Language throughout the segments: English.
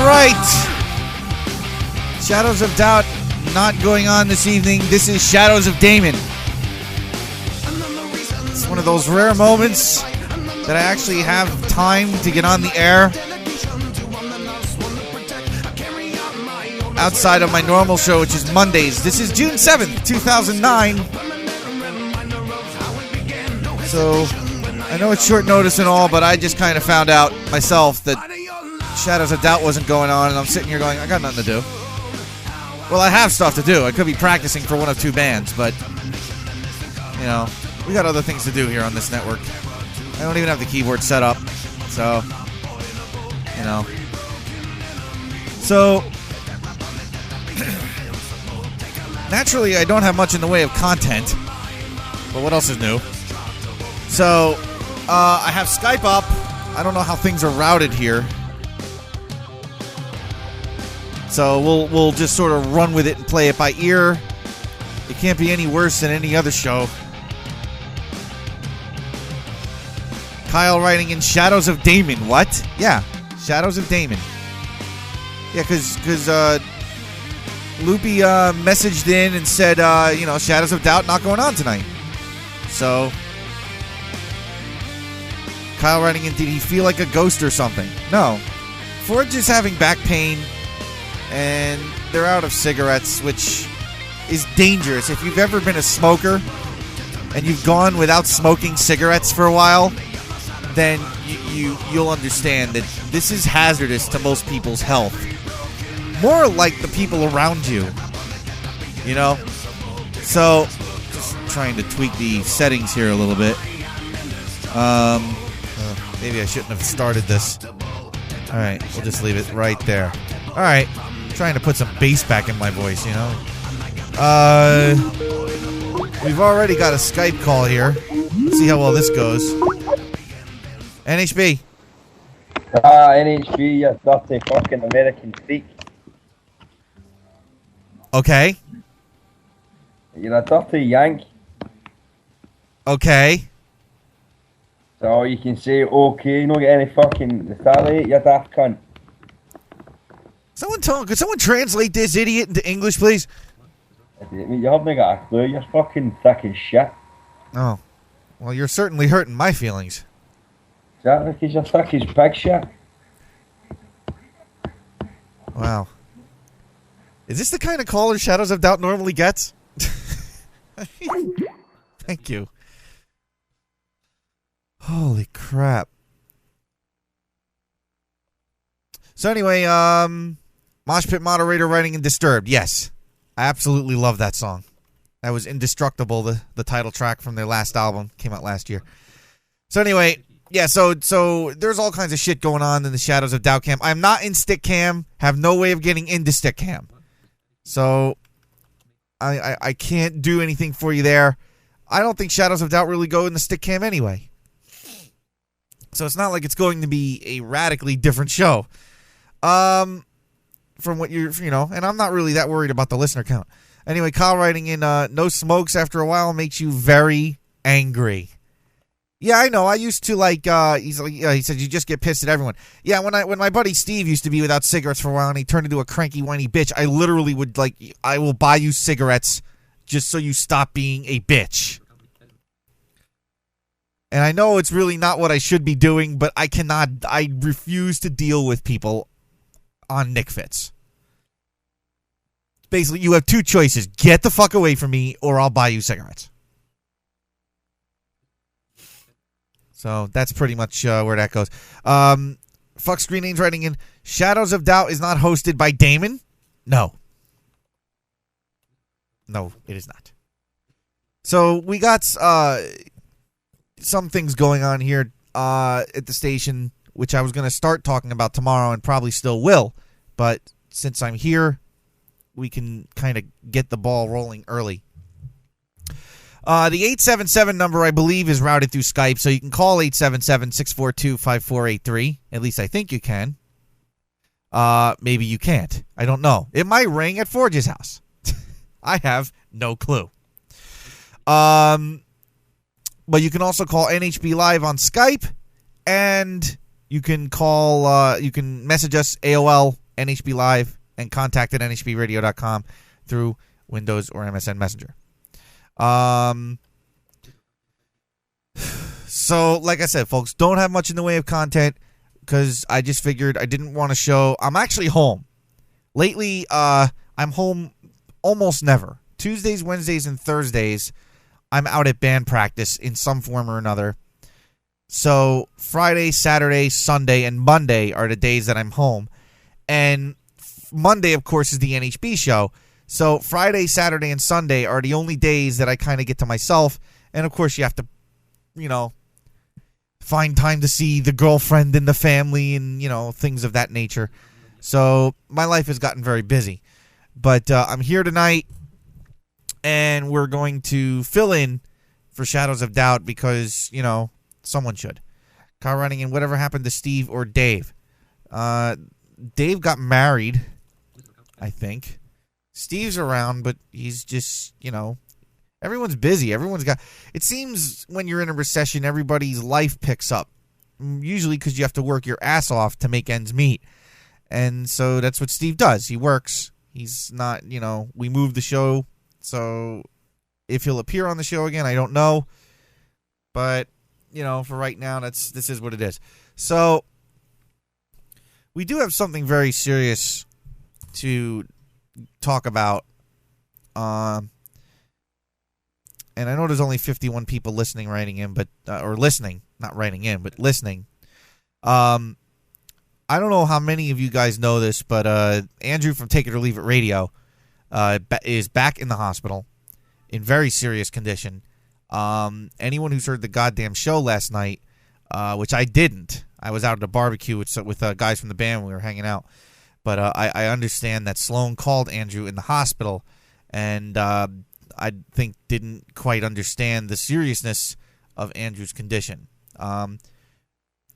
right. Shadows of Doubt not going on this evening. This is Shadows of Damon. It's one of those rare moments that I actually have time to get on the air outside of my normal show, which is Mondays. This is June 7th, 2009. So, I know it's short notice and all, but I just kind of found out myself that Shadows of Doubt wasn't going on, and I'm sitting here going, I got nothing to do. Well, I have stuff to do. I could be practicing for one of two bands, but, you know, we got other things to do here on this network. I don't even have the keyboard set up, so, you know. So, naturally, I don't have much in the way of content, but what else is new? So, I have Skype up. I don't know how things are routed here. So we'll just sort of run with it and play it by ear. It can't be any worse than any other show. Kyle writing in Shadows of Damon. What? Yeah, Shadows of Damon. Yeah, because Loopy messaged in and said, Shadows of Doubt not going on tonight. So, Kyle writing in, did he feel like a ghost or something? No. Forge is having back pain, and they're out of cigarettes, which is dangerous. If you've ever been a smoker and you've gone without smoking cigarettes for a while, then you'll understand that this is hazardous to most people's health. More like the people around you, you know? So, just trying to tweak the settings here a little bit. Maybe I shouldn't have started this. Alright, we'll just leave it right there. Alright, trying to put some bass back in my voice, you know? We've already got a Skype call here. Let's see how well this goes. NHB. NHB, you dirty fucking American freak. Okay. You're a dirty Yank. Okay. So you can say, okay, you don't get any fucking retaliate, you daft cunt. Could someone translate this idiot into English, please? You haven't got a clue, you're fucking thick as shit. Oh. Well, you're certainly hurting my feelings. Exactly, because you're thick as pig shit. Wow. Is this the kind of caller Shadows of Doubt normally gets? Thank you. Holy crap. So anyway, Mosh Pit Moderator writing in Disturbed. Yes. I absolutely love that song. That was Indestructible, the title track from their last album. Came out last year. So anyway, yeah, so there's all kinds of shit going on in the Shadows of Doubt camp. I'm not in Stick Cam. Have no way of getting into Stick Cam. So I can't do anything for you there. I don't think Shadows of Doubt really go in the Stick Cam anyway. So it's not like it's going to be a radically different show. From what and I'm not really that worried about the listener count. Anyway, Kyle writing in, no smokes after a while makes you very angry. Yeah, I know. I used to he said you just get pissed at everyone. Yeah, when my buddy Steve used to be without cigarettes for a while and he turned into a cranky, whiny bitch, I literally would I will buy you cigarettes just so you stop being a bitch. And I know it's really not what I should be doing, but I refuse to deal with people on Nick Fitz. Basically, you have two choices. Get the fuck away from me, or I'll buy you cigarettes. So that's pretty much where that goes. Fuck Screen Names writing in, Shadows of Doubt is not hosted by Damon? No. No, it is not. So we got some things going on here at the station, which I was going to start talking about tomorrow and probably still will. But since I'm here, we can kind of get the ball rolling early. The 877 number, I believe, is routed through Skype, so you can call 877-642-5483. At least I think you can. Maybe you can't. I don't know. It might ring at Forge's house. I have no clue. But you can also call NHB Live on Skype, and you can call, you can message us AOL, NHB Live and contact at nhbradio.com through Windows or MSN Messenger. So, like I said, folks, don't have much in the way of content because I just figured I didn't want to show. I'm actually home. Lately, I'm home almost never. Tuesdays, Wednesdays, and Thursdays, I'm out at band practice in some form or another. So Friday, Saturday, Sunday, and Monday are the days that I'm home. And Monday, of course, is the NHB show. So Friday, Saturday, and Sunday are the only days that I kind of get to myself. And, of course, you have to, find time to see the girlfriend and the family and, things of that nature. So my life has gotten very busy. But I'm here tonight, and we're going to fill in for Shadows of Doubt because, someone should. Car running and whatever happened to Steve or Dave. Dave got married, I think. Steve's around, but he's just, everyone's busy. It seems when you're in a recession, everybody's life picks up. Usually because you have to work your ass off to make ends meet. And so that's what Steve does. He works. He's not, we moved the show. So if he'll appear on the show again, I don't know. But, for right now, this is what it is. So we do have something very serious to talk about. And I know there's only 51 people listening, writing in, but or listening, not writing in, but listening. I don't know how many of you guys know this, but Andrew from Take It or Leave It Radio is back in the hospital in very serious condition. Anyone who's heard the goddamn show last night, which I didn't. I was out at a barbecue with guys from the band. We were hanging out. But I understand that Sloan called Andrew in the hospital and I think didn't quite understand the seriousness of Andrew's condition.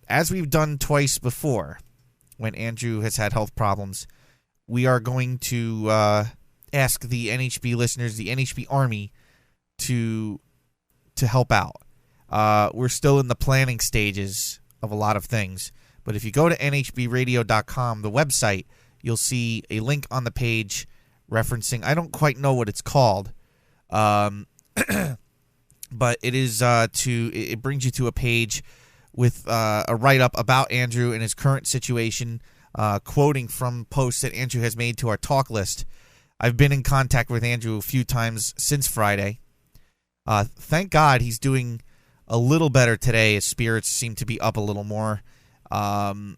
As we've done twice before, when Andrew has had health problems, we are going to ask the NHB listeners, the NHB Army, to help out. We're still in the planning stages of a lot of things, but if you go to nhbradio.com, the website, you'll see a link on the page referencing, I don't quite know what it's called, but it is it brings you to a page with a write-up about Andrew and his current situation, quoting from posts that Andrew has made to our talk list. I've been in contact with Andrew a few times since Friday. Thank God he's doing a little better today. His spirits seem to be up a little more. And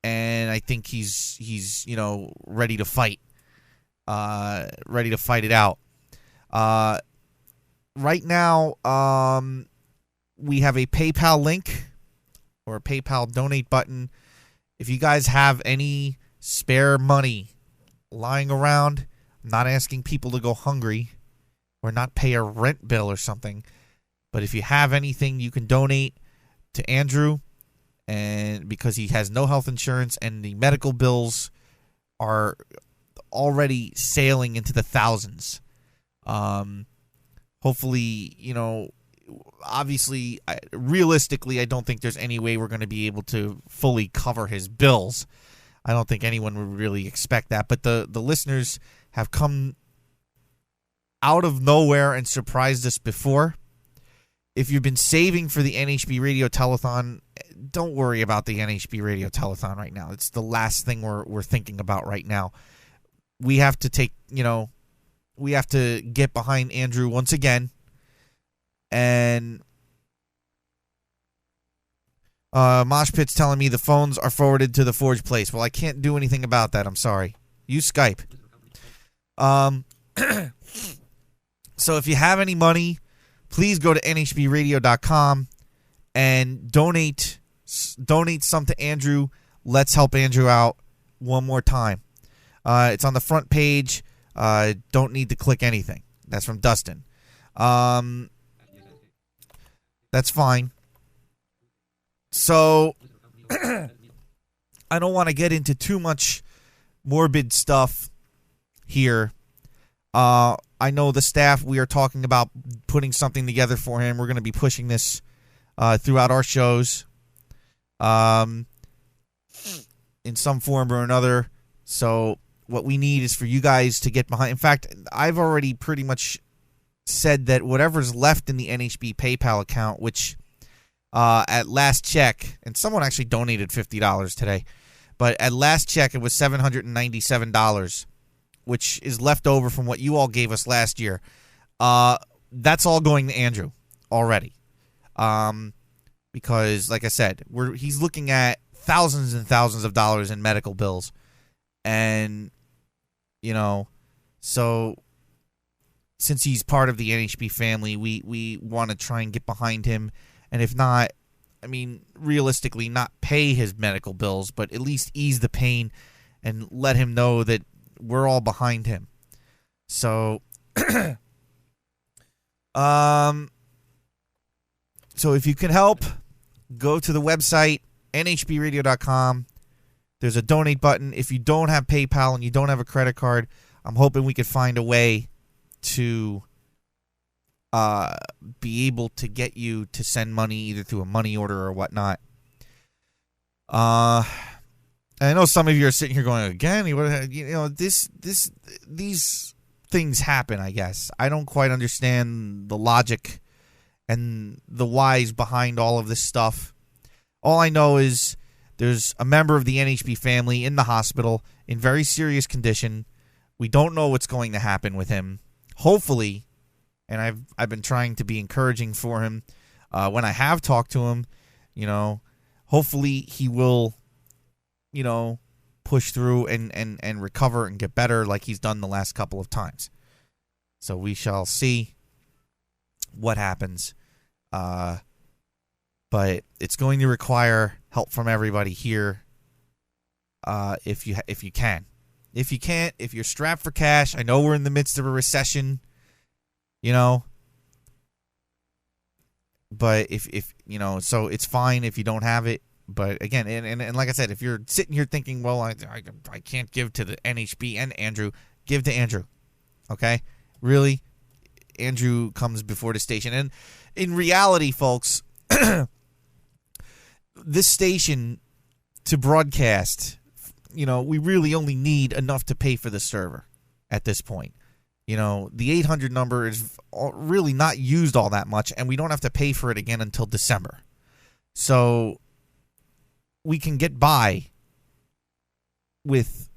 I think he's ready to fight. Ready to fight it out. Right now, we have a PayPal link or a PayPal donate button. If you guys have any spare money lying around, I'm not asking people to go hungry or not pay a rent bill or something, but if you have anything you can donate to Andrew, and because he has no health insurance and the medical bills are already sailing into the thousands. Hopefully, obviously, realistically, I don't think there's any way we're going to be able to fully cover his bills. I don't think anyone would really expect that. But the listeners have come out of nowhere and surprised us before. If you've been saving for the NHB Radio Telethon, don't worry about the NHB Radio Telethon right now. It's the last thing we're thinking about right now. We have to we have to get behind Andrew once again. And Mosh Pit's telling me the phones are forwarded to the Forge Place. Well, I can't do anything about that. I'm sorry. Use Skype. So if you have any money, please go to nhbradio.com and donate some to Andrew. Let's help Andrew out one more time. It's on the front page. Don't need to click anything. That's from Dustin. That's fine. So, I don't want to get into too much morbid stuff here. I know the staff, we are talking about putting something together for him. We're going to be pushing this throughout our shows. In in some form or another. So what we need is for you guys to get behind. In fact, I've already pretty much said that whatever's left in the NHB PayPal account, which at last check, and someone actually donated $50 today, but at last check it was $797, which is left over from what you all gave us last year. That's all going to Andrew already. Because, like I said, he's looking at thousands and thousands of dollars in medical bills. And, so since he's part of the NHB family, we want to try and get behind him. And if not, realistically, not pay his medical bills, but at least ease the pain and let him know that we're all behind him. So, so if you can help, go to the website, nhbradio.com. There's a donate button. If you don't have PayPal and you don't have a credit card, I'm hoping we could find a way to be able to get you to send money either through a money order or whatnot. I know some of you are sitting here going, again, these things happen, I guess. I don't quite understand the logic and the whys behind all of this stuff. All I know is there's a member of the NHB family in the hospital in very serious condition. We don't know what's going to happen with him. Hopefully, and I've been trying to be encouraging for him when I have talked to him, hopefully he will, push through and recover and get better like he's done the last couple of times. So we shall see what happens. But it's going to require help from everybody here. If you can. If you can't, if you're strapped for cash, I know we're in the midst of a recession, but if so it's fine if you don't have it. But again, and like I said, if you're sitting here thinking, well, I can't give to the NHB and Andrew, give to Andrew. Okay? Really, Andrew comes before the station. And in reality, folks, this station to broadcast, we really only need enough to pay for the server at this point. The 800 number is really not used all that much, and we don't have to pay for it again until December. So we can get by with,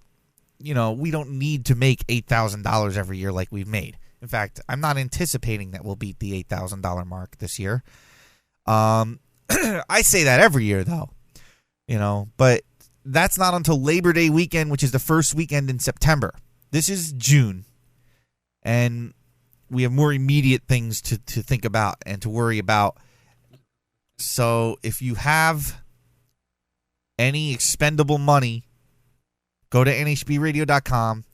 we don't need to make $8,000 every year like we've made. In fact, I'm not anticipating that we'll beat the $8,000 mark this year. I say that every year, though, but that's not until Labor Day weekend, which is the first weekend in September. This is June, and we have more immediate things to think about and to worry about. So if you have any expendable money, go to nhbradio.com,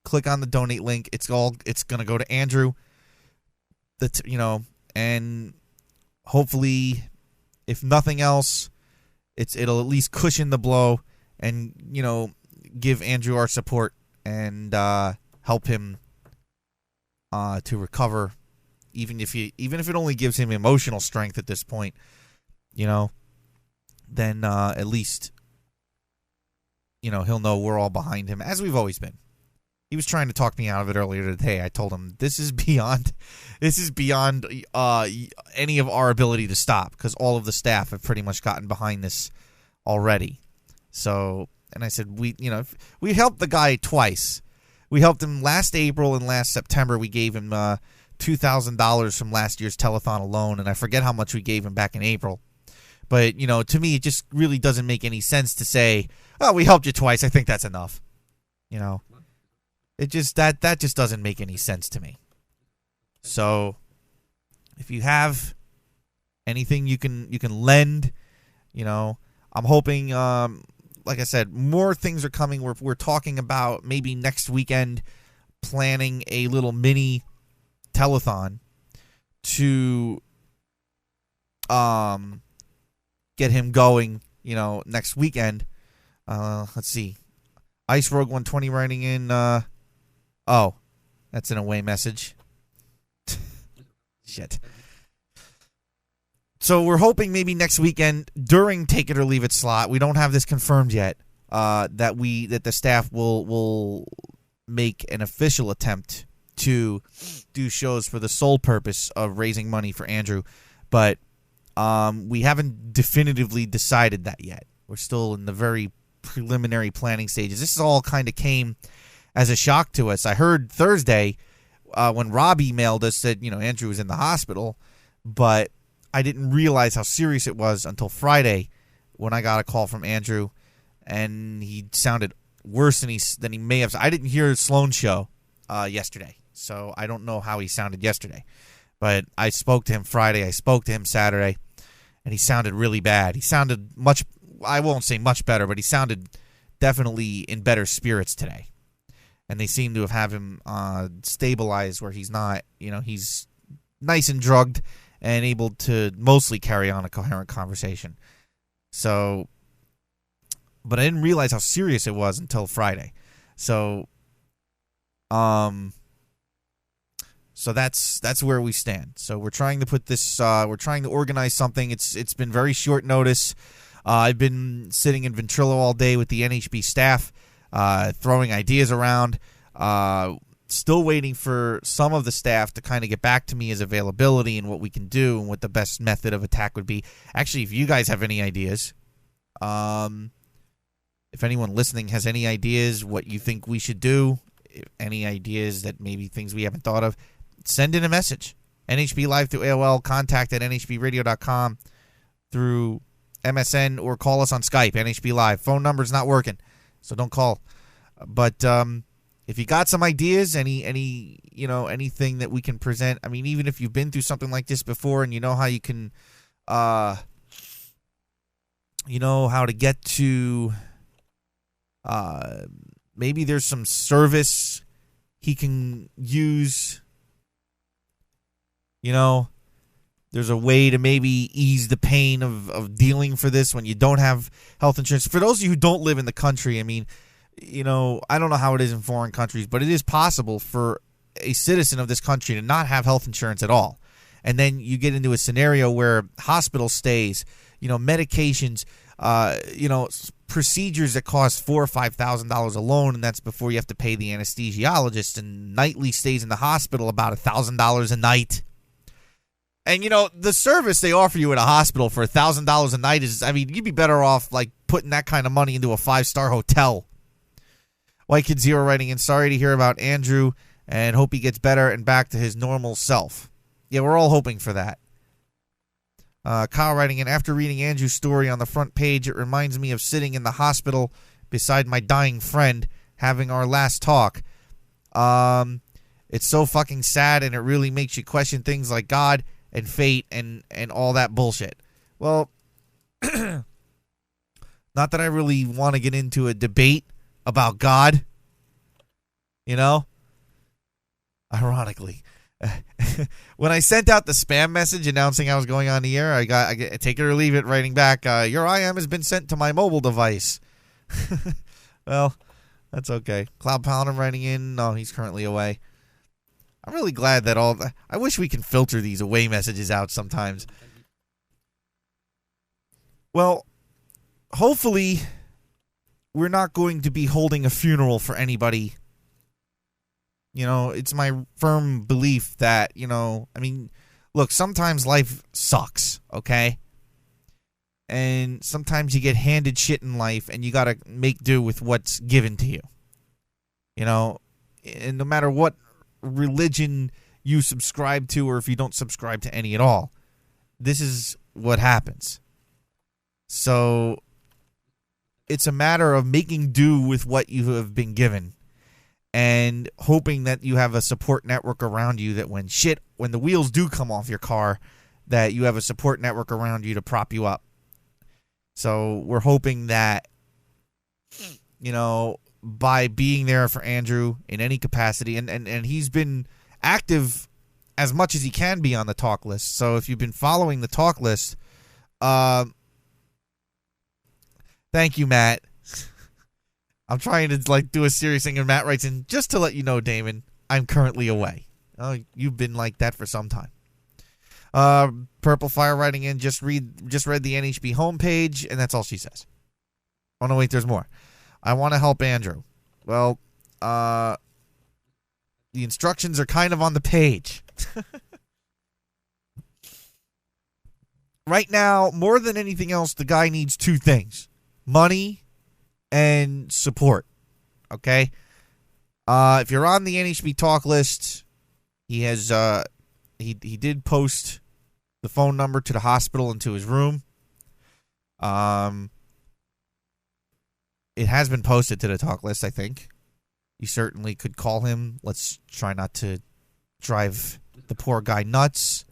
click on the donate link. It's going to go to Andrew. And hopefully, if nothing else, it'll at least cushion the blow and, give Andrew our support and help him to recover, even if it only gives him emotional strength at this point, then at least, he'll know we're all behind him, as we've always been. He was trying to talk me out of it earlier today. I told him this is beyond any of our ability to stop, because all of the staff have pretty much gotten behind this already. So, and I said, we helped the guy twice. We helped him last April and last September. We gave him $2,000 from last year's telethon alone, and I forget how much we gave him back in April. But, to me, it just really doesn't make any sense to say, oh, we helped you twice. I think that's enough. It just that just doesn't make any sense to me. So if you have anything you can lend, I'm hoping, like I said, more things are coming. We're talking about maybe next weekend planning a little mini telethon to get him going, next weekend. Let's see. Ice Rogue 120 writing in, oh, that's an away message. Shit. So we're hoping maybe next weekend during Take It or Leave It slot. We don't have this confirmed yet. that the staff will make an official attempt to do shows for the sole purpose of raising money for Andrew, but we haven't definitively decided that yet. We're still in the very preliminary planning stages. This all kind of came as a shock to us. I heard Thursday when Rob emailed us that Andrew was in the hospital, but I didn't realize how serious it was until Friday when I got a call from Andrew, and he sounded worse than he may have. I didn't hear Sloan's show yesterday, so I don't know how he sounded yesterday. But I spoke to him Friday. I spoke to him Saturday, and he sounded really bad. He sounded much, I won't say much better, but he sounded definitely in better spirits today. And they seem to have him stabilized where he's not, he's nice and drugged and able to mostly carry on a coherent conversation. So, but I didn't realize how serious it was until Friday. So, so that's where we stand. So we're trying to put this, we're trying to organize something. It's been very short notice. I've been sitting in Ventrilo all day with the NHB staff, throwing ideas around. Still waiting for some of the staff to kind of get back to me as availability and what we can do and what the best method of attack would be. Actually, if you guys have any ideas, if anyone listening has any ideas what you think we should do, any ideas that maybe things we haven't thought of, send in a message. NHB Live through AOL, contact at nhbradio.com, through MSN, or call us on Skype, NHB Live. Phone number's not working, so don't call. But if you got some ideas, anything that we can present, I mean, even if you've been through something like this before and you know how you can, how to get to, maybe there's some service he can use, there's a way to maybe ease the pain of dealing for this when you don't have health insurance. For those of you who don't live in the country, I mean, I don't know how it is in foreign countries, but it is possible for a citizen of this country to not have health insurance at all. And then you get into a scenario where hospital stays, medications, procedures that cost $4,000 or $5,000 alone, and that's before you have to pay the anesthesiologist, and nightly stays in the hospital about $1,000 a night. And, the service they offer you at a hospital for $1,000 a night is, you'd be better off, putting that kind of money into a 5-star hotel. White Kid Zero writing in, sorry to hear about Andrew, and hope he gets better and back to his normal self. Yeah, we're all hoping for that. Kyle writing in, after reading Andrew's story on the front page, it reminds me of sitting in the hospital beside my dying friend, having our last talk. It's so fucking sad, and it really makes you question things like God and fate and all that bullshit. Well, not that I really want to get into a debate about God, ironically. When I sent out the spam message announcing I was going on the air, I take it or leave it writing back, your IM has been sent to my mobile device. Well, that's okay. Cloud Paladin writing in, no, he's currently away. I'm really glad that I wish we can filter these away messages out sometimes. Well, hopefully we're not going to be holding a funeral for anybody. It's my firm belief that, look, sometimes life sucks, okay? And sometimes you get handed shit in life and you got to make do with what's given to you. And no matter what religion you subscribe to, or if you don't subscribe to any at all, this is what happens. So it's a matter of making do with what you have been given and hoping that you have a support network around you, that when the wheels do come off your car, that you have a support network around you to prop you up. So we're hoping that, by being there for Andrew in any capacity, and he's been active as much as he can be on the talk list. So if you've been following the talk list, thank you, Matt. I'm trying to do a serious thing, and Matt writes in, just to let you know, Damon, I'm currently away. Oh, you've been like that for some time. Purple Fire writing in, just read the NHB homepage, and that's all she says. Oh no, wait, there's more. I want to help Andrew. Well, the instructions are kind of on the page. Right now, more than anything else, the guy needs two things: money and support. Okay? If you're on the NHB talk list, he has he did post the phone number to the hospital and to his room. It has been posted to the talk list, I think. You certainly could call him. Let's try not to drive the poor guy nuts,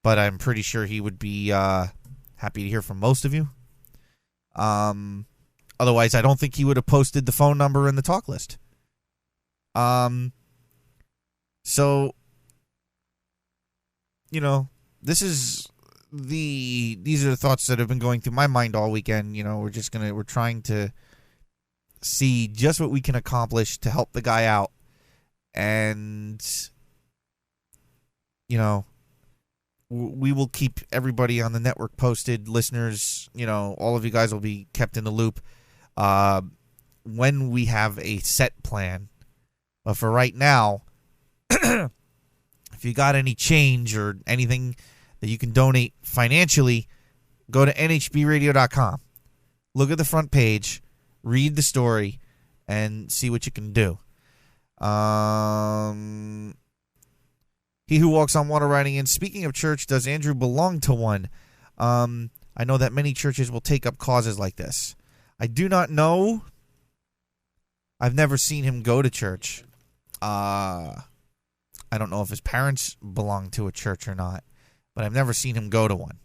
but I'm pretty sure he would be happy to hear from most of you. Otherwise, I don't think he would have posted the phone number in the talk list. So, these are the thoughts that have been going through my mind all weekend. We're trying to see just what we can accomplish to help the guy out. And, we will keep everybody on the network posted. Listeners, all of you guys will be kept in the loop when we have a set plan. But for right now, if you got any change or anything that you can donate financially, go to nhbradio.com. Look at the front page, read the story, and see what you can do. He who walks on water writing in. Speaking of church, does Andrew belong to one? I know that many churches will take up causes like this. I do not know. I've never seen him go to church. I don't know if his parents belong to a church or not, but I've never seen him go to one.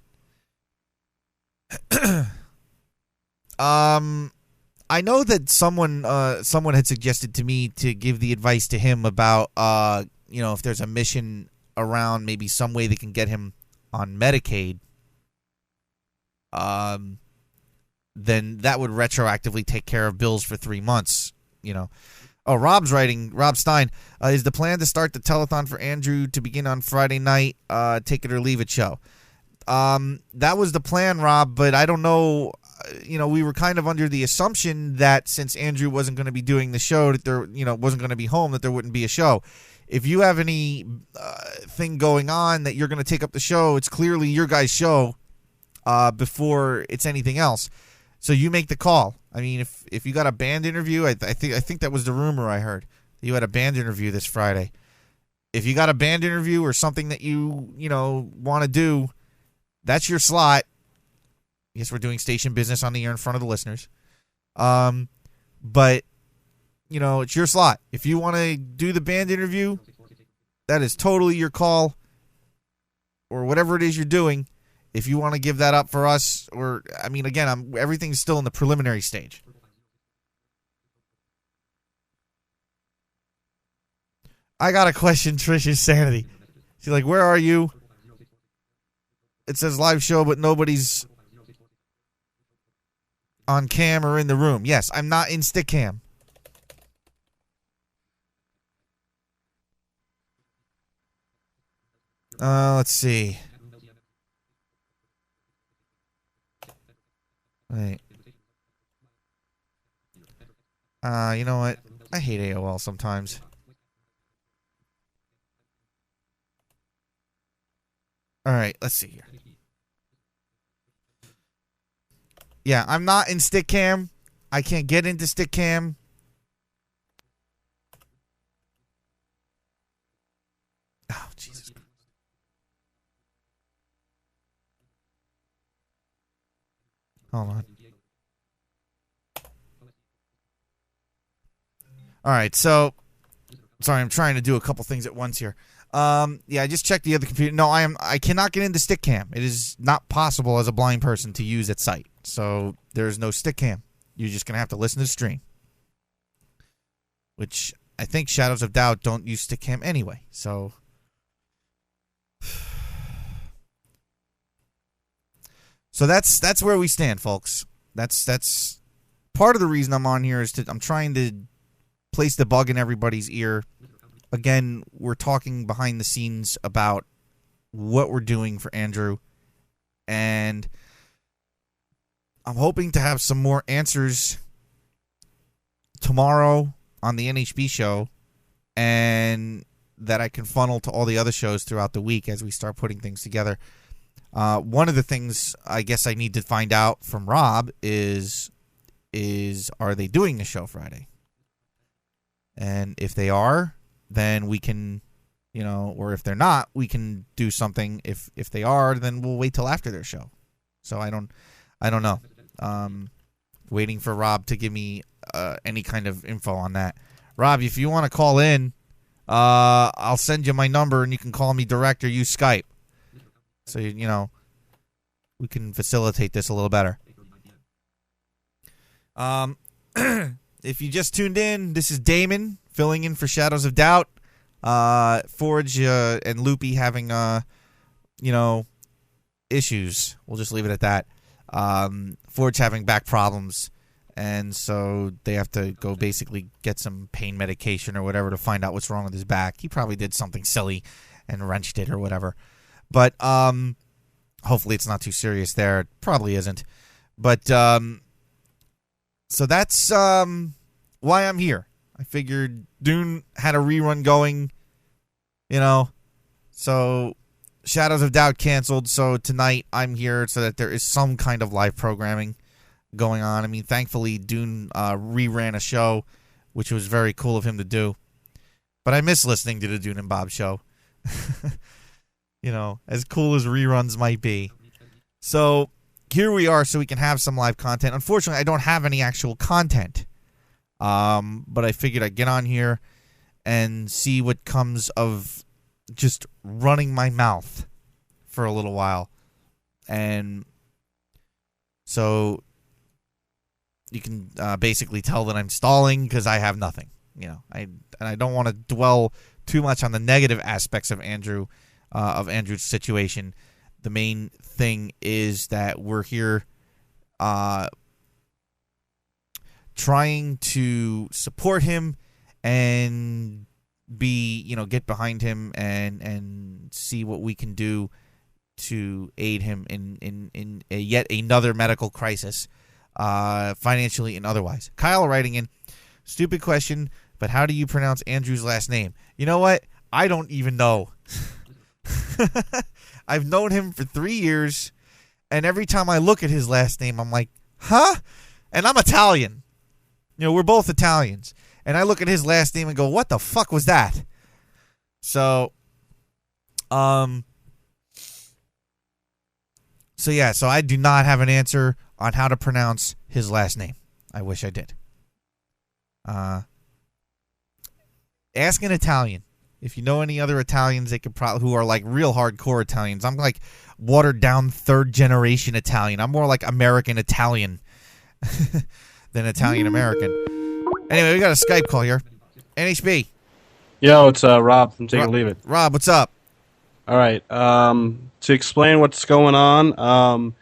I know that someone had suggested to me to give the advice to him about if there's a mission around, maybe some way they can get him on Medicaid, then that would retroactively take care of bills for 3 months, Oh, Rob's writing. Rob Stein, is the plan to start the telethon for Andrew to begin on Friday night? Take it or leave it show. That was the plan, Rob, but I don't know. We were kind of under the assumption that since Andrew wasn't going to be doing the show, that there, wasn't going to be home, that there wouldn't be a show. If you have any thing going on that you're going to take up the show, it's clearly your guys' show before it's anything else. So you make the call. I mean, if you got a band interview, I think that was the rumor I heard. You had a band interview this Friday. If you got a band interview or something that you want to do, that's your slot. Yes, we're doing station business on the air in front of the listeners. But it's your slot. If you want to do the band interview, that is totally your call. Or whatever it is you're doing. If you want to give that up for us, or again, everything's still in the preliminary stage. I got to question Trish's sanity. She's like, "Where are you?" It says live show, but nobody's on cam or in the room. Yes, I'm not in stick cam. Let's see. Wait. You know what? I hate AOL sometimes. All right, let's see here. Yeah, I'm not in Stickcam. I can't get into Stickcam. Oh, Jesus. Hold on. All right, so sorry, I'm trying to do a couple things at once here. Yeah, I just checked the other computer. No, I cannot get into Stickcam. It is not possible as a blind person to use at site. So there's no Stickcam. You're just gonna have to listen to the stream. Which I think Shadows of Doubt don't use Stickcam anyway. So that's where we stand, folks. That's part of the reason I'm on here is I'm trying to place the bug in everybody's ear. Again, we're talking behind the scenes about what we're doing for Andrew, and I'm hoping to have some more answers tomorrow on the NHB show, and that I can funnel to all the other shows throughout the week as we start putting things together. One of the things I guess I need to find out from Rob is are they doing the show Friday? And if they are, then we can, or if they're not, we can do something. If they are, then we'll wait till after their show. So I don't know. Waiting for Rob to give me any kind of info on that. Rob, if you want to call in, I'll send you my number and you can call me direct or use Skype. So, we can facilitate this a little better. If you just tuned in, this is Damon filling in for Shadows of Doubt. Forge and Loopy having, issues. We'll just leave it at that. Forge having back problems, and so they have to go basically get some pain medication or whatever to find out what's wrong with his back. He probably did something silly and wrenched it or whatever. But hopefully it's not too serious there. It probably isn't. But so that's why I'm here. I figured Dune had a rerun going, so Shadows of Doubt canceled. So tonight I'm here so that there is some kind of live programming going on. I mean, thankfully Dune reran a show, which was very cool of him to do. But I miss listening to the Dune and Bob show. As cool as reruns might be. So here we are so we can have some live content. Unfortunately, I don't have any actual content. But I figured I'd get on here and see what comes of just running my mouth for a little while. And so you can basically tell that I'm stalling because I have nothing. I don't want to dwell too much on the negative aspects of Andrew's situation. The main thing is that we're here trying to support him and get behind him and see what we can do to aid him in yet another medical crisis, financially and otherwise. Kyle writing in, stupid question, but how do you pronounce Andrew's last name? You know what? I don't even know. I've known him for 3 years, and every time I look at his last name, I'm like, huh? And I'm Italian. We're both Italians. And I look at his last name and go, what the fuck was that? So, so I do not have an answer on how to pronounce his last name. I wish I did. Ask an Italian. If you know any other Italians, they could who are like real hardcore Italians. I'm like watered down third generation Italian. I'm more like American Italian than Italian American. Anyway, we got a Skype call here. NHB. Yo, it's Rob from Take It or Leave It. Rob, what's up? All right. To explain what's going on,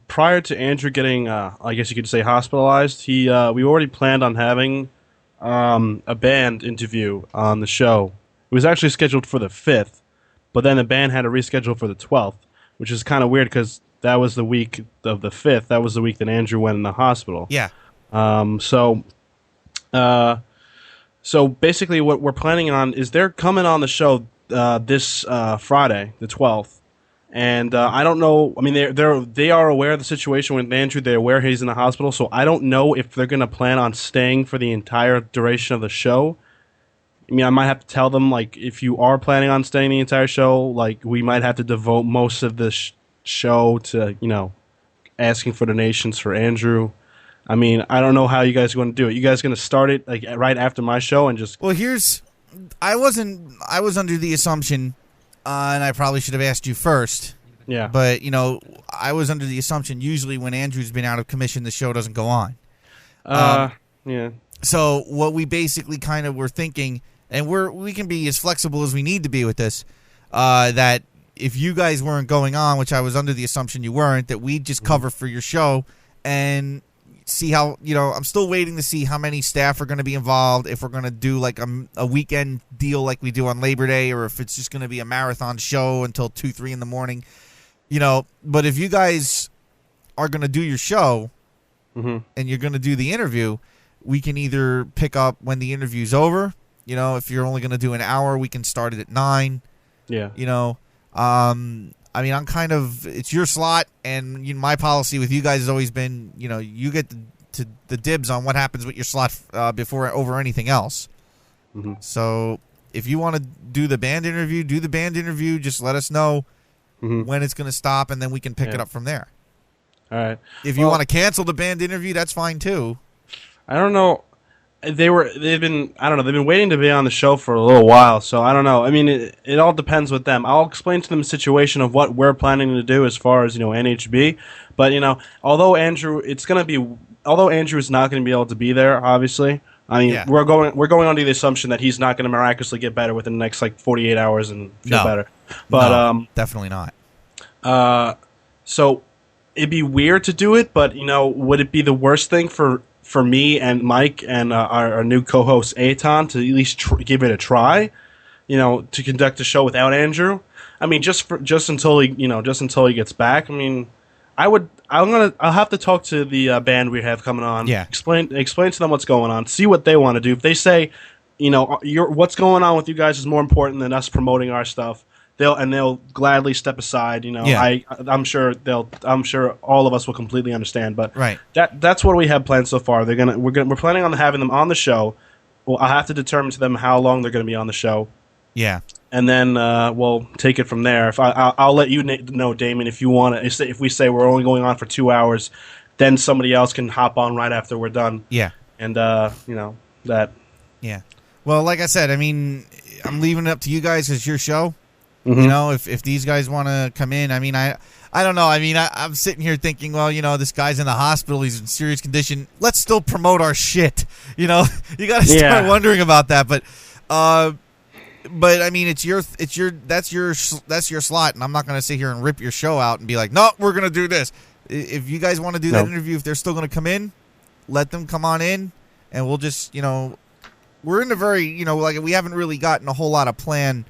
prior to Andrew getting, I guess you could say, hospitalized, we already planned on having a band interview on the show. It was actually scheduled for the 5th, but then the band had to reschedule for the 12th, which is kind of weird because that was the week of the 5th. That was the week that Andrew went in the hospital. Yeah. So basically what we're planning on is they're coming on the show this Friday, the 12th. And I don't know. I mean, they are aware of the situation with Andrew. They're aware he's in the hospital. So I don't know if they're going to plan on staying for the entire duration of the show. I mean, I might have to tell them, like, if you are planning on staying the entire show, like, we might have to devote most of the show to, asking for donations for Andrew. I mean, I don't know how you guys are going to do it. You guys going to start it like right after my show and just? Well, I was under the assumption, and I probably should have asked you first. Yeah. But I was under the assumption usually when Andrew's been out of commission, the show doesn't go on. Yeah. So what we basically kind of were thinking, and we can be as flexible as we need to be with this, that if you guys weren't going on, which I was under the assumption you weren't, that we'd just cover for your show and see how, I'm still waiting to see how many staff are going to be involved, if we're going to do like a weekend deal like we do on Labor Day, or if it's just going to be a marathon show until 2, 3 in the morning, but if you guys are going to do your show and you're going to do the interview, we can either pick up when the interview's over. You know, if you're only going to do an hour, we can start it at 9. Yeah. You know, I mean, it's your slot, and my policy with you guys has always been, you get the dibs on what happens with your slot before over anything else. Mm-hmm. So if you want to do the band interview, do the band interview. Just let us know when it's going to stop, and then we can pick it up from there. All right. If you want to cancel the band interview, that's fine too. I don't know. They've been waiting to be on the show for a little while, so I don't know. I mean, it all depends with them. I'll explain to them the situation of what we're planning to do as far as, NHB. But, although Andrew is not going to be able to be there, obviously. I mean, we're going under the assumption that he's not going to miraculously get better within the next 48 hours and feel better. But definitely not. So it'd be weird to do it, but would it be the worst thing for me and Mike and our new co-host Eitan to at least give it a try? To conduct a show without Andrew. I mean, just until he gets back. I mean, I'll have to talk to the band we have coming on. Yeah. Explain to them what's going on. See what they want to do. If they say, what's going on with you guys is more important than us promoting our stuff, they'll gladly step aside. I'm sure all of us will completely understand. But right. That's what we have planned so far. We're planning on having them on the show. Well, I have to determine to them how long they're going to be on the show. Yeah. And then we'll take it from there. If I'll let you know, Damon, if you want to. If we say we're only going on for 2 hours, then somebody else can hop on right after we're done. Yeah. And that. Yeah. Well, like I said, I mean, I'm leaving it up to you guys. It's your show. Mm-hmm. If these guys want to come in, I mean, I don't know. I mean, I'm sitting here thinking, well, this guy's in the hospital. He's in serious condition. Let's still promote our shit. You got to start wondering about that. But I mean, that's your slot, and I'm not going to sit here and rip your show out and be like, no, we're going to do this. If you guys want to do that interview, if they're still going to come in, let them come on in, and we'll just, we're in a very, we haven't really gotten a whole lot of plan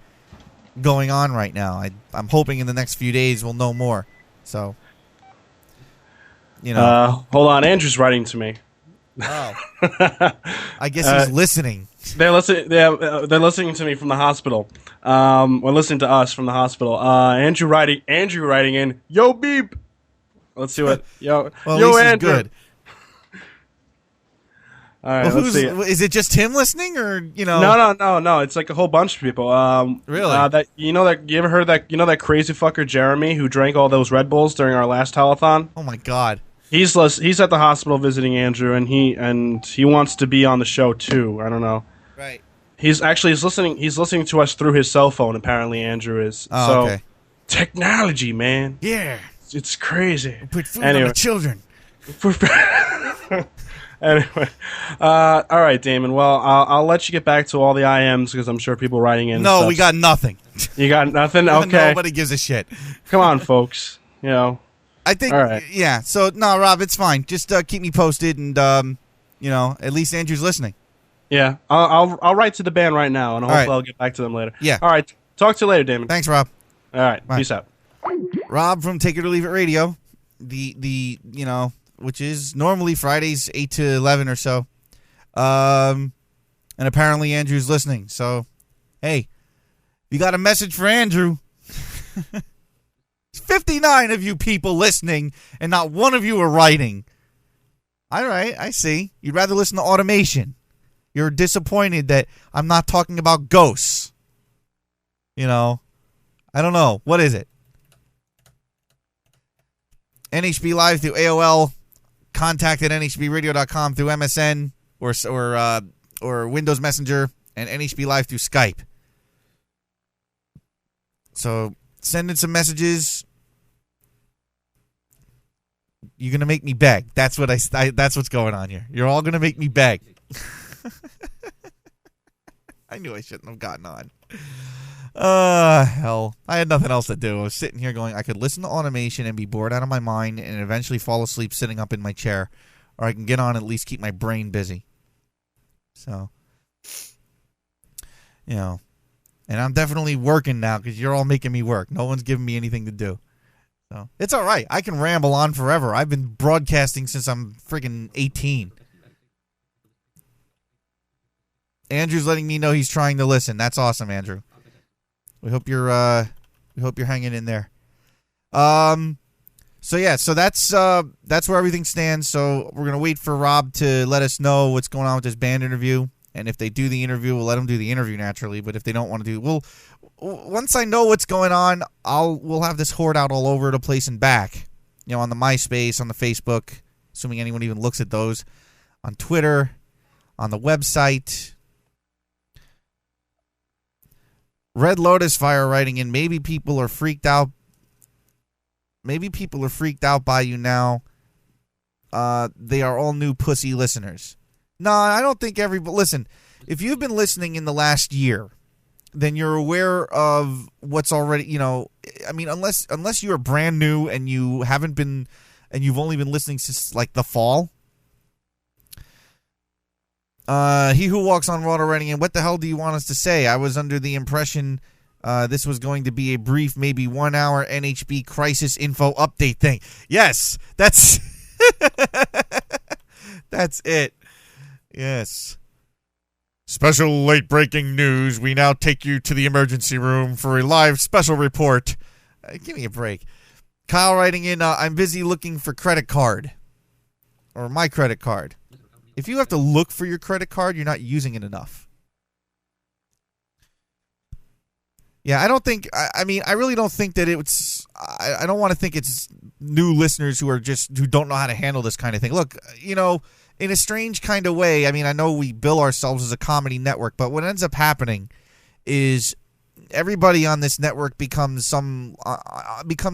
going on right now. I'm hoping in the next few days we'll know more. So, hold on, Andrew's writing to me. Oh, I guess he's listening. They're listening. They're listening to me from the hospital. Or listening to us from the hospital. Andrew writing in. Yo, beep. Let's see what. Yo, Andrew. Good. All right, let's see. Is it just him listening, or No. It's like a whole bunch of people. Really? That you ever heard that crazy fucker Jeremy who drank all those Red Bulls during our last telethon? Oh my God. He's at the hospital visiting Andrew, and he wants to be on the show too. I don't know. Right. He's listening. He's listening to us through his cell phone. Apparently, Andrew is. Oh, okay. Technology, man. Yeah. It's crazy. Put food on the children. Anyway, all right, Damon. Well, I'll let you get back to all the IMs because I'm sure people are writing in. No, we got nothing. You got nothing? Okay. Nobody gives a shit. Come on, folks. I think. All right. Yeah. So no, Rob, it's fine. Just keep me posted, and at least Andrew's listening. Yeah, I'll write to the band right now, and hopefully I'll get back to them later. Yeah. All right. Talk to you later, Damon. Thanks, Rob. All right. Bye. Peace out. Rob from Take It or Leave It Radio, the which is normally Fridays 8 to 11 or so, and apparently Andrew's listening. So, hey, you got a message for Andrew? 59 of you people listening, and not one of you are writing. All right, I see. You'd rather listen to Automation. You're disappointed that I'm not talking about ghosts. I don't know. What is it? NHB Live through AOL, contact at nhbradio.com through MSN or Windows Messenger, and NHB Live through Skype. So send in some messages. You're gonna make me beg. That's what that's what's going on here. You're all gonna make me beg. I knew I shouldn't have gotten on. Hell. I had nothing else to do. I was sitting here going, I could listen to Automation and be bored out of my mind and eventually fall asleep sitting up in my chair. Or I can get on and at least keep my brain busy. So, and I'm definitely working now because you're all making me work. No one's giving me anything to do. So, it's all right. I can ramble on forever. I've been broadcasting since I'm freaking 18. Andrew's letting me know he's trying to listen. That's awesome, Andrew. We hope you're hanging in there. So that's where everything stands. So we're gonna wait for Rob to let us know what's going on with this band interview, and if they do the interview, we'll let them do the interview naturally. But if they don't want to do, once I know what's going on, we'll have this horde out all over the place and back. You know, on the MySpace, on the Facebook, assuming anyone even looks at those, on Twitter, on the website. Red Lotus Fire writing in, maybe people are freaked out. Maybe people are freaked out by you now. They are all new pussy listeners. No, I don't think everybody... Listen, if you've been listening in the last year, then you're aware of what's already... You know, I mean, unless you are brand new and you haven't been... And you've only been listening since, like, the fall. He Who Walks on Water writing in, what the hell do you want us to say? I was under the impression this was going to be a brief, maybe 1 hour NHB crisis info update thing. Yes, that's that's it. Yes. Special late breaking news. We now take you to the emergency room for a live special report. Give me a break. Kyle writing in, I'm busy looking for credit card. Or my credit card. If you have to look for your credit card, you're not using it enough. Yeah, I don't think... I mean, I really don't think that it's... I don't want to think it's new listeners who don't know how to handle this kind of thing. Look, you know, in a strange kind of way, I mean, I know we bill ourselves as a comedy network, but what ends up happening is everybody on this network becomes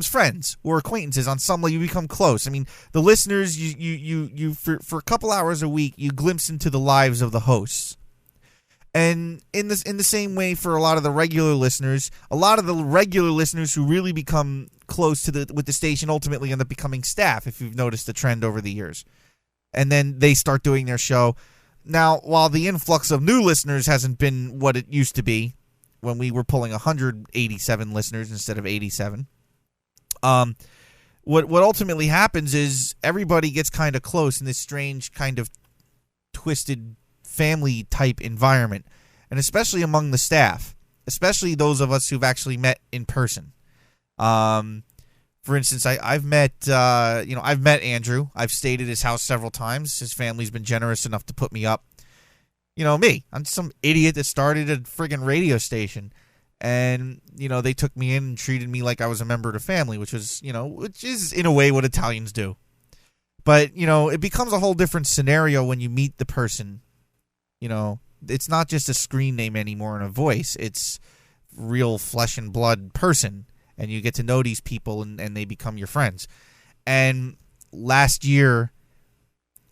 friends or acquaintances on some level. You become close. I mean, the listeners, you for a couple hours a week, you glimpse into the lives of the hosts. And in the same way for a lot of the regular listeners who really become close with the station ultimately end up becoming staff, if you've noticed the trend over the years. And then they start doing their show. Now, while the influx of new listeners hasn't been what it used to be, when we were pulling 187 listeners instead of 87. What ultimately happens is everybody gets kind of close in this strange kind of twisted family type environment, and especially among the staff, especially those of us who've actually met in person. For instance, I've met Andrew. I've stayed at his house several times. His family's been generous enough to put me up. You know, me. I'm some idiot that started a friggin' radio station. And, you know, they took me in and treated me like I was a member of the family, which is in a way what Italians do. But, you know, it becomes a whole different scenario when you meet the person. You know, it's not just a screen name anymore and a voice. It's real flesh and blood person. And you get to know these people and they become your friends. And last year,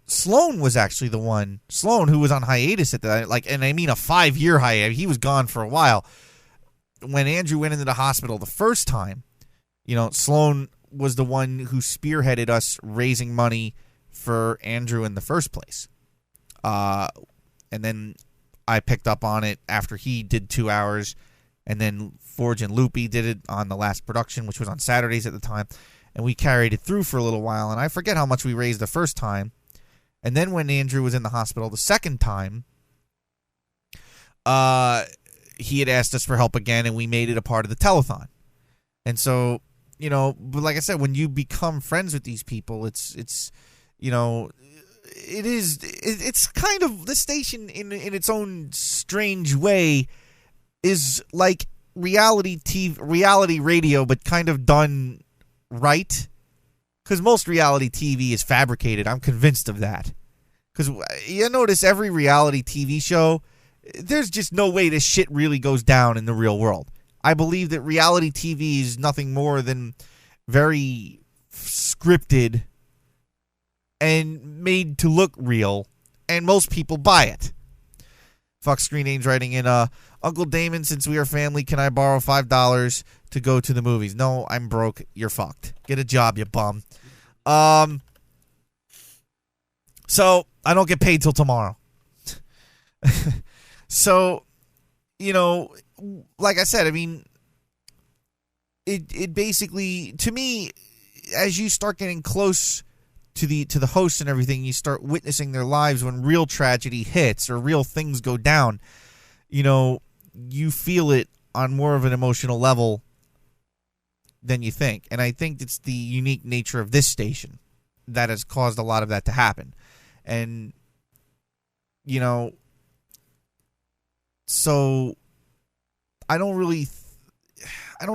Sloan was actually the one. Sloan, who was on hiatus at the and I mean a 5-year hiatus. He was gone for a while. When Andrew went into the hospital the first time, you know, Sloan was the one who spearheaded us raising money for Andrew in the first place. And then I picked up on it after he did 2 hours, and then Forge and Loopy did it on the last production, which was on Saturdays at the time, and we carried it through for a little while, and I forget how much we raised the first time. And then when Andrew was in the hospital the second time, he had asked us for help again, and we made it a part of the telethon. And so, you know, but like I said, when you become friends with these people, it's you know, it's kind of, the station in its own strange way is like reality radio, but kind of done right. Because most reality TV is fabricated. I'm convinced of that. Because you notice every reality TV show, there's just no way this shit really goes down in the real world. I believe that reality TV is nothing more than very scripted and made to look real, and most people buy it. Fox Screen Names writing in, Uncle Damon, since we are family, can I borrow $5 to go to the movies? No, I'm broke. You're fucked. Get a job, you bum. So I don't get paid till tomorrow. So, you know, like I said, I mean, it basically, to me, as you start getting close to the hosts and everything. You start witnessing their lives when real tragedy hits or real things go down. You feel it on more of an emotional level than you think. And I think it's the unique nature of this station that has caused a lot of that to happen. And, so I don't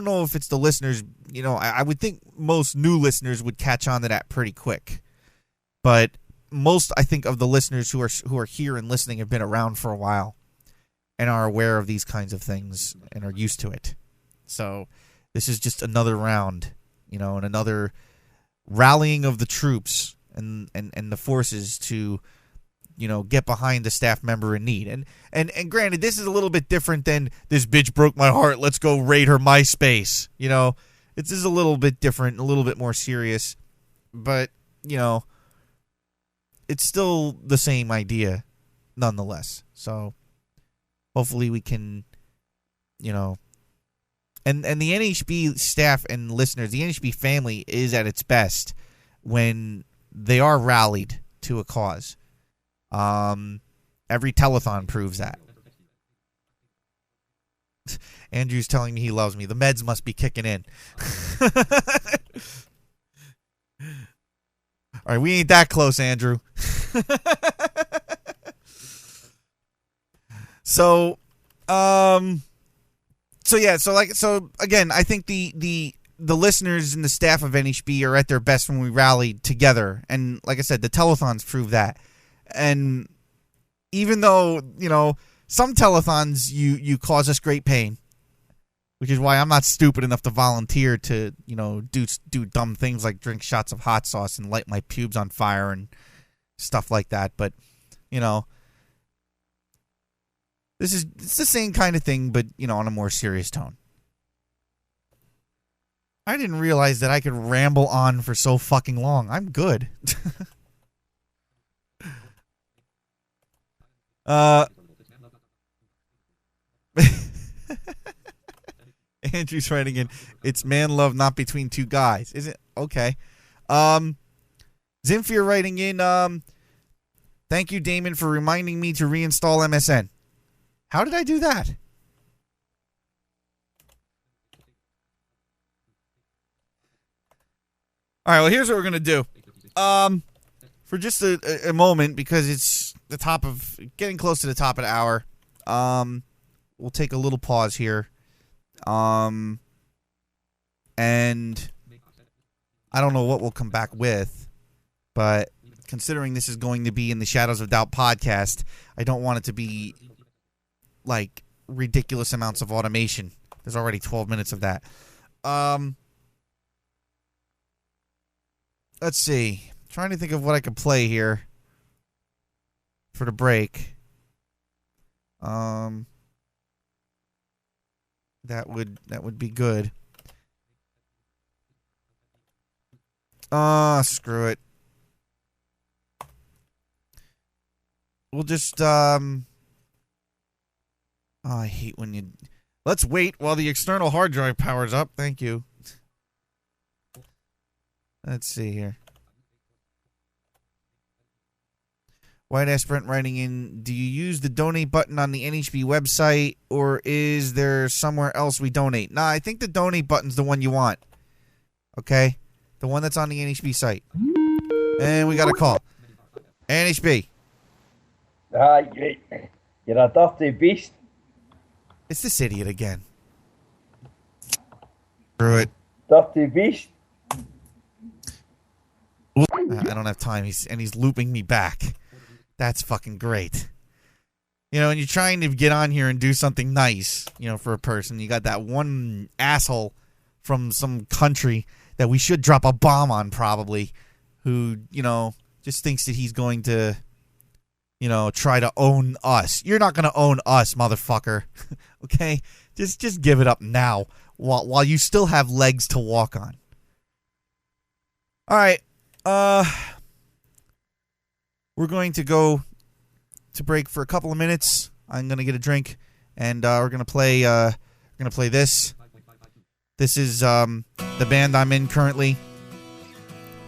know if it's the listeners. I would think most new listeners would catch on to that pretty quick. But most, I think, of the listeners who are here and listening have been around for a while and are aware of these kinds of things and are used to it. So this is just another round, and another rallying of the troops and the forces to, get behind the staff member in need. And granted, this is a little bit different than this bitch broke my heart, let's go raid her MySpace. This is a little bit different, a little bit more serious. But, it's still the same idea nonetheless. So hopefully we can, and the NHB staff and listeners, the NHB family is at its best when they are rallied to a cause. Every telethon proves that. Andrew's telling me he loves me. The meds must be kicking in. All right, we ain't that close, Andrew. So again, I think the listeners and the staff of NHB are at their best when we rallied together. And like I said, the telethons prove that. And even though, some telethons you cause us great pain, which is why I'm not stupid enough to volunteer to, do dumb things like drink shots of hot sauce and light my pubes on fire and stuff like that. But, it's the same kind of thing, but, on a more serious tone. I didn't realize that I could ramble on for so fucking long. I'm good. Andrew's writing in, it's man love, not between two guys. Is it? Okay. Zimfir writing in, thank you, Damon, for reminding me to reinstall MSN. How did I do that? All right, well, here's what we're going to do. For just a moment, because it's getting close to the top of the hour, we'll take a little pause here. And I don't know what we'll come back with, but considering this is going to be in the Shadows of Doubt podcast, I don't want it to be like ridiculous amounts of automation. There's already 12 minutes of that. Let's see. Trying to think of what I could play here for the break. That would be good. Screw it. We'll just I hate when you... Let's wait while the external hard drive powers up. Thank you. Let's see here. White Ass Brent writing in, do you use the donate button on the NHB website, or is there somewhere else we donate? Nah, I think the donate button's the one you want. Okay? The one that's on the NHB site. And we got a call. NHB. You're a dirty beast. It's this idiot again. Screw it. Dirty beast. I don't have time. He's looping me back. That's fucking great. And you're trying to get on here and do something nice, for a person. You got that one asshole from some country that we should drop a bomb on, probably, who, just thinks that he's going to, try to own us. You're not going to own us, motherfucker. Okay? Just give it up now while you still have legs to walk on. All right. We're going to go to break for a couple of minutes. I'm going to get a drink, and we're going to play this. This is the band I'm in currently.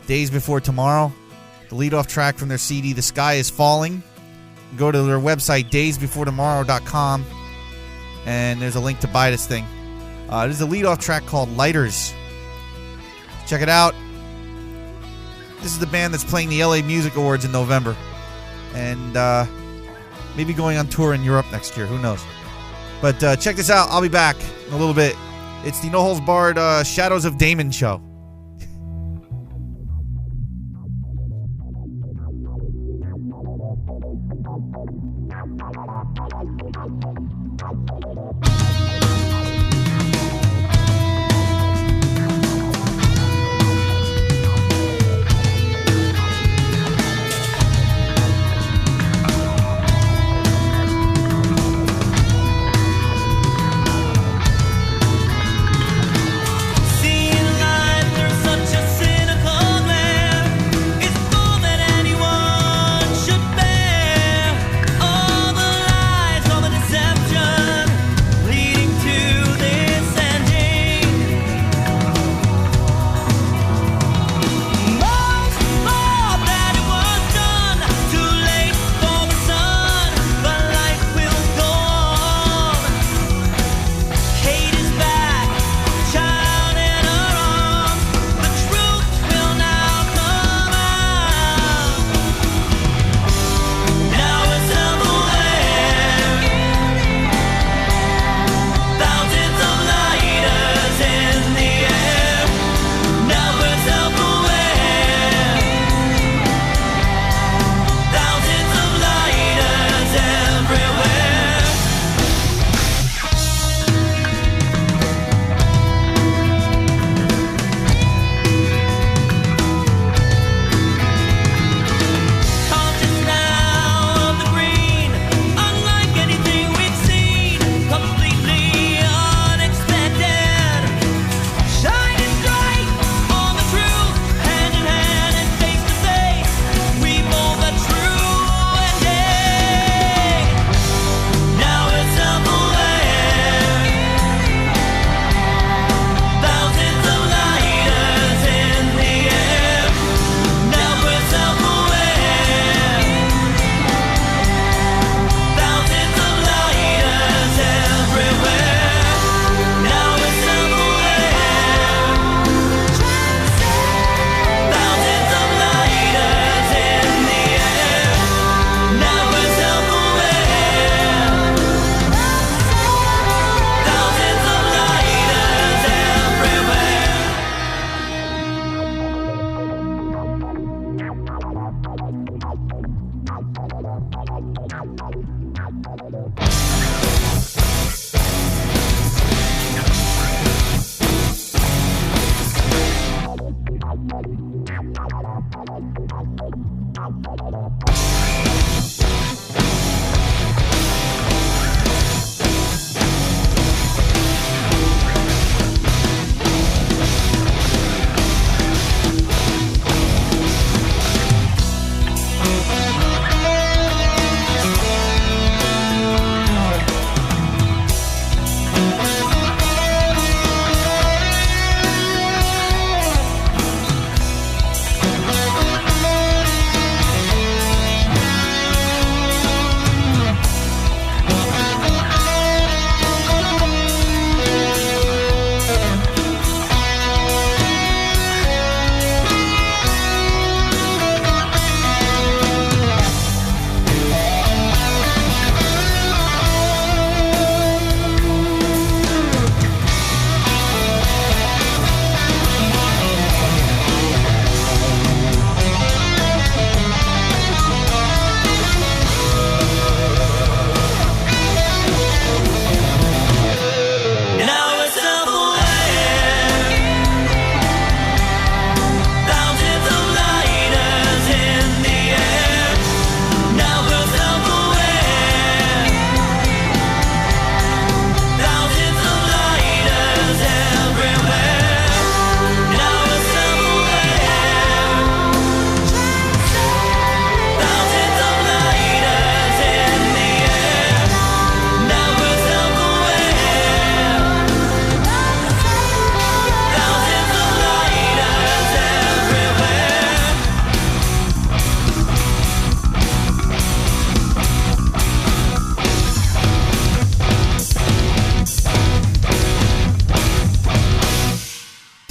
Days Before Tomorrow. the leadoff track from their CD, The Sky is Falling. Go to their website, daysbeforetomorrow.com, and there's a link to buy this thing. This is a leadoff track called Lighters. Check it out. This is the band that's playing the LA Music Awards in November. And maybe going on tour in Europe next year. Who knows? But check this out. I'll be back in a little bit. It's the No Holds Barred Shadows of Damon show. Seeing light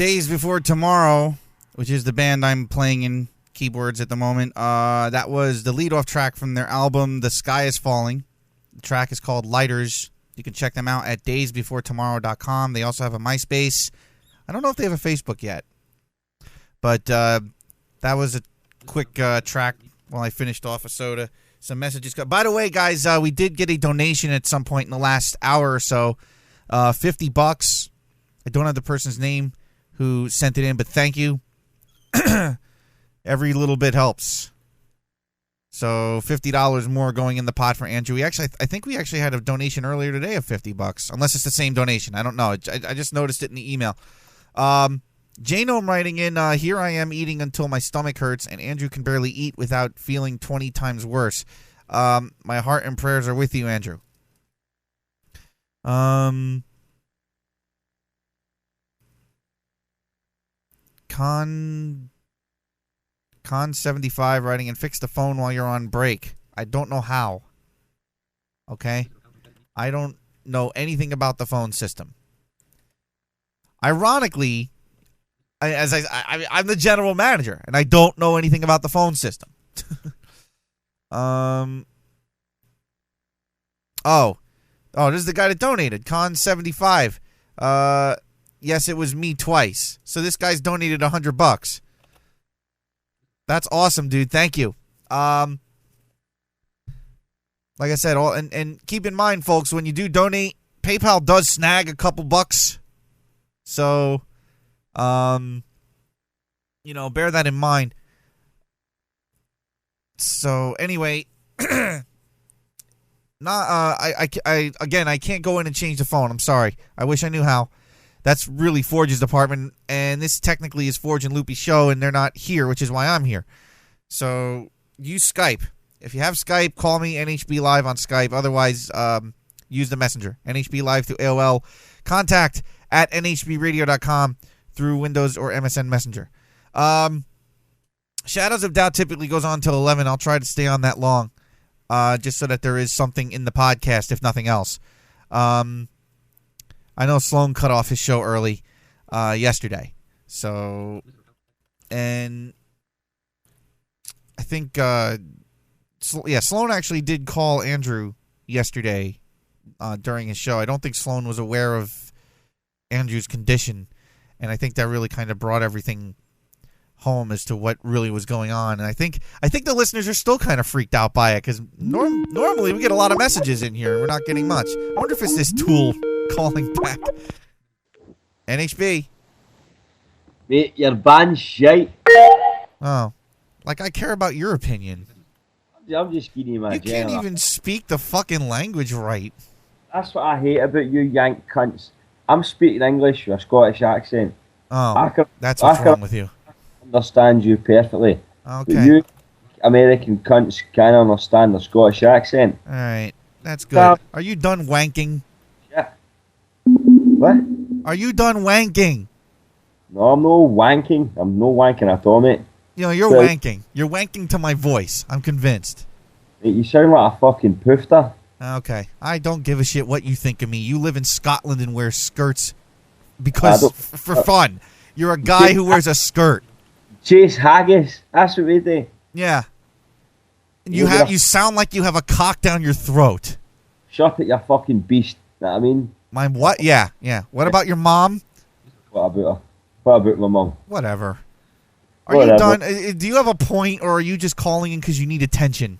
Days Before Tomorrow, which is the band I'm playing in keyboards at the moment. That was the lead-off track from their album, The Sky Is Falling. The track is called Lighters. You can check them out at daysbeforetomorrow.com. They also have a MySpace. I don't know if they have a Facebook yet. But that was a quick track while I finished off a soda. Some messages. By the way, guys, we did get a donation at some point in the last hour or so. $50. I don't have the person's name who sent it in, but thank you. Every little bit helps. So $50 more going in the pot for Andrew. I think we actually had a donation earlier today of $50, unless it's the same donation. I don't know. I just noticed it in the email. Janome writing in, here I am eating until my stomach hurts, and Andrew can barely eat without feeling 20 times worse. My heart and prayers are with you, Andrew. Con75 writing in, fix the phone while you're on break. I don't know how. Okay? I don't know anything about the phone system. Ironically, I'm the general manager, and I don't know anything about the phone system. Oh, this is the guy that donated. Con75. Yes, it was me twice. So this guy's donated $100. That's awesome, dude. Thank you. Like I said, and keep in mind, folks, when you do donate, PayPal does snag a couple bucks. So, bear that in mind. So anyway, I can't go in and change the phone. I'm sorry. I wish I knew how. That's really Forge's department, and this technically is Forge and Loopy's show, and they're not here, which is why I'm here. So use Skype. If you have Skype, call me, NHB Live on Skype. Otherwise, use the messenger, NHB Live through AOL. Contact at nhbradio.com through Windows or MSN Messenger. Shadows of Doubt typically goes on till 11. I'll try to stay on that long, just so that there is something in the podcast, if nothing else. I know Sloan cut off his show early yesterday. So, and I think, Sloan actually did call Andrew yesterday during his show. I don't think Sloan was aware of Andrew's condition, and I think that really kind of brought everything home as to what really was going on. And I think the listeners are still kind of freaked out by it, because normally we get a lot of messages in here. We're not getting much. I wonder if it's this tool calling back. NHB. Mate, your band's shite. Oh. Like I care about your opinion. I'm just giving you my You can't even speak the fucking language right. That's what I hate about you yank cunts. I'm speaking English with a Scottish accent. Oh, that's what's wrong with you. I understand you perfectly. Okay. But you American cunts can't understand the Scottish accent. Alright. That's good. Are you done wanking? Yeah. What? Are you done wanking? No, I'm no wanking. I'm no wanking at all, mate. You're wanking. You're wanking to my voice. I'm convinced. Mate, you sound like a fucking poofter. Okay. I don't give a shit what you think of me. You live in Scotland and wear skirts because for fun. You're a guy who wears a skirt. Chase haggis. That's what we do. Yeah. You sound like you have a cock down your throat. Shut it, you fucking beast. Know what I mean? My what? Yeah. What about your mom? What about her? What about my mum? Whatever. Are you done? Do you have a point, or are you just calling in because you need attention?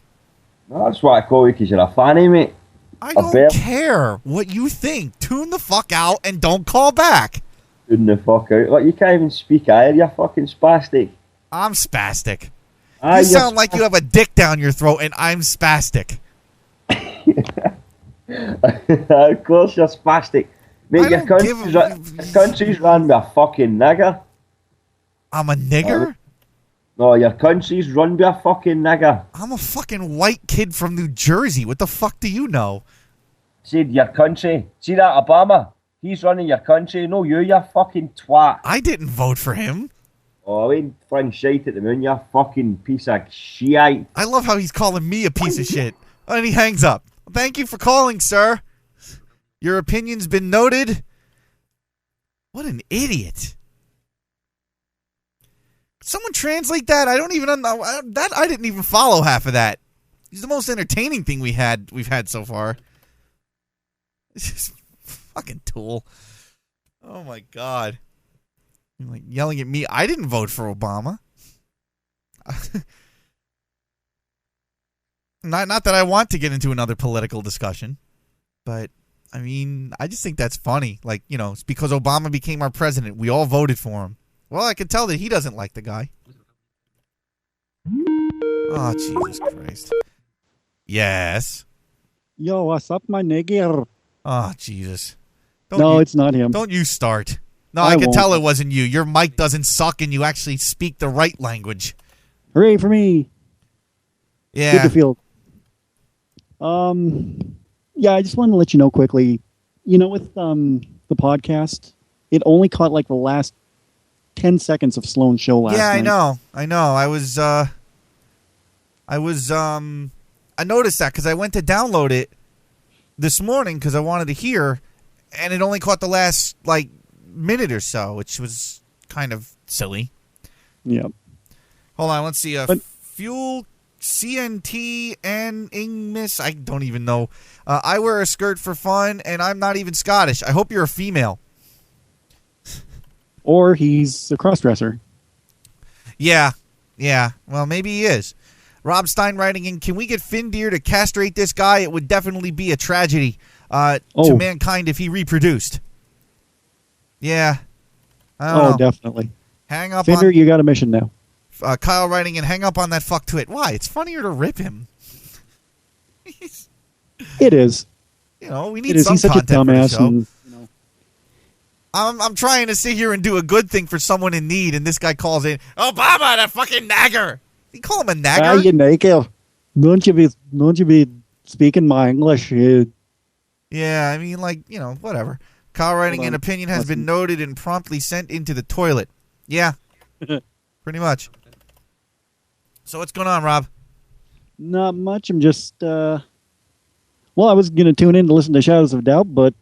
No, that's why I call you, because you're a fanny, mate. I don't care what you think. Tune the fuck out and don't call back. Tune the fuck out. Like, you can't even speak either, you fucking spastic. I'm spastic. You sound like you have a dick down your throat, and I'm spastic. Of course you're spastic. Mate, your country's run by a fucking nigger. I'm a nigger? No, your country's run by a fucking nigger. I'm a fucking white kid from New Jersey. What the fuck do you know? Said your country. See that Obama? He's running your country. No, you fucking twat. I didn't vote for him. Oh, I ain't throwing shite at the moon, you fucking piece of shite. I love how he's calling me a piece of shit. And he hangs up. Thank you for calling, sir. Your opinion's been noted. What an idiot. Someone translate that. I don't even know that. I didn't even follow half of that. He's the most entertaining thing we've had so far. It's just fucking tool. Oh my god. You're like yelling at me. I didn't vote for Obama. Not that I want to get into another political discussion, but I mean, I just think that's funny. Like, it's because Obama became our president. We all voted for him. Well, I can tell that he doesn't like the guy. Oh, Jesus Christ. Yes. Yo, what's up, my nigger? Oh, Jesus. It's not him. Don't you start. No, I can tell it wasn't you. Your mic doesn't suck and you actually speak the right language. Hooray for me. Yeah. Good to feel. Yeah, I just wanted to let you know quickly, with the podcast, it only caught like the last 10 seconds of Sloan's show last night. Yeah, I know. I noticed that because I went to download it this morning because I wanted to hear, and it only caught the last, minute or so, which was kind of silly. Yep. Hold on, let's see. Fuel CNT and Ingmis. I don't even know. I wear a skirt for fun, and I'm not even Scottish. I hope you're a female. Or he's a crossdresser. Yeah. Well, maybe he is. Rob Stein writing in, can we get Findeer to castrate this guy? It would definitely be a tragedy to mankind if he reproduced. Yeah. I don't know. Definitely. Hang up Finder, you got a mission now. Kyle writing in, hang up on that fuck twit. Why? It's funnier to rip him. It is. We need some He's such content a dumbass. for the show. I'm trying to sit here and do a good thing for someone in need, and this guy calls in, Obama, that fucking nagger. You call him a nagger? You nagger. Don't you be speaking my English? Yeah, I mean, whatever. Kyle writing an opinion has been noted and promptly sent into the toilet. Yeah, pretty much. So what's going on, Rob? Not much. I'm just, I was going to tune in to listen to Shadows of Doubt, but,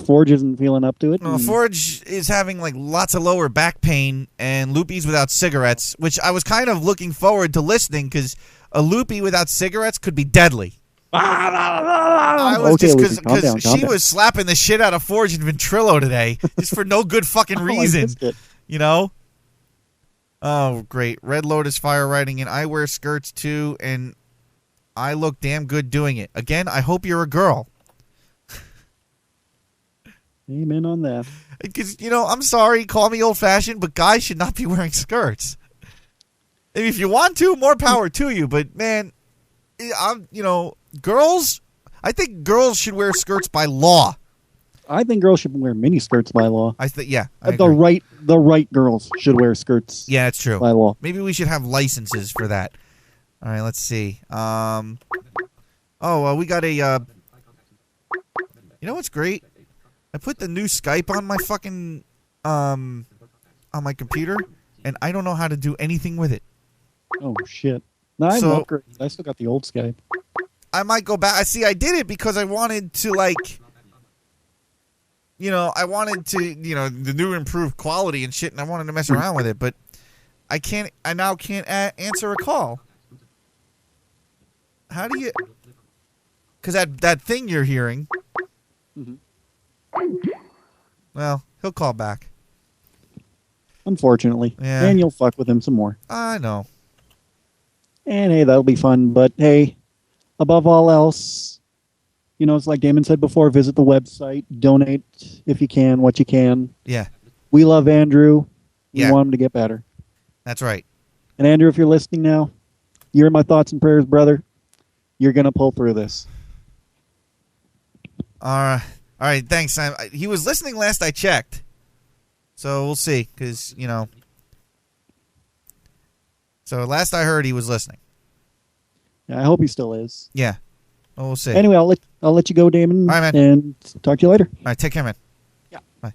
Forge isn't feeling up to it. No, Forge is having, lots of lower back pain and loopies without cigarettes, which I was kind of looking forward to listening because a loopy without cigarettes could be deadly. I was okay, just because she down. was slapping the shit out of Forge and Ventrilo today, just for no good fucking reason. Oh, great. Red Lotus Fire writing in, I wear skirts too, and I look damn good doing it. Again, I hope you're a girl. Amen on that. Because, I'm sorry, call me old-fashioned, but guys should not be wearing skirts. I mean, if you want to, more power to you, but, man, girls, I think girls should wear skirts by law. I think girls should wear mini skirts by law. The right girls should wear skirts. Yeah, it's true. By law. Maybe we should have licenses for that. All right, let's see. We got a. You know what's great? I put the new Skype on my fucking on my computer, and I don't know how to do anything with it. Oh shit! No, I still got the old Skype. I might go back. I did it because I wanted to the new improved quality and shit, and I wanted to mess around with it, but I now can't answer a call. How do you? Because that thing you're hearing. Mm-hmm. Well, he'll call back. Unfortunately. Yeah. And you'll fuck with him some more. I know. And hey, that'll be fun. But hey, above all else, it's like Damon said before, visit the website, donate if you can, what you can. Yeah. We love Andrew. We Yeah. want him to get better. That's right. And Andrew, if you're listening now, you're in my thoughts and prayers, brother. You're going to pull through this. All right, thanks. He was listening last I checked. So we'll see, because, So last I heard, he was listening. Yeah, I hope he still is. Yeah. Well, we'll see. Anyway, I'll let you go, Damon. All right, man. And talk to you later. All right, take care, man. Yeah. Bye.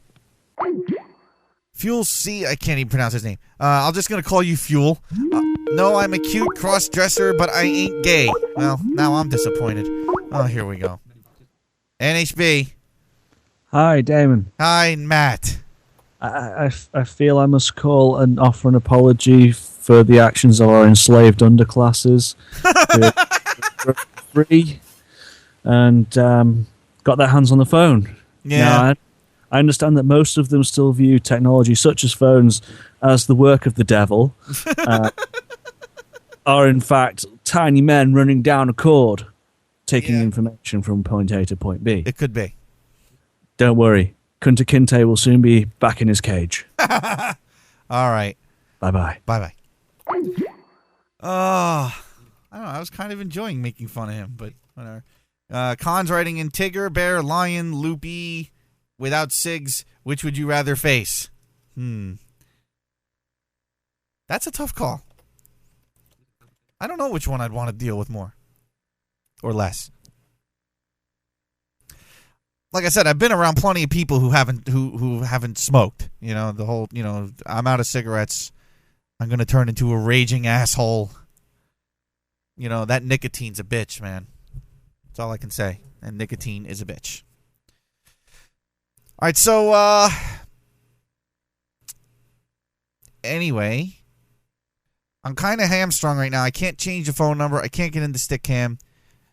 Fuel C, I can't even pronounce his name. I'm just going to call you Fuel. No, I'm a cute cross-dresser, but I ain't gay. Well, now I'm disappointed. Oh, here we go. NHB. Hi, Damon. Hi, Matt. I feel I must call and offer an apology for the actions of our enslaved underclasses who are free and got their hands on the phone. Yeah. Now, I understand that most of them still view technology such as phones as the work of the devil, are in fact tiny men running down a cord, taking information from point A to point B. It could be. Don't worry. Kunta Kinte will soon be back in his cage. All right. Bye-bye. Bye-bye. I don't know. I was kind of enjoying making fun of him, but whatever. Khan's writing in Tigger, Bear, Lion, Loopy, without SIGs. Which would you rather face? That's a tough call. I don't know which one I'd want to deal with more or less. Like I said, I've been around plenty of people who haven't smoked. You know, the whole, I'm out of cigarettes. I'm going to turn into a raging asshole. You know, that nicotine's a bitch, man. That's all I can say. And nicotine is a bitch. All right, so anyway, I'm kind of hamstrung right now. I can't change the phone number. I can't get into Stickcam.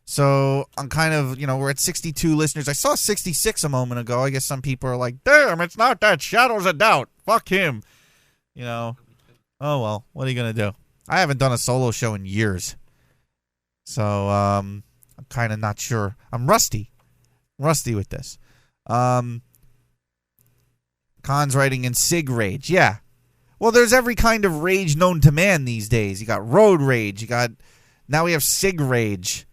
So I'm kind of, we're at 62 listeners. I saw 66 a moment ago. I guess some people are like, damn, it's not that Shadows of Doubt. Fuck him. Oh, well, what are you going to do? I haven't done a solo show in years. So I'm kind of not sure. I'm rusty with this. Khan's writing in Sig Rage. Yeah. Well, there's every kind of rage known to man these days. You got road rage. Now we have Sig Rage.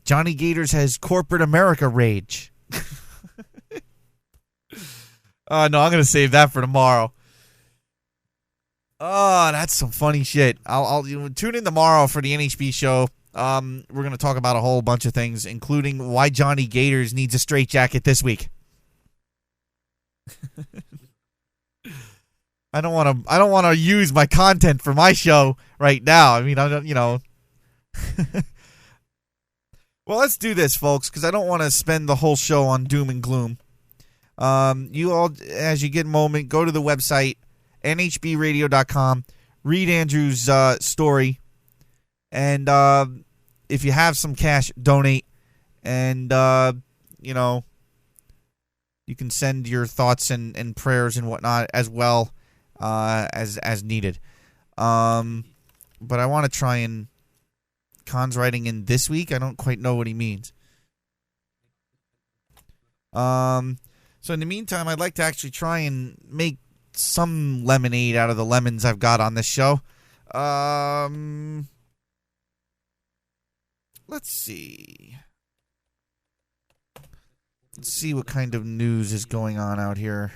Johnny Gators has corporate America rage. No, I'm going to save that for tomorrow. Oh, that's some funny shit. I'll tune in tomorrow for the NHB show. We're going to talk about a whole bunch of things, including why Johnny Gators needs a straitjacket this week. I don't want to use my content for my show right now. I mean, I don't, Well, let's do this, folks, because I don't want to spend the whole show on doom and gloom. You all, as you get a moment, go to the website, nhbradio.com, read Andrew's story, and if you have some cash, donate, and, you can send your thoughts and prayers and whatnot as well as needed. But I want to try and... Khan's writing in this week. I don't quite know what he means. So in the meantime, I'd like to actually try and make some lemonade out of the lemons I've got on this show. Let's see. Let's see what kind of news is going on out here.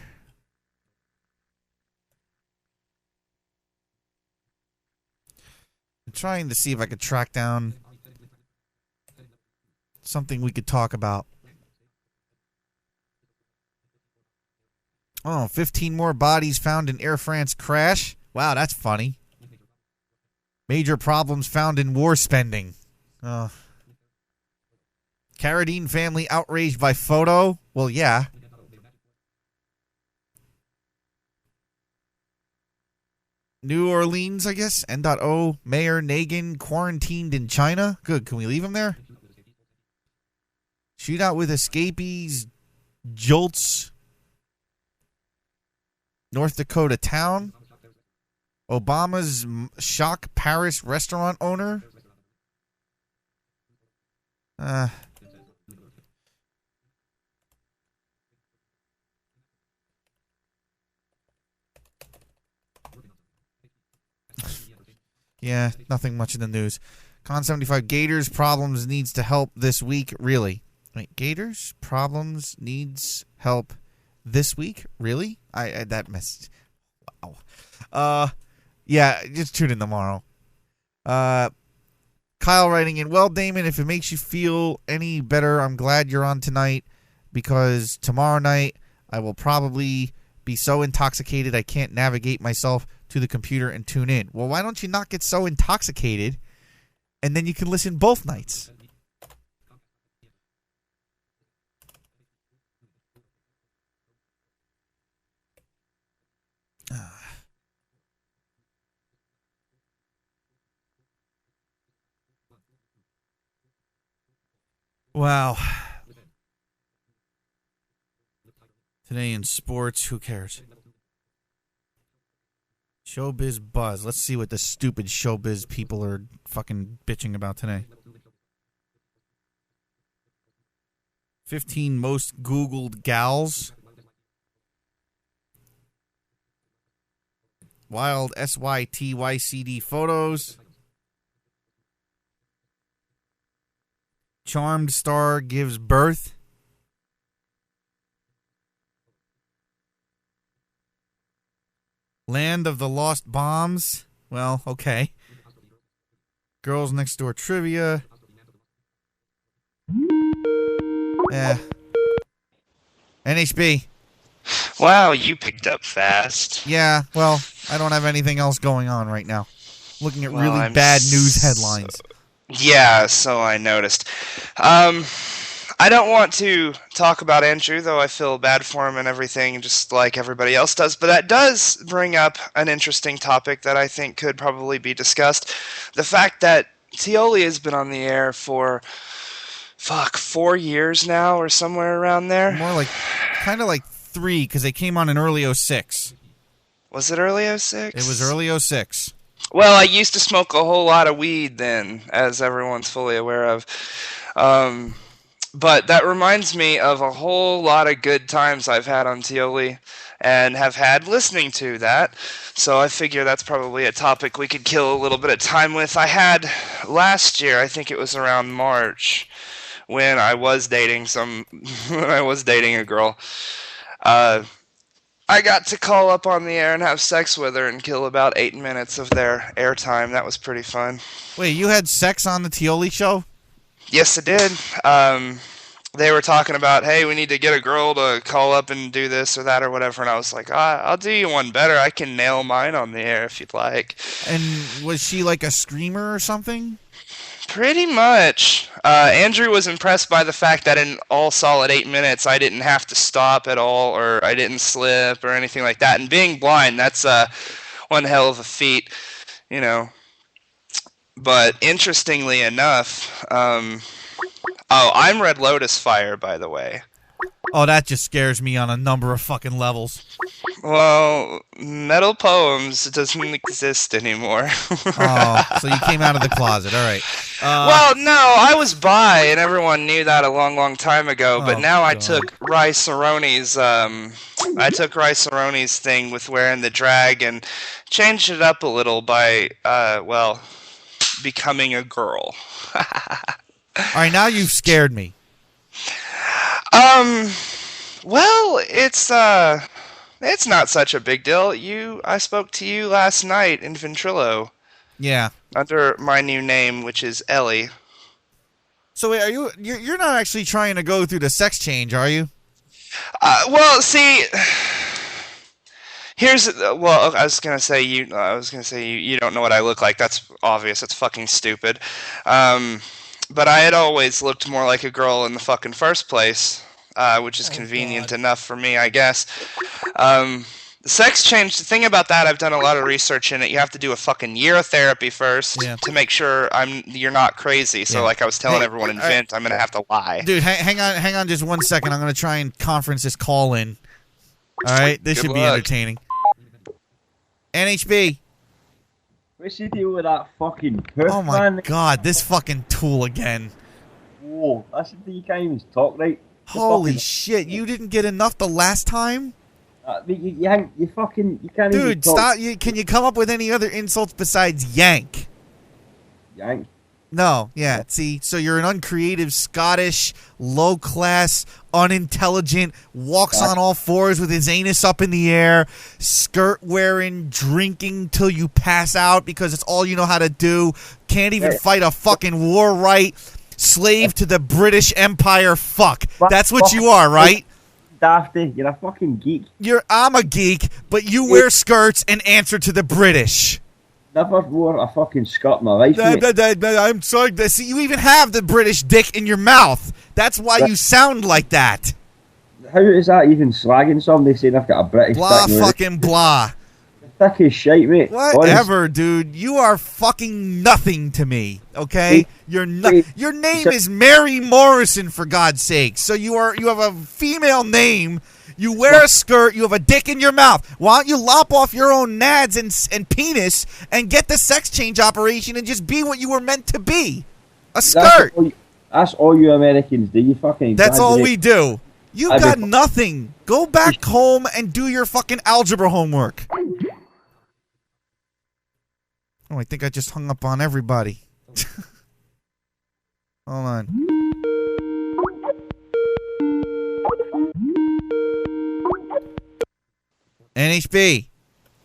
I'm trying to see if I could track down something we could talk about. Oh, 15 more bodies found in Air France crash. Wow, that's funny. Major problems found in war spending. Carradine family outraged by photo. Well, yeah. New Orleans, I guess. N.O. Mayor Nagin quarantined in China. Good. Can we leave him there? Shootout with escapees. Jolts. North Dakota town. Obama's shock Paris restaurant owner. Yeah, nothing much in the news. Con 75 Gators problems needs to help this week. Really? Wait, Gators problems needs help this week. Really? I that missed. Wow. Yeah, just tune in tomorrow. Kyle writing in, well, Damon, if it makes you feel any better, I'm glad you're on tonight, because tomorrow night I will probably be so intoxicated I can't navigate myself to the computer and tune in. Well, why don't you not get so intoxicated and then you can listen both nights? Wow. Today in sports, who cares? Showbiz buzz. Let's see what the stupid showbiz people are fucking bitching about today. 15 most Googled gals. Wild SYTYCD photos. Charmed star gives birth. Land of the Lost Bombs. Well, okay. Girls Next Door trivia. Yeah. NHB. Wow, you picked up fast. Yeah, well, I don't have anything else going on right now. Looking at really bad news headlines. Yeah, so I noticed. I don't want to talk about Andrew, though I feel bad for him and everything, just like everybody else does. But that does bring up an interesting topic that I think could probably be discussed. The fact that Tioli has been on the air for, 4 years now or somewhere around there. More like, kind of like 3, because they came on in early 06. Was it early 06? It was early 06. Well, I used to smoke a whole lot of weed then, as everyone's fully aware of. But that reminds me of a whole lot of good times I've had on Tioli and have had listening to that. So I figure that's probably a topic we could kill a little bit of time with. I had last year, I think it was around March, when I was dating a girl. I got to call up on the air and have sex with her and kill about 8 minutes of their airtime. That was pretty fun. Wait, you had sex on the Tioli show? Yes, I did. They were talking about, hey, we need to get a girl to call up and do this or that or whatever, and I was like, I'll do you one better. I can nail mine on the air if you'd like. And was she like a screamer or something? Pretty much. Andrew was impressed by the fact that in all solid 8 minutes, I didn't have to stop at all, or I didn't slip or anything like that. And being blind, that's one hell of a feat, you know. But interestingly enough, I'm Red Lotus Fire, by the way. Oh, that just scares me on a number of fucking levels. Well, Metal Poems doesn't exist anymore. Oh, so you came out of the closet. All right. Well, no, I was bi, and everyone knew that a long, long time ago. But now I took Rai Cerrone's thing with wearing the drag and changed it up a little by, becoming a girl. All right, now you've scared me. Well, it's not such a big deal. I spoke to you last night in Ventrilo. Yeah. Under my new name, which is Ellie. So wait, you're not actually trying to go through the sex change, are you? Well, see, I was gonna say you don't know what I look like. That's obvious. That's fucking stupid. But I had always looked more like a girl in the fucking first place, which is convenient enough for me, I guess. The sex change, the thing about that, I've done a lot of research in it. You have to do a fucking year of therapy first to make sure you're not crazy. So like I was telling everyone in Vent, I'm going to have to lie. Dude, hang on just 1 second. I'm going to try and conference this call in. All right? This should be entertaining. NHB. What's the deal with that fucking poof, Oh my man? god, this fucking tool again. Whoa, that's the thing, you can't even talk right. Holy shit, you didn't get enough the last time? You can't even Dude, talk. stop. Can you come up with any other insults besides yank? Yank? No, yeah. See, so you're an uncreative, Scottish, low-class, unintelligent, walks on all fours with his anus up in the air, skirt-wearing, drinking till you pass out because it's all you know how to do, can't even fight a fucking war right, slave to the British Empire fuck. That's what you are, right? Dafty, you're a fucking geek. I'm a geek, but you wear skirts and answer to the British. Never wore a fucking skirt in my life. I'm sorry. See, you even have the British dick in your mouth. That's why you sound like that. How is that even slagging somebody saying I've got a British Blah dick? fucking blah. Thick as shite, mate. Whatever, dude. You are fucking nothing to me. Okay, Your name is Mary Morrison, for God's sake. So you have a female name. You wear a skirt. You have a dick in your mouth. Why don't you lop off your own nads and penis and get the sex change operation and just be what you were meant to be? A skirt. That's all you Americans do. You fucking. That's all we do. You got nothing. Go back home and do your fucking algebra homework. Oh, I think I just hung up on everybody. Hold on. NHB.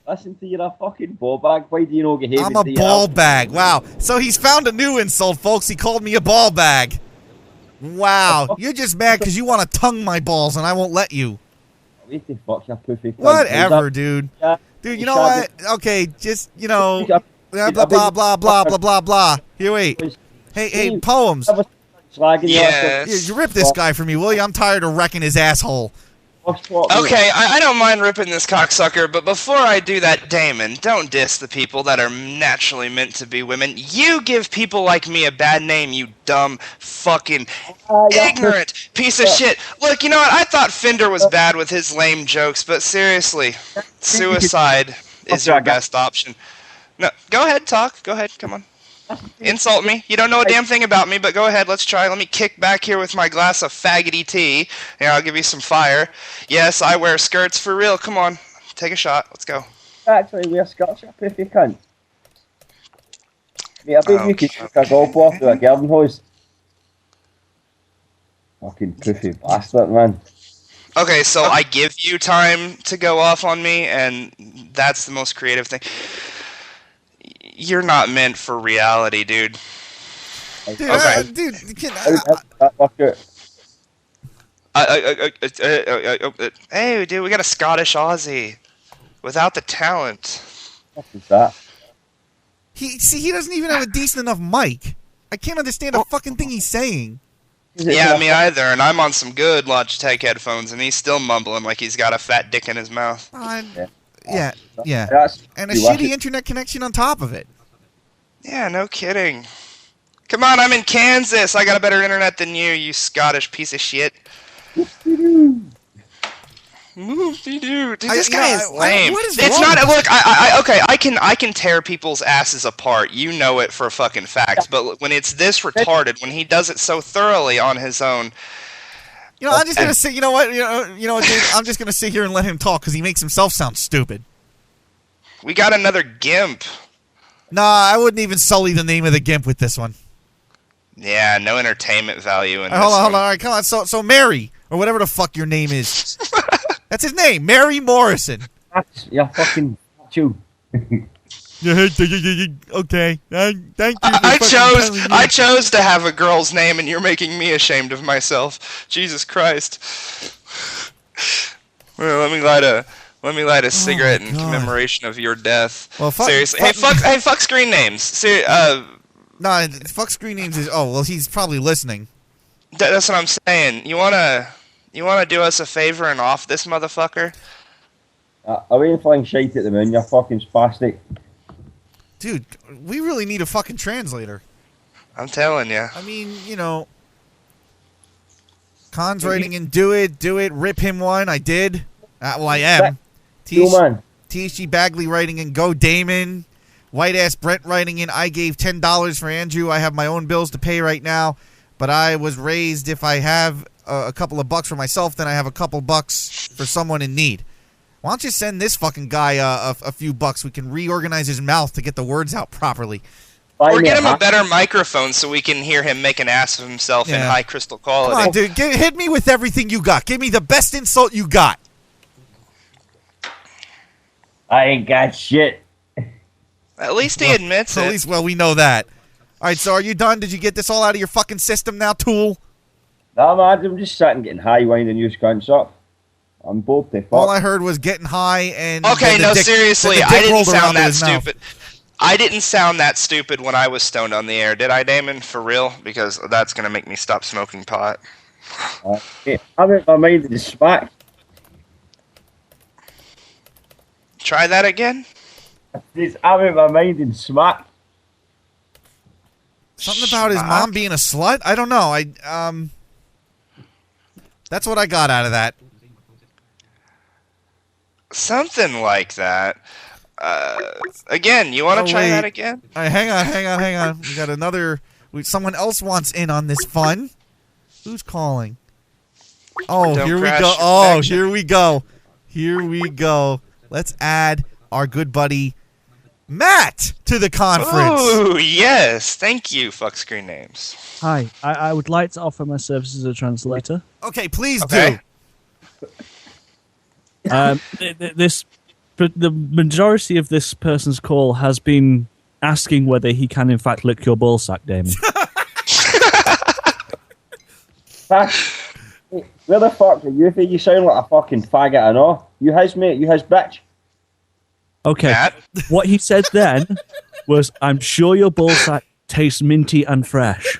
Listen to, you're a fucking ball bag. Why do you know get I'm a ball bag. Wow. So he's found a new insult, folks. He called me a ball bag. Wow. You're just mad because you want to tongue my balls and I won't let you. Wait the fuck, you poofy. Whatever, dude. Dude, you know what? Okay, just, blah, blah, blah, blah, blah, blah, blah, blah. Here, wait. Hey, Poems. Yeah. You rip this guy for me, will you? I'm tired of wrecking his asshole. Okay, I don't mind ripping this cocksucker, but before I do that, Damon, don't diss the people that are naturally meant to be women. You give people like me a bad name, you dumb, fucking, ignorant piece of shit. Look, you know what? I thought Fender was bad with his lame jokes, but seriously, suicide is your best option. No, go ahead, talk. Go ahead, come on. Insult me. You don't know a damn thing about me, but go ahead, let's try. Let me kick back here with my glass of faggoty tea. Here, I'll give you some fire. Yes, I wear skirts for real. Come on, take a shot. Let's go. Actually, wear skirts, you poofy cunt. Mate, I bet you could take a golf off to a garden hose. Fucking poofy bastard, man. Okay, so I give you time to go off on me, and that's the most creative thing. You're not meant for reality, dude. Dude, okay. Hey, dude, we got a Scottish Aussie without the talent. What is that? He doesn't even have a decent enough mic. I can't understand a fucking thing he's saying. Yeah, me either, and I'm on some good Logitech headphones, and he's still mumbling like he's got a fat dick in his mouth. Yeah. And a shitty internet connection on top of it. Yeah, no kidding. Come on, I'm in Kansas. I got a better internet than you Scottish piece of shit. Dude, this guy is lame. What is it's wrong not. with Look, I can tear people's asses apart. You know it for a fucking fact. But when it's this retarded, when he does it so thoroughly on his own. You know, I'm just gonna say. You know what? You know what, dude? I'm just gonna sit here and let him talk because he makes himself sound stupid. We got another GIMP. Nah, I wouldn't even sully the name of the GIMP with this one. Yeah, no entertainment value in this. Hold on. All right, come on. So Mary, or whatever the fuck your name is. That's his name, Mary Morrison. Yeah, fucking you. Okay. Thank you. I chose to have a girl's name, and you're making me ashamed of myself. Jesus Christ. Well, let me light a cigarette in commemoration of your death. Well, seriously. Fuck screen names. No, fuck screen names is. Oh, well, he's probably listening. That's what I'm saying. You wanna do us a favor and off this motherfucker? I ain't flying shite at the moon. You're fucking spastic. Dude, we really need a fucking translator. I'm telling you. I mean, Khan's writing in do it, rip him one. I did. Well, I am. THG Bagley writing in go Damon. White ass Brent writing in I gave $10 for Andrew. I have my own bills to pay right now, but I was raised if I have a couple of bucks for myself, then I have a couple bucks for someone in need. Why don't you send this fucking guy a few bucks? We can reorganize his mouth to get the words out properly. Or get him a better microphone so we can hear him make an ass of himself in high crystal quality. Come on, dude. Hit me with everything you got. Give me the best insult you got. I ain't got shit. At least he admits it. At least, we know that. All right, so are you done? Did you get this all out of your fucking system now, Tool? No, man. I'm just sitting getting high winding you cunts up. I'm bored to fuck. All I heard was getting high and... Okay, no, seriously, I didn't sound that stupid. I didn't sound that stupid when I was stoned on the air, did I, Damon? For real? Because that's going to make me stop smoking pot. I'm in my mind to smack. Try that again? He's out of my mind and smack. Something about his mom being a slut? I don't know. That's what I got out of that. Something like that. Again, you want to try that again? Hang on. We got another. Someone else wants in on this fun. Who's calling? Oh, Don't here we crash go. your Oh, connection. here we go. Let's add our good buddy Matt to the conference. Ooh, yes. Thank you, Fuck Screen Names. Hi, I would like to offer my services as a translator. Okay, please Okay. do. The majority of this person's call has been asking whether he can in fact lick your ballsack, Damon. Where the fuck are you? You sound like a fucking faggot, I know. You his mate, you his bitch. Okay, Matt? what he said then was, "I'm sure your ballsack tastes minty and fresh."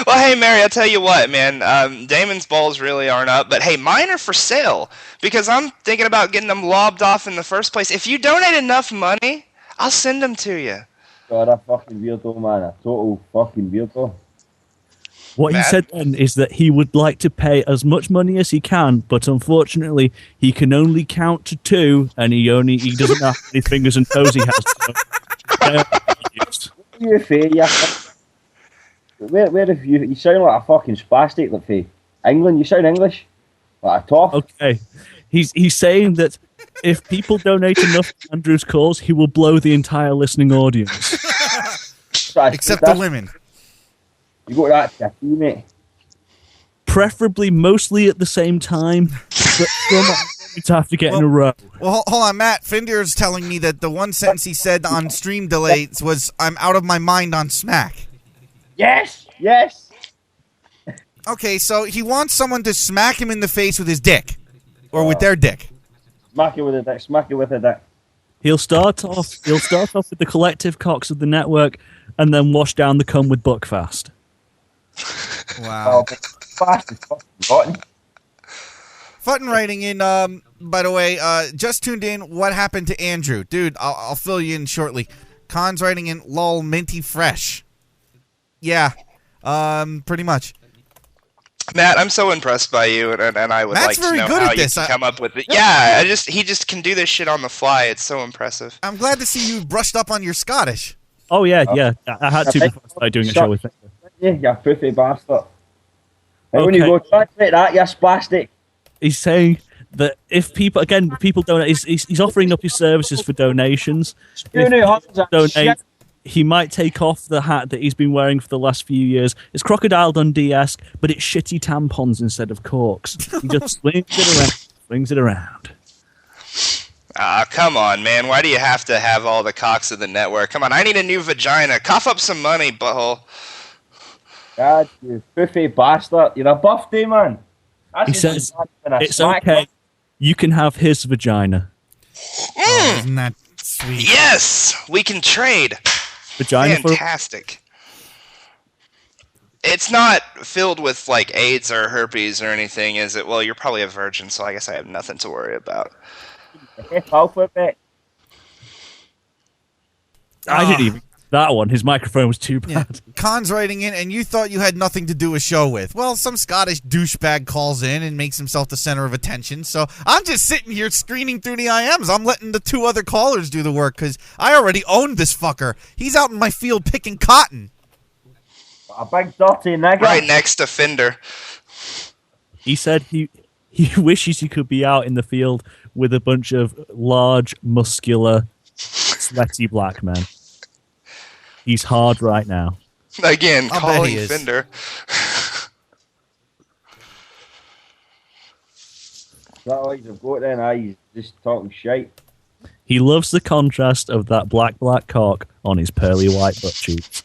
Well, hey, Mary, I'll tell you what, man. Damon's balls really aren't up, but hey, mine are for sale because I'm thinking about getting them lobbed off in the first place. If you donate enough money, I'll send them to you. God, a fucking weirdo, man. A total fucking weirdo. What he Matt? said then is that he would like to pay as much money as he can, but unfortunately, he can only count to 2, and he doesn't know how many fingers and toes he has. So, You fey, you. Where have you sound like a fucking spastic, like fey. England, you sound English. Like a toff. okay, he's saying that if people donate enough to Andrew's cause, he will blow the entire listening audience. Except the women. You got that chicky, mate. Preferably mostly at the same time, but you'd have to get in a row. Well, hold on, Matt. Finder's telling me that the one sentence he said on stream delays was, "I'm out of my mind on smack." Yes. Okay, so he wants someone to smack him in the face with his dick. Or with their dick. Smack it with a dick. Smack it with a dick. He'll start off with the collective cocks of the network, and then wash down the cum with Buckfast. Wow. Oh, fast is fucking rotten. Futton writing in, by the way, just tuned in. What happened to Andrew? Dude, I'll fill you in shortly. Con's writing in, lol, minty fresh. Yeah, pretty much. Matt, I'm so impressed by you, and I would Matt's like to very know good how at you this. can come up with it. Yeah, he just can do this shit on the fly. It's so impressive. I'm glad to see you brushed up on your Scottish. Oh yeah. I had to before I started doing a show with him. Yeah, you poofy bastard. And when you Okay. go translate that, you spastic. He's saying that if people donate, he's offering up his services for donations. You If know, people Hans, that donate, shit. he might take off the hat that he's been wearing for the last few years. It's Crocodile Dundee-esque, but it's shitty tampons instead of corks. He just swings it around. Ah, come on, man. Why do you have to have all the cocks of the network? Come on, I need a new vagina. Cough up some money, butthole. God, you poofy bastard. You're a birthday man. That's He just says, bad than a "It's smack. okay. You can have his vagina." Oh, isn't that sweet? Yes, we can trade. Vagina for Fantastic. It's not filled with like AIDS or herpes or anything, is it? Well, you're probably a virgin, so I guess I have nothing to worry about. Alpha bit. I didn't even that one. His microphone was too bad. Yeah. Con's writing in, and you thought you had nothing to do a show with. Well, some Scottish douchebag calls in and makes himself the center of attention, so I'm just sitting here screening through the IMs. I'm letting the 2 other callers do the work, because I already owned this fucker. He's out in my field picking cotton. A big dirty nigger. Right next to Fender. He said he wishes he could be out in the field with a bunch of large, muscular, sweaty black men. He's hard right now. Again, I'll bet calling he is. Fender. Is that what you've got then? He's just talking shite. He loves the contrast of that black cock on his pearly white butt cheeks.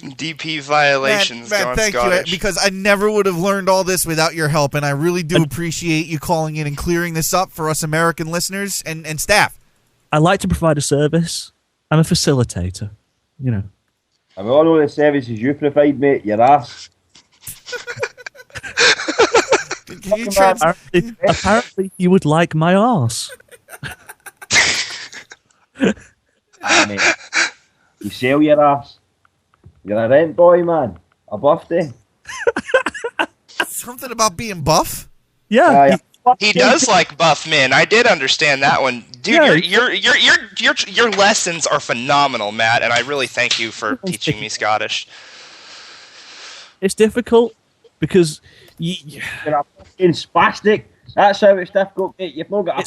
DP violations Matt, gone thank Scottish. you, because I never would have learned all this without your help, and I really do appreciate you calling in and clearing this up for us American listeners and staff. I like to provide a service. I'm a facilitator. You know. I mean, all the services you provide, mate, your ass. Can you trans- Apparently, you would like my arse. Mate, you sell your ass. You're a rent boy, man. A birthday. Something about being buff? Yeah. He does like buff men. I did understand that one, dude. Yeah. Your lessons are phenomenal, Matt, and I really thank you for teaching me Scottish. It's difficult because You're a fucking spastic. That's how it's difficult, mate. You've not got a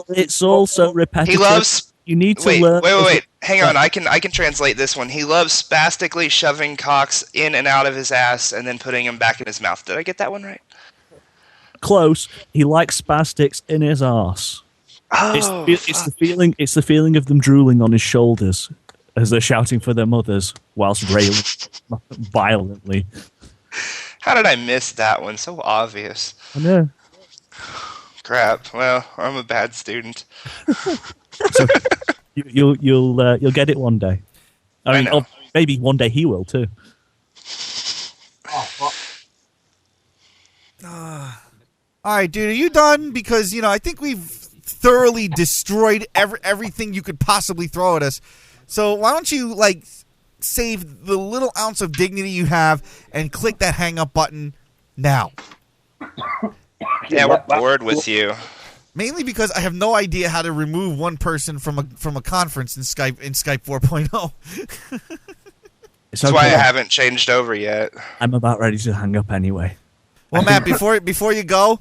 it's all so repetitive. He loves. You need to Wait, learn. wait. Hang on. I can translate this one. He loves spastically shoving cocks in and out of his ass and then putting them back in his mouth. Did I get that one right? Close. He likes spastics in his arse. Oh, It's the feeling. It's the feeling of them drooling on his shoulders as they're shouting for their mothers whilst railing violently. how did I miss that one? So obvious. I know. Crap. Well, I'm a bad student. So you'll get it one day. I mean, know. maybe one day he will too. Oh, fuck. All right, dude, are you done? Because, I think we've thoroughly destroyed everything you could possibly throw at us. So why don't you, save the little ounce of dignity you have and click that hang up button now. Yeah, we're bored with you. Mainly because I have no idea how to remove one person from a conference in Skype 4.0. It's That's why I okay. haven't changed over yet. I'm about ready to hang up anyway. Well, Matt, before you go,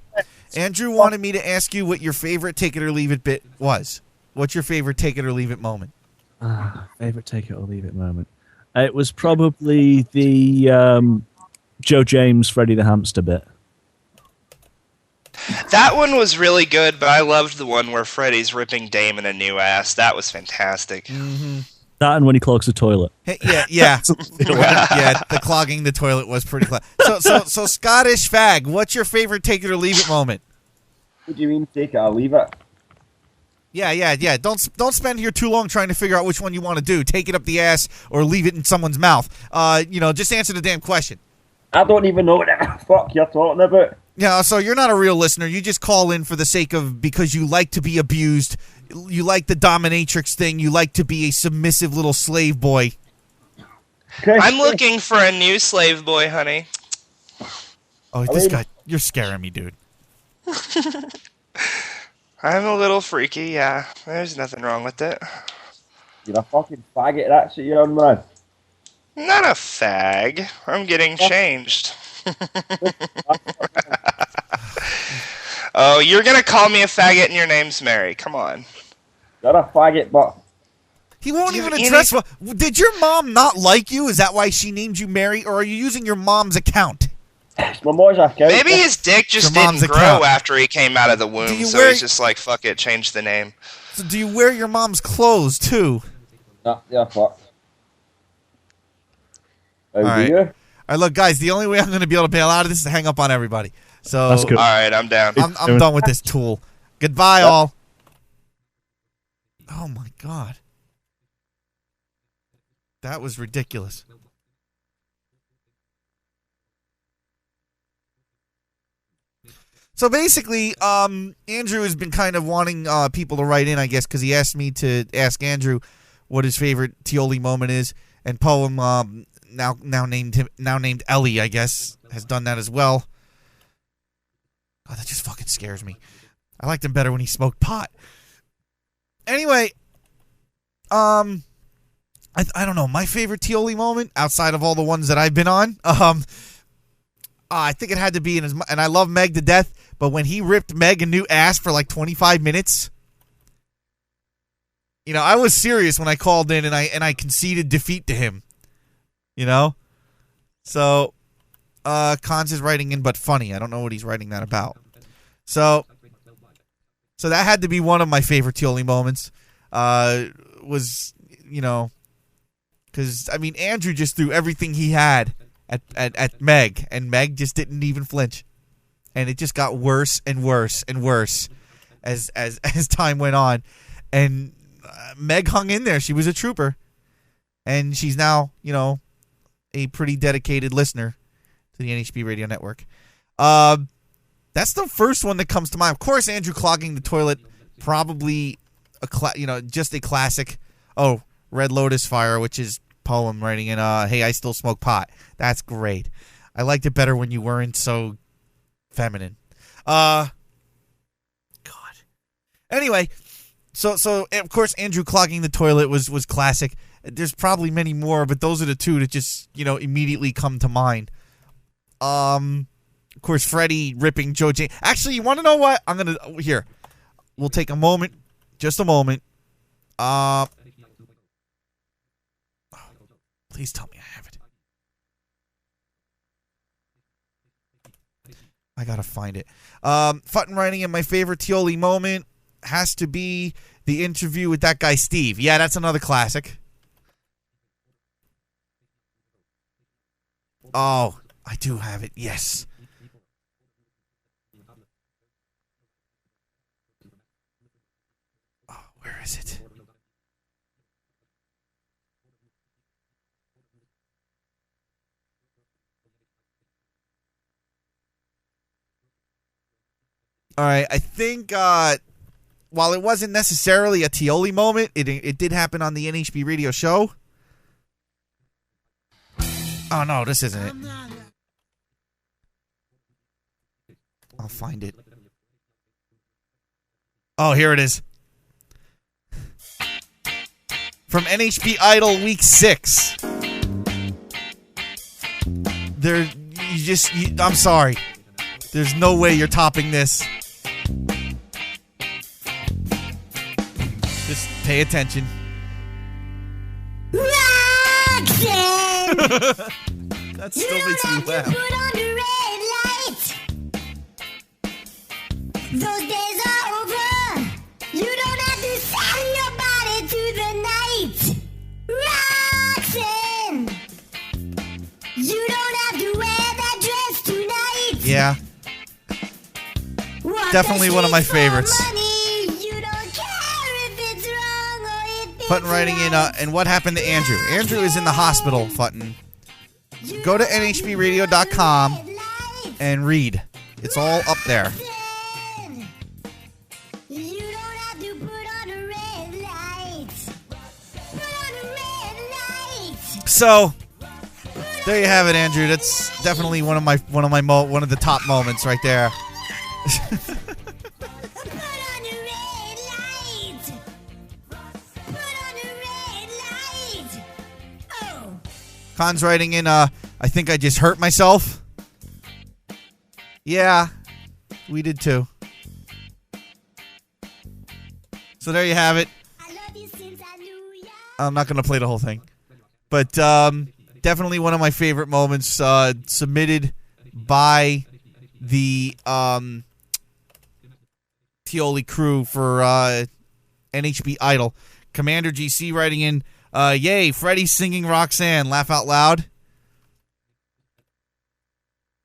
Andrew wanted me to ask you what your favorite take it or leave it bit was. What's your favorite take it or leave it moment? Favorite take it or leave it moment. It was probably the Joe James, Freddie the Hamster bit. That one was really good, but I loved the one where Freddy's ripping Damon a new ass. That was fantastic. Mm-hmm. That and when he clogs the toilet. Hey, yeah. Yeah, the clogging the toilet was pretty close. So Scottish Fag, what's your favorite take it or leave it moment? What do you mean, take it or leave it? Yeah. Don't spend here too long trying to figure out which one you want to do. Take it up the ass or leave it in someone's mouth. Just answer the damn question. I don't even know what the fuck you're talking about. Yeah, so you're not a real listener. You just call in for the sake of because you like to be abused. You like the dominatrix thing. You like to be a submissive little slave boy. I'm looking for a new slave boy, honey. Oh, this guy, you're scaring me, dude. I'm a little freaky, yeah. There's nothing wrong with it. You're a fucking faggot, that's what you're on, man. Not a fag. I'm getting changed. Oh, you're gonna call me a faggot and your name's Mary. Come on. You're a faggot, but... He won't Do you even have address. Did your mom not like you? Is that why she named you Mary? Or are you using your mom's account? It's my mom's account. Maybe his dick just Your mom's didn't grow account. after he came out of the womb, so wear- he's just like, fuck it, change the name. So do you wear your mom's clothes too? Nah, you're fucked. How All right. do you? All right, look, guys. The only way I'm going to be able to bail out of this is to hang up on everybody. So That's good. Alright, I'm down. I'm done with this tool. Goodbye, all. Oh my god, that was ridiculous. So basically, Andrew has been kind of wanting people to write in, I guess, because he asked me to ask Andrew what his favorite Tioli moment is, and Poem now named Ellie, I guess, has done that as well. God, that just fucking scares me. I liked him better when he smoked pot. Anyway, I don't know, my favorite Tioli moment outside of all the ones that I've been on. I think it had to be and I love Meg to death, but when he ripped Meg a new ass for like 25 minutes, I was serious when I called in and I conceded defeat to him. So Cons is writing in, but funny. I don't know what he's writing that about. So that had to be one of my favorite Tioli moments. Was because Andrew just threw everything he had at Meg, and Meg just didn't even flinch, and it just got worse and worse and worse as time went on, and Meg hung in there. She was a trooper, and she's now a pretty dedicated listener to the NHP Radio Network. That That's the first one that comes to mind. Of course, Andrew clogging the toilet, probably just a classic. Oh, Red Lotus Fire, which is poem writing in Hey, I Still Smoke Pot. That's great. I liked it better when you weren't so feminine. God. Anyway, so of course Andrew clogging the toilet was classic. There's probably many more, but those are the two that just, immediately come to mind. Of course, Freddie ripping Joe James. Actually, you want to know what? Here. We'll take a moment. Just a moment. Please tell me I have it. I gotta find it. Futton writing in my favorite Tioli moment has to be the interview with that guy Steve. Yeah, that's another classic. Oh, I do have it. Yes. Oh, where is it? All right, I think while it wasn't necessarily a Tioli moment, it did happen on the NHB radio show. Oh, no, this isn't it. I'll find it. Oh, here it is. From NHB Idol Week 6. I'm sorry. There's no way you're topping this. Just pay attention. That still makes me laugh. Put on the red light. Those days are over. You don't have to sell your body to the night. Roxanne, you don't have to wear that dress tonight. Yeah. Definitely one of my favorites. Futton writing in, and what happened to Andrew? Andrew is in the hospital, Futton. Go to nhbradio.com and read. It's all up there. So, there you have it, Andrew. That's definitely one of the top moments right there. Khan's writing in, I think I just hurt myself. Yeah, we did too. So there you have it. I'm not going to play the whole thing. But definitely one of my favorite moments, submitted by the Tioli crew for NHB Idol. Commander GC writing in, yay, Freddie singing Roxanne, laugh out loud.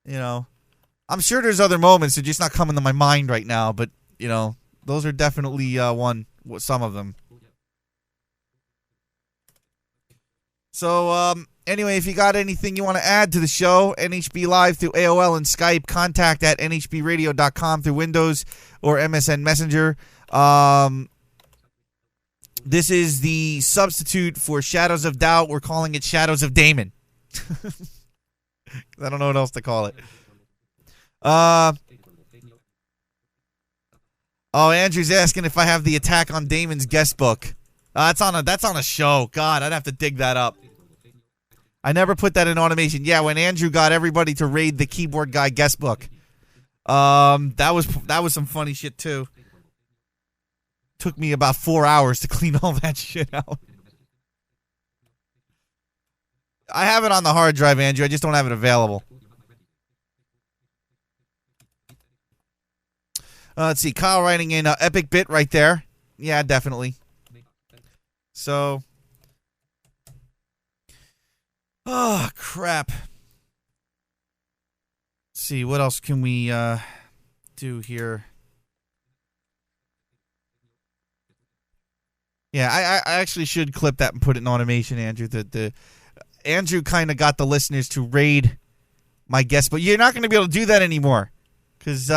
I'm sure there's other moments, they're just not coming to my mind right now, but, those are definitely some of them. So, anyway, if you got anything you want to add to the show, NHB Live through AOL and Skype, contact at nhbradio.com through Windows or MSN Messenger. This is the substitute for Shadows of Doubt. We're calling it Shadows of Damon. I don't know what else to call it. Andrew's asking if I have the Attack on Damon's guest book. That's on a show. God, I'd have to dig that up. I never put that in automation. Yeah, when Andrew got everybody to raid the Keyboard Guy guest book. That was some funny shit too. Took me about 4 hours to clean all that shit out. I have it on the hard drive, Andrew. I just don't have it available. Let's see. Kyle writing in epic bit right there. Yeah, definitely. So. Oh, crap. Let's see. What else can we do here? Yeah, I actually should clip that and put it in automation, Andrew. Andrew kind of got the listeners to raid my guest, but you're not going to be able to do that anymore Because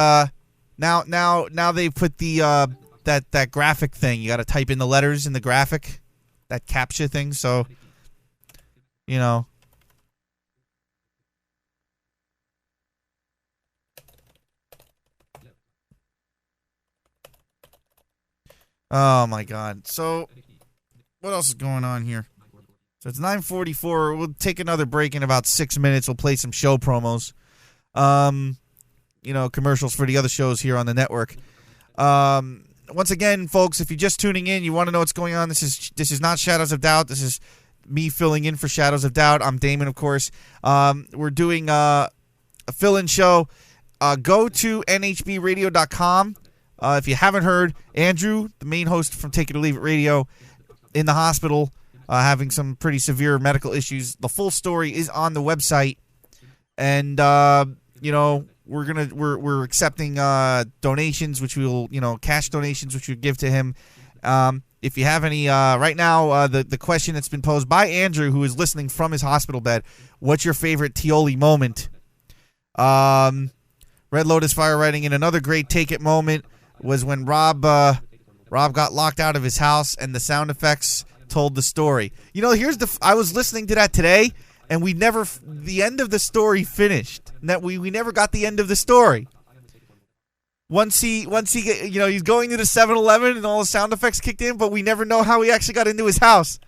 now they put the that graphic thing. You got to type in the letters in the graphic, that CAPTCHA thing. So, you know. Oh my God. So, what else is going on here? So it's 9:44. We'll take another break in about 6 minutes. We'll play some show promos. Commercials for the other shows here on the network. Once again, folks, if you're just tuning in, you want to know what's going on, this is not Shadows of Doubt. This is me filling in for Shadows of Doubt. I'm Damon, of course. We're doing a fill-in show. Go to nhbradio.com. If you haven't heard, Andrew, the main host from Take It or Leave It Radio, in the hospital, having some pretty severe medical issues. The full story is on the website, and we're accepting donations, which we'll cash donations, which we give to him. If you have any right now, the question that's been posed by Andrew, who is listening from his hospital bed, what's your favorite Tioli moment? Red Lotus Fire writing in another great Take It moment was when Rob got locked out of his house and the sound effects told the story. I was listening to that today, and the end of the story finished. We never got the end of the story. Once he he's going to the 7-Eleven and all the sound effects kicked in, but we never know how he actually got into his house.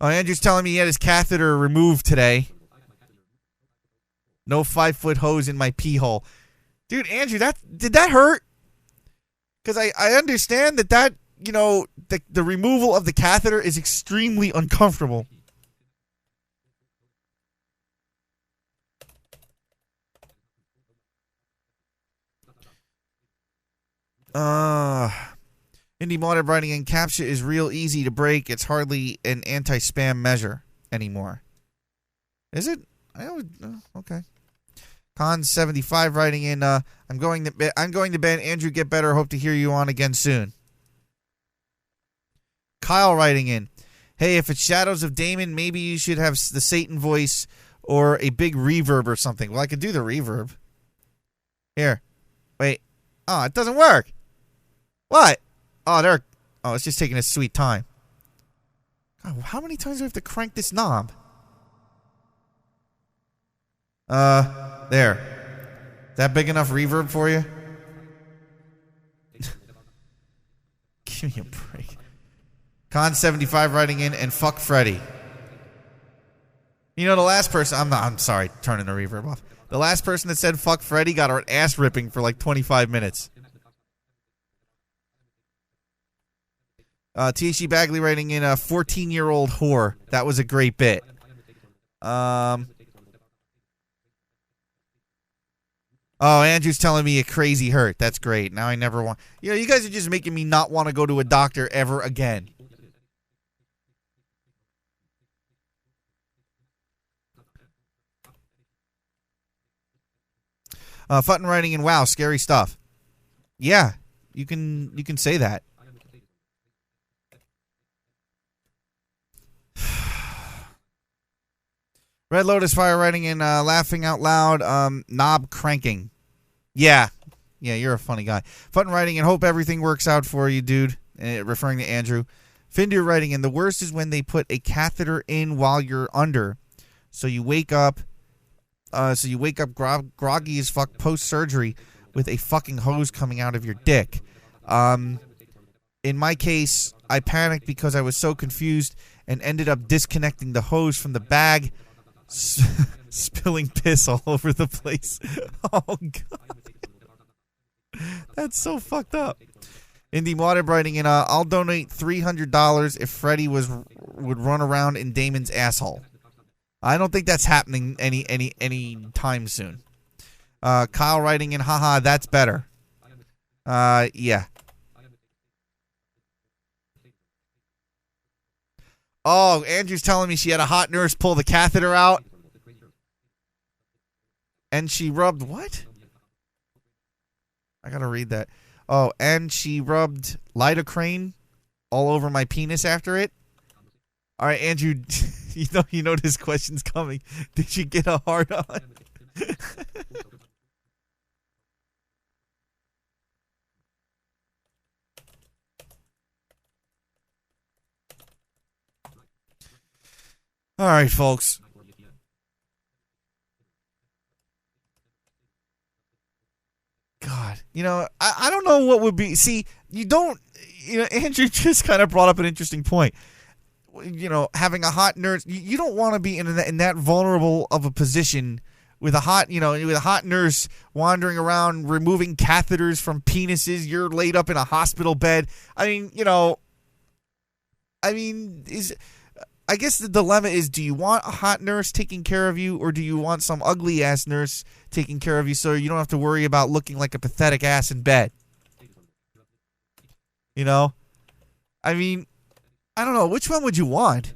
Oh, Andrew's telling me he had his catheter removed today. No 5-foot hose in my pee hole. Dude, Andrew, did that hurt? Because I understand that the removal of the catheter is extremely uncomfortable. Indie Modded writing in CAPTCHA is real easy to break. It's hardly an anti-spam measure anymore. Is it? Okay. Con75 writing in, I'm going to bed. Andrew, get better. Hope to hear you on again soon. Kyle writing in, hey, if it's Shadows of Damon, maybe you should have the Satan voice or a big reverb or something. Well, I could do the reverb. Here. Wait. Oh, it doesn't work. What? Oh, it's just taking a sweet time. God, how many times do I have to crank this knob? There. Is that big enough reverb for you? Give me a break. Con75 writing in, and fuck Freddy. The last person... I'm sorry, turning the reverb off. The last person that said fuck Freddy got our ass ripping for like 25 minutes. THC Bagley writing in, a 14-year-old whore. That was a great bit. Oh, Andrew's telling me a crazy hurt. That's great. Now I never want... you guys are just making me not want to go to a doctor ever again. Futton writing in, wow, scary stuff. Yeah, you can say that. Red Lotus Fire writing in, laughing out loud, knob cranking. Yeah, you're a funny guy. Futton writing in, hope everything works out for you, dude. Referring to Andrew. Findir writing in, the worst is when they put a catheter in while you're under. So you wake up groggy as fuck post-surgery with a fucking hose coming out of your dick. In my case, I panicked because I was so confused and ended up disconnecting the hose from the bag, spilling piss all over the place. Oh, God. That's so fucked up. Indie Modded writing in, I'll donate $300 if Freddy would run around in Damon's asshole. I don't think that's happening any time soon. Kyle writing in, haha, that's better. Yeah. Oh, Andrew's telling me she had a hot nurse pull the catheter out. And she rubbed what? I gotta read that. Oh, and she rubbed lidocaine all over my penis after it. All right, Andrew, You know this question's coming. Did you get a hard on? All right, folks. God, I don't know what would be. See, Andrew just kind of brought up an interesting point. Having a hot nurse, you don't want to be in that vulnerable of a position with a hot nurse wandering around removing catheters from penises. You're laid up in a hospital bed. I guess the dilemma is, do you want a hot nurse taking care of you, or do you want some ugly-ass nurse taking care of you so you don't have to worry about looking like a pathetic ass in bed? I don't know. Which one would you want?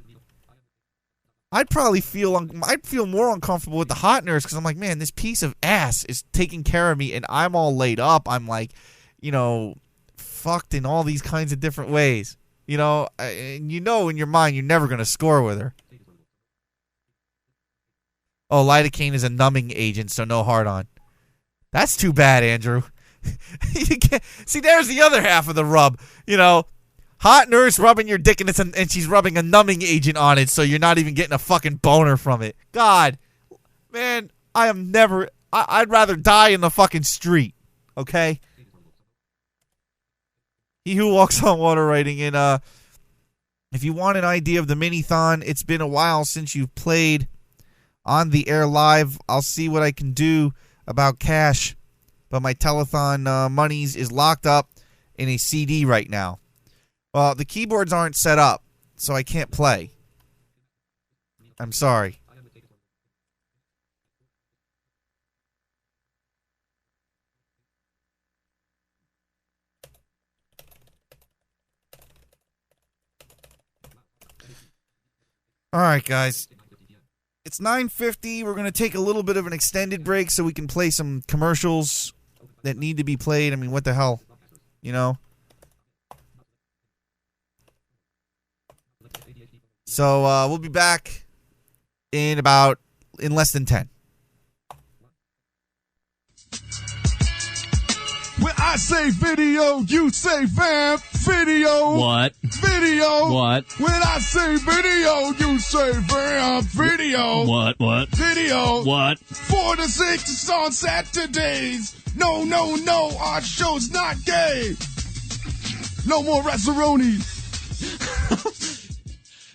I'd feel more uncomfortable with the hot nurse because I'm like, man, this piece of ass is taking care of me and I'm all laid up. I'm like, fucked in all these kinds of different ways. In your mind, you're never going to score with her. Oh, lidocaine is a numbing agent, so no hard on. That's too bad, Andrew. See, there's the other half of the rub. Hot nurse rubbing your dick and she's rubbing a numbing agent on it, so you're not even getting a fucking boner from it. God, man, I'd rather die in the fucking street, okay? He Who Walks on Water writing in, if you want an idea of the mini-thon, it's been a while since you've played on the air live. I'll see what I can do about cash, but my telethon monies is locked up in a CD right now. Well, the keyboards aren't set up, so I can't play. I'm sorry. All right, guys. It's 9:50. We're going to take a little bit of an extended break so we can play some commercials that need to be played. I mean, what the hell? So we'll be back in less than 10. When I say video, you say fam. Video. What? Video. What? When I say video, you say fam. Video. What? Video. What? 4 to 6 on Saturdays. No, our show's not gay. No more Razzaroni.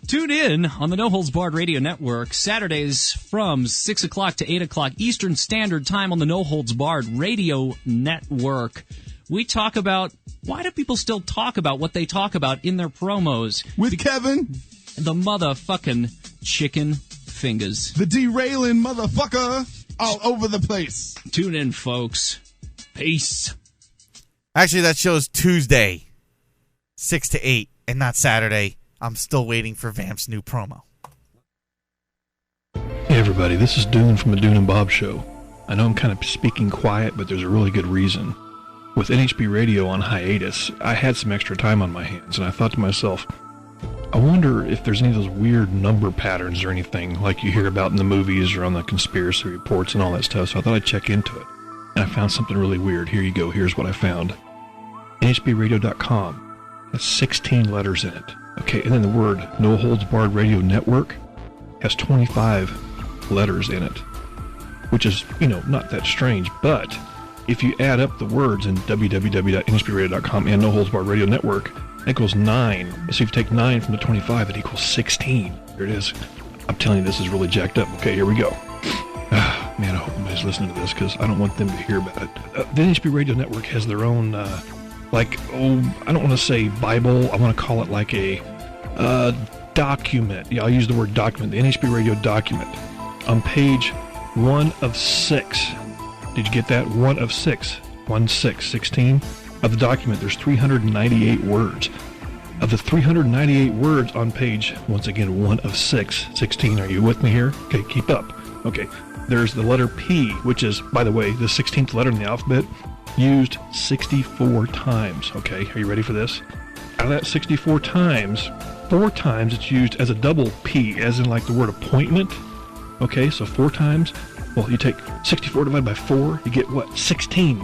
Tune in on the No Holds Barred Radio Network Saturdays from 6 o'clock to 8 o'clock Eastern Standard Time on the No Holds Barred Radio Network. We talk about, why do people still talk about what they talk about in their promos? With Kevin. The motherfucking chicken fingers. The derailing motherfucker all over the place. Tune in, folks. Peace. Actually, that show's Tuesday, 6 to 8, and not Saturday. I'm still waiting for Vamp's new promo. Hey everybody, this is Dune from the Dune and Bob Show. I know I'm kind of speaking quiet, but there's a really good reason. With NHB Radio on hiatus, I had some extra time on my hands, and I thought to myself, I wonder if there's any of those weird number patterns or anything like you hear about in the movies or on the conspiracy reports and all that stuff, so I thought I'd check into it. And I found something really weird. Here you go, here's what I found. NHBRadio.com has 16 letters in it. Okay, and then the word No Holds Barred Radio Network has 25 letters in it, which is, not that strange, but if you add up the words in www.nhbradio.com and No Holds Barred Radio Network, that equals 9. So if you take 9 from the 25, it equals 16. Here it is. I'm telling you, this is really jacked up. Okay, here we go. Man, I hope nobody's listening to this because I don't want them to hear about it. The NHB Radio Network has their own... I don't want to say Bible. I want to call it like a document. Yeah, I'll use the word document. The NHB Radio document. On page 1 of 6. Did you get that? 1 of 6. 1, 6, 16. Of the document, there's 398 words. Of the 398 words on page, once again, 1 of 6, 16. Are you with me here? Okay, keep up. Okay, there's the letter P, which is, by the way, the 16th letter in the alphabet, used 64 times. Okay, are you ready for this? out of that 64 times, 4 times it's used as a double P, as in like the word appointment. Okay, so 4 times. Well, you take 64 divided by 4, you get what? 16.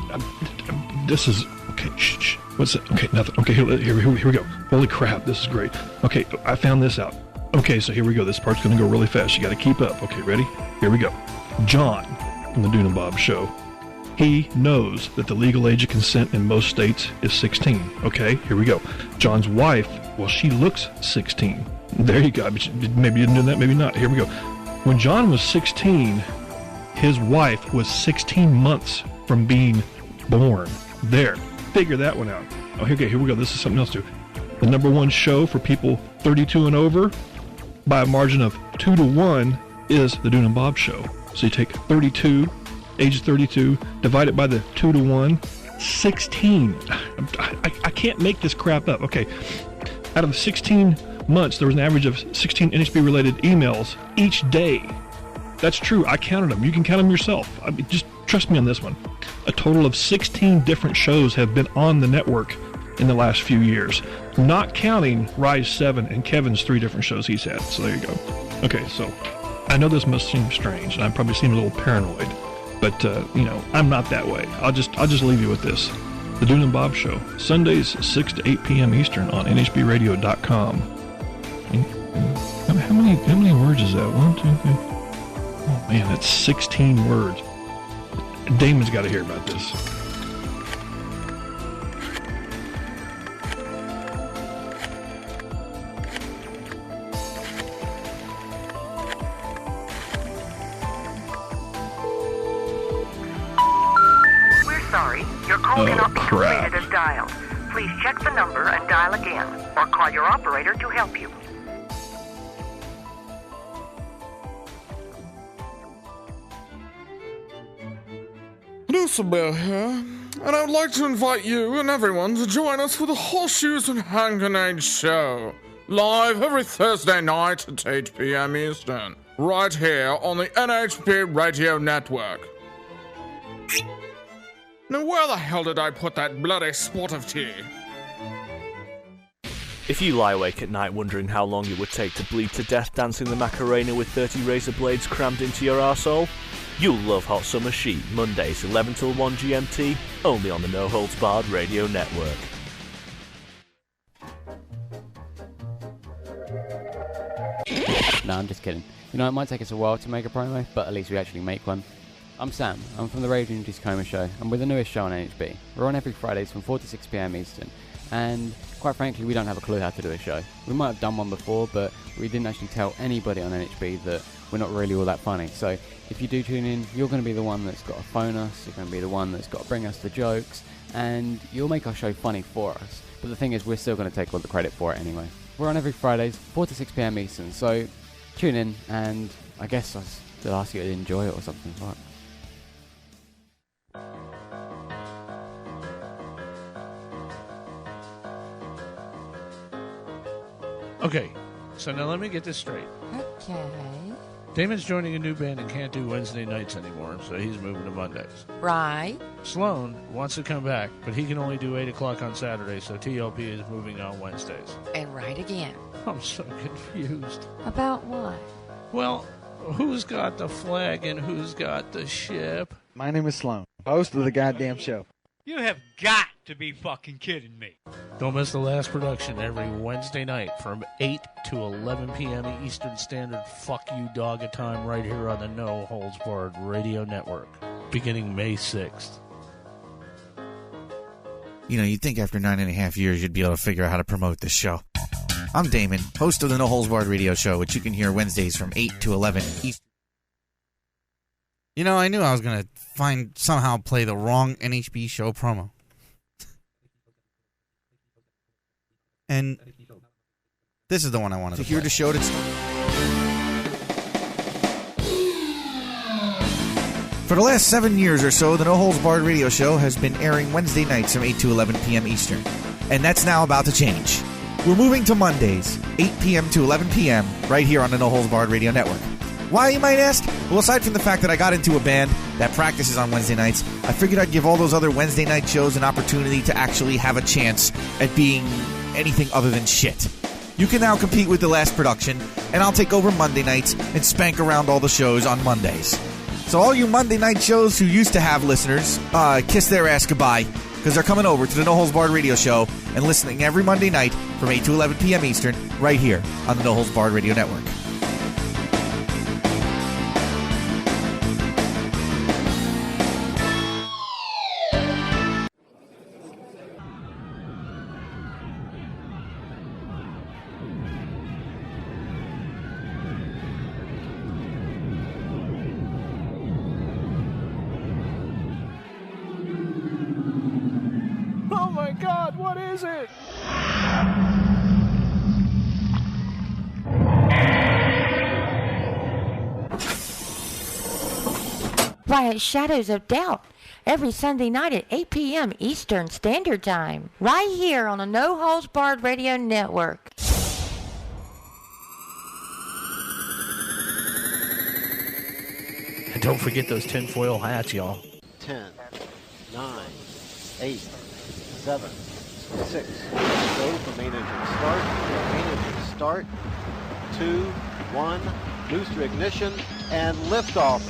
This is okay. Shh. What's it? Okay, nothing. Okay, here we go. Holy crap, this is great. Okay, I found this out. Okay, so here we go. This part's going to go really fast. You got to keep up. Okay, ready? Here we go. John from the Dune and Bob Show. He knows that the legal age of consent in most states is 16. Okay, here we go. John's wife, well, she looks 16. There you go. Maybe you didn't do that, maybe not. Here we go. When John was 16, his wife was 16 months from being born. There. Figure that one out. Oh, okay, here we go. This is something else too. The number 1 show for people 32 and over by a margin of 2-1 is the Dune and Bob Show. So you take 32, age 32, divide it by the 2-1, 16. I can't make this crap up. Okay, out of 16 months, there was an average of 16 NHB-related emails each day. That's true. I counted them. You can count them yourself. I mean, just trust me on this one. A total of 16 different shows have been on the network in the last few years, not counting Rise 7 and Kevin's 3 different shows he's had. So there you go. Okay, so I know this must seem strange, and I probably seem a little paranoid, but I'm not that way. I'll just leave you with this: the Dune and Bob Show, Sundays 6 to 8 p.m. Eastern on NHBRadio.com. How many words is that? 1, 2, 3. Oh man, that's 16 words. Damon's got to hear about this. We're sorry. Your call cannot be completed as dialed. Please check the number and dial again, or call your operator to help you. Lucibel here, and I would like to invite you and everyone to join us for the Horseshoes and Hand Grenade Show, live every Thursday night at 8 p.m. Eastern, right here on the NHB Radio Network. Now where the hell did I put that bloody spot of tea? If you lie awake at night wondering how long it would take to bleed to death dancing the Macarena with 30 razor blades crammed into your arsehole, you'll love Hot Summer Sheet, Mondays 11 till 1 GMT, only on the No Holds Barred Radio Network. No, I'm just kidding. You know, it might take us a while to make a promo, but at least we actually make one. I'm Sam, I'm from the Radio Indie Coma Show, and we're the newest show on NHB. We're on every Fridays from 4 to 6 p.m. Eastern, and quite frankly, we don't have a clue how to do a show. We might have done one before, but we didn't actually tell anybody on NHB that we're not really all that funny. So if you do tune in, you're going to be the one that's got to phone us, you're going to be the one that's got to bring us the jokes, and you'll make our show funny for us. But the thing is, we're still going to take all the credit for it anyway. We're on every Fridays, 4 to 6 p.m. Eastern, so tune in, and I guess I'll ask you to enjoy it or something. Right. Okay, so now let me get this straight. Okay. Damon's joining a new band and can't do Wednesday nights anymore, so he's moving to Mondays. Right. Sloan wants to come back, but he can only do 8 o'clock on Saturday, so TLP is moving on Wednesdays. And right again. I'm so confused. About what? Well, who's got the flag and who's got the ship? My name is Sloan, host of the goddamn show. You have got to be fucking kidding me. Don't miss the last production every Wednesday night from 8 to 11 p.m. Eastern Standard Fuck You Dogga time right here on the No Holds Barred Radio Network, beginning May 6th. You know, you'd think after 9.5 years you'd be able to figure out how to promote this show. I'm Damon, host of the No Holds Barred Radio Show, which you can hear Wednesdays from 8 to 11 Eastern. You know, I knew I was going to somehow play the wrong NHB show promo. And this is the one I wanted to hear the show that's... For the last 7 years or so, the No Holds Barred Radio Show has been airing Wednesday nights from 8 to 11 p.m. Eastern. And that's now about to change. We're moving to Mondays, 8 p.m. to 11 p.m. right here on the No Holds Barred Radio Network. Why, you might ask? Well, aside from the fact that I got into a band that practices on Wednesday nights, I figured I'd give all those other Wednesday night shows an opportunity to actually have a chance at being anything other than shit. You can now compete with The Last Production, and I'll take over Monday nights and spank around all the shows on Mondays. So all you Monday night shows who used to have listeners, kiss their ass goodbye, because they're coming over to the No Holds Barred Radio Show and listening every Monday night from 8 to 11 p.m. Eastern, right here on the No Holds Barred Radio Network. Oh my God, what is it? Why, it's Shadows of Doubt. Every Sunday night at 8 p.m. Eastern Standard Time. Right here on the No Holds Barred Radio Network. And don't forget those tinfoil hats, y'all. 10, 9, 8, 7, 6. Go for main engine start. Main engine start. 2, 1. Booster ignition and liftoff.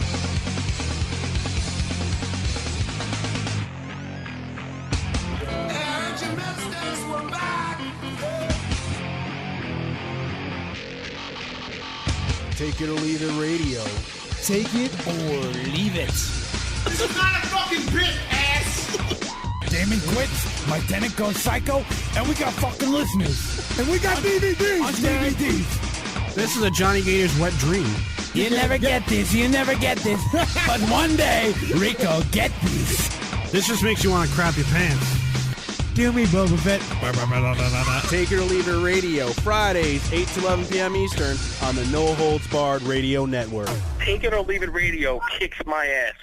Take it or leave it radio. Take it or leave it. This is not a fucking bit, ass! Damon quits, my tenant goes psycho, and we got fucking listeners. And we got DVDs. On DVDs. This is a Johnny Gators wet dream. You never get this, you never get this. But one day, Rico, get this. This just makes you want to crap your pants. Do me, Boba Fett. Take it or leave it radio, Fridays, 8 to 11 p.m. Eastern on the No Holds Barred Radio Network. Take it or leave it radio kicks my ass.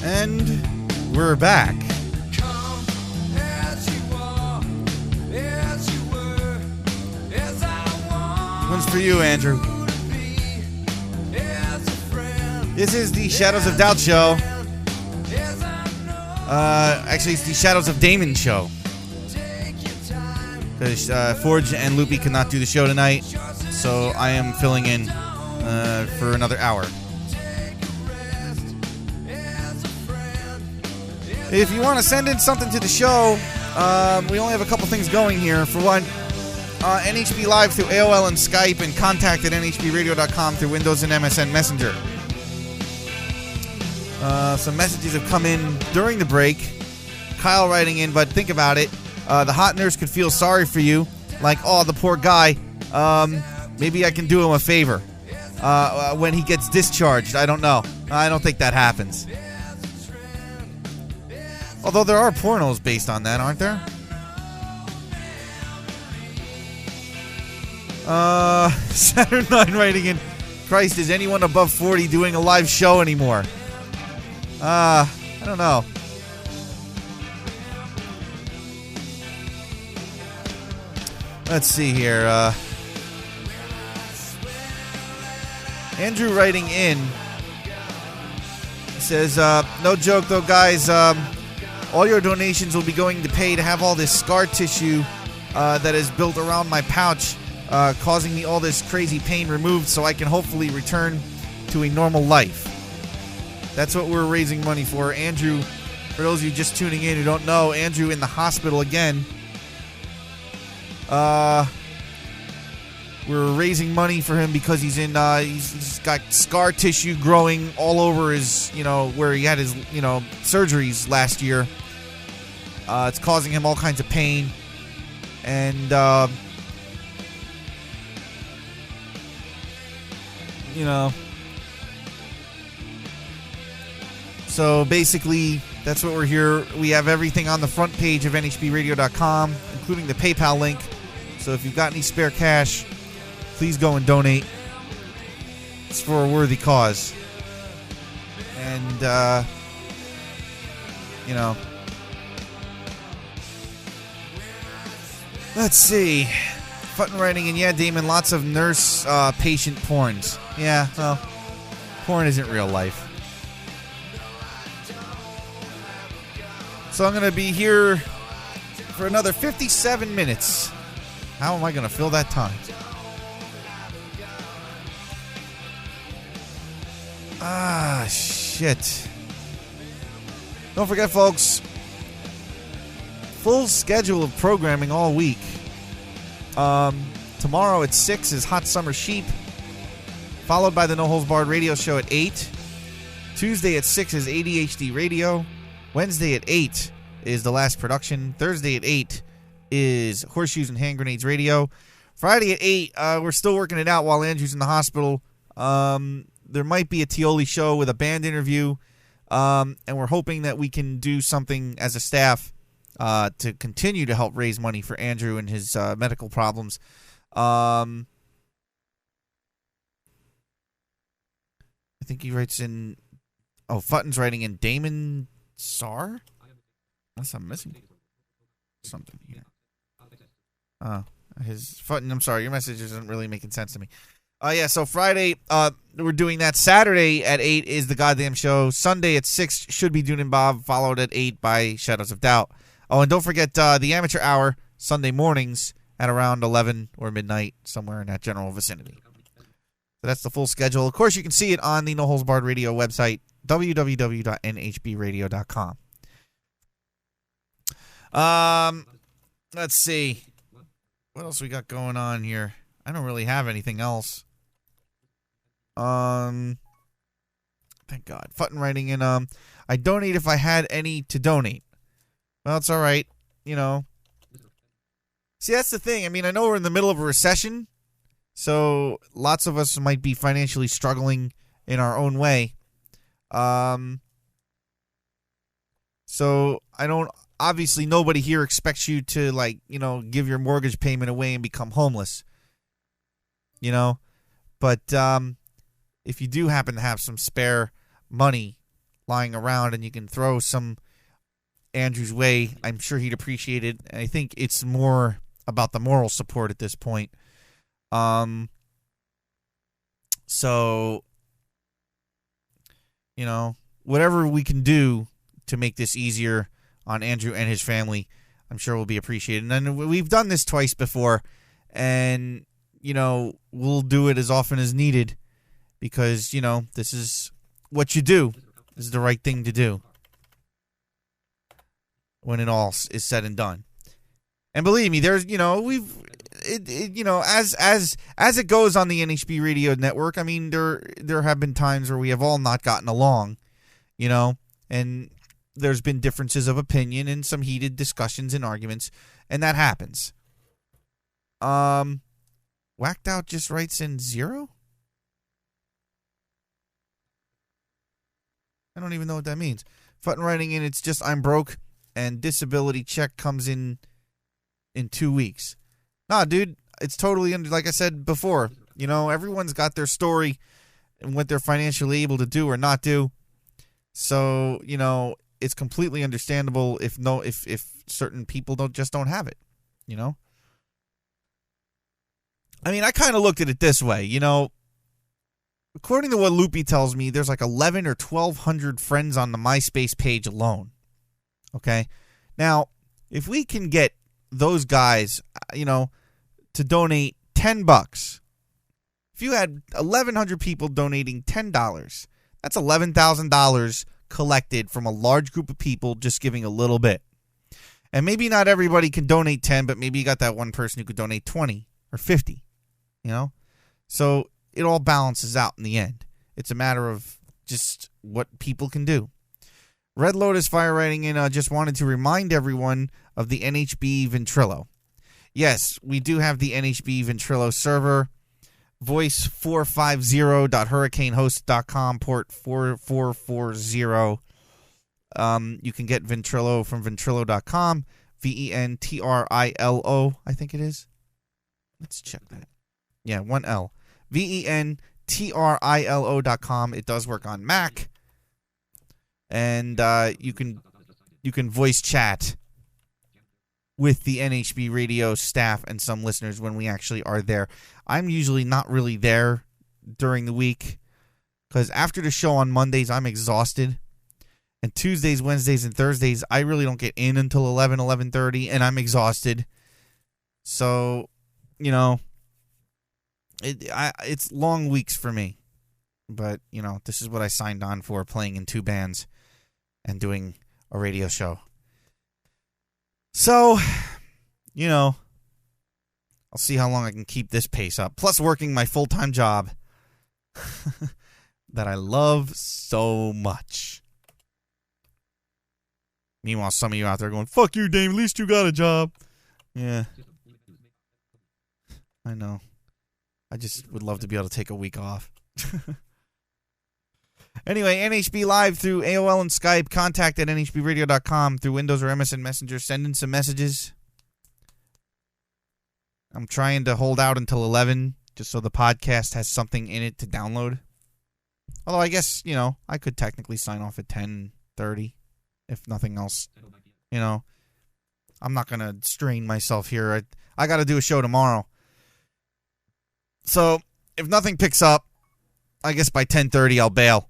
And we're back. One's for you, Andrew. This is the Shadows of Doubt show. Actually, it's the Shadows of Damon show. Because Forge and Loopy could not do the show tonight, so I am filling in for another hour. If you want to send in something to the show, we only have a couple things going here. For one, NHB Live through AOL and Skype, and contact at nhbradio.com through Windows and MSN Messenger. Some messages have come in during the break. Kyle writing in, but think about it. The hot nurse could feel sorry for you. Like, oh, the poor guy. Maybe I can do him a favor. When he gets discharged. I don't know. I don't think that happens. Although there are pornos based on that, aren't there? Saturn 9 writing in, Christ, is anyone above 40 doing a live show anymore? I don't know. Let's see here. Andrew writing in says, no joke though, guys. All your donations will be going to pay to have all this scar tissue that is built around my pouch, causing me all this crazy pain removed so I can hopefully return to a normal life. That's what we're raising money for. Andrew, for those of you just tuning in who don't know, Andrew in the hospital again. We're raising money for him because he's in, he's got scar tissue growing all over his, where he had his, surgeries last year. It's causing him all kinds of pain. And, so basically, that's what we're here. We have everything on the front page of nhbradio.com, including the PayPal link. So if you've got any spare cash, please go and donate. It's for a worthy cause. And, Let's see. Futton writing, and yeah, Damon, lots of nurse patient porns. Yeah, well, porn isn't real life. So I'm going to be here for another 57 minutes. How am I going to fill that time? Ah, shit. Don't forget, folks, full schedule of programming all week. Tomorrow at 6 is Hot Summer Sheep, followed by the No Holds Barred radio show at 8. Tuesday at 6 is ADHD Radio. Wednesday at 8 is The Last Production. Thursday at 8 is Horseshoes and Hand Grenades Radio. Friday at 8, we're still working it out while Andrew's in the hospital. There might be a Tioli show with a band interview, and we're hoping that we can do something as a staff to continue to help raise money for Andrew and his medical problems. I think he writes in... Oh, Futton's writing in Damon Sar? Unless I'm missing something here. His Futton, I'm sorry, your message isn't really making sense to me. Yeah, so Friday, we're doing that. Saturday at 8 is The Goddamn Show. Sunday at 6 should be Dune and Bob, followed at 8 by Shadows of Doubt. Oh, and don't forget the Amateur Hour, Sunday mornings at around 11 or midnight, somewhere in that general vicinity. So that's the full schedule. Of course, you can see it on the No Holds Barred Radio website, www.nhbradio.com. Let's see. What else we got going on here? I don't really have anything else. Thank God. Futton writing in, I donate if I had any to donate. Well, it's all right. You know. See, that's the thing. I mean, I know we're in the middle of a recession, so lots of us might be financially struggling in our own way. So I don't, obviously nobody here expects you to, like, you know, give your mortgage payment away and become homeless. You know, but if you do happen to have some spare money lying around and you can throw some Andrew's way, I'm sure he'd appreciate it. And I think it's more about the moral support at this point. So, you know, whatever we can do to make this easier on Andrew and his family, I'm sure will be appreciated. And we've done this twice before, and, you know, we'll do it as often as needed because, you know, this is what you do. This is the right thing to do when it all is said and done. And believe me, there's, you know, you know, as it goes on the NHB Radio Network, I mean, there have been times where we have all not gotten along, you know, and there's been differences of opinion and some heated discussions and arguments, and that happens. Whacked Out just writes in 0? I don't even know what that means. Futton writing in, it's just I'm broke and disability check comes in 2 weeks. Nah, dude, it's totally, like I said before, you know, everyone's got their story and what they're financially able to do or not do. So, you know, it's completely understandable if certain people don't have it, you know? I mean, I kind of looked at it this way, you know, according to what Loopy tells me, there's like 11 or 1,200 friends on the MySpace page alone. Okay? Now, if we can get those guys, you know, to donate $10, if you had 1,100 people donating $10, that's $11,000 collected from a large group of people just giving a little bit. And maybe not everybody can donate 10, but maybe you got that one person who could donate 20 or 50, you know? So it all balances out in the end. It's a matter of just what people can do. Red Lotus Fire writing in, just wanted to remind everyone of the NHB Ventrilo. Yes, we do have the NHB Ventrilo server. Voice450.hurricanehost.com, port 4440. You can get Ventrilo from Ventrilo.com. Ventrilo, I think it is. Let's check that. Yeah, 1L. Ventrilo.com. It does work on Mac. And you can voice chat with the NHB radio staff and some listeners when we actually are there. I'm usually not really there during the week because after the show on Mondays, I'm exhausted. And Tuesdays, Wednesdays, and Thursdays, I really don't get in until 11:30, and I'm exhausted. So, you know, it's long weeks for me. But, you know, this is what I signed on for, playing in 2 bands and doing a radio show. So, you know, I'll see how long I can keep this pace up. Plus working my full-time job that I love so much. Meanwhile, some of you out there going, fuck you, Dame, at least you got a job. Yeah. I know. I just would love to be able to take a week off. Anyway, NHB Live through AOL and Skype. Contact at nhbradio.com through Windows or MSN Messenger. Send in some messages. I'm trying to hold out until 11 just so the podcast has something in it to download. Although I guess, you know, I could technically sign off at 10:30 if nothing else. You know, I'm not going to strain myself here. I got to do a show tomorrow. So if nothing picks up, I guess by 10:30 I'll bail.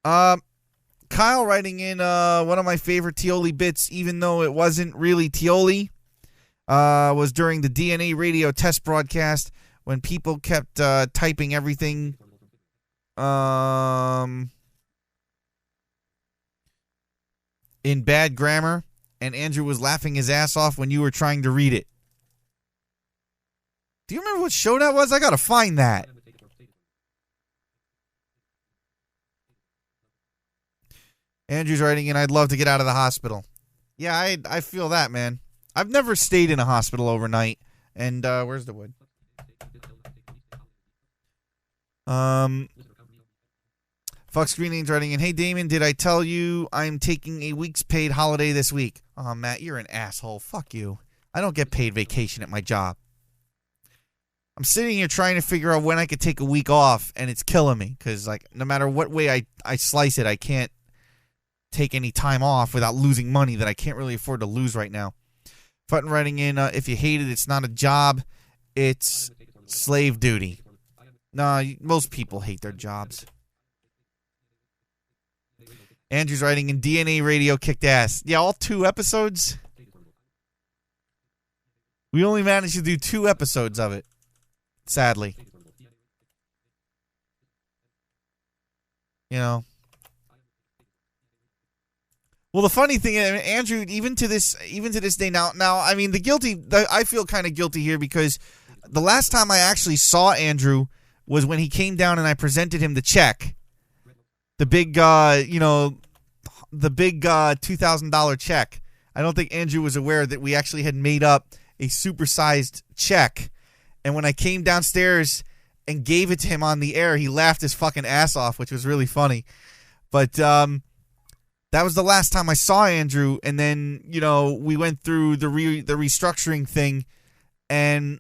Kyle writing in one of my favorite Tioli bits, even though it wasn't really Tioli, was during the DNA radio test broadcast when people kept typing everything in bad grammar, and Andrew was laughing his ass off when you were trying to read it. Do you remember what show that was? I gotta find that. Andrew's writing in, I'd love to get out of the hospital. Yeah, I feel that, man. I've never stayed in a hospital overnight. And, where's the wood? Fox Greening's writing in, hey, Damon, did I tell you I'm taking a week's paid holiday this week? Oh, Matt, you're an asshole. Fuck you. I don't get paid vacation at my job. I'm sitting here trying to figure out when I could take a week off, and it's killing me. Because, like, no matter what way I slice it, I can't take any time off without losing money that I can't really afford to lose right now. Futton writing in, if you hate it, it's not a job, it's slave duty. No, most people hate their jobs. Andrew's writing in, DNA radio kicked ass. Yeah, all 2 episodes? We only managed to do 2 episodes of it, sadly. You know. Well, the funny thing, Andrew, even to this day now, I mean, I feel kind of guilty here because the last time I actually saw Andrew was when he came down and I presented him the check, the big, $2,000 check. I don't think Andrew was aware that we actually had made up a supersized check, and when I came downstairs and gave it to him on the air, he laughed his fucking ass off, which was really funny. But that was the last time I saw Andrew, and then, you know, we went through the restructuring thing, and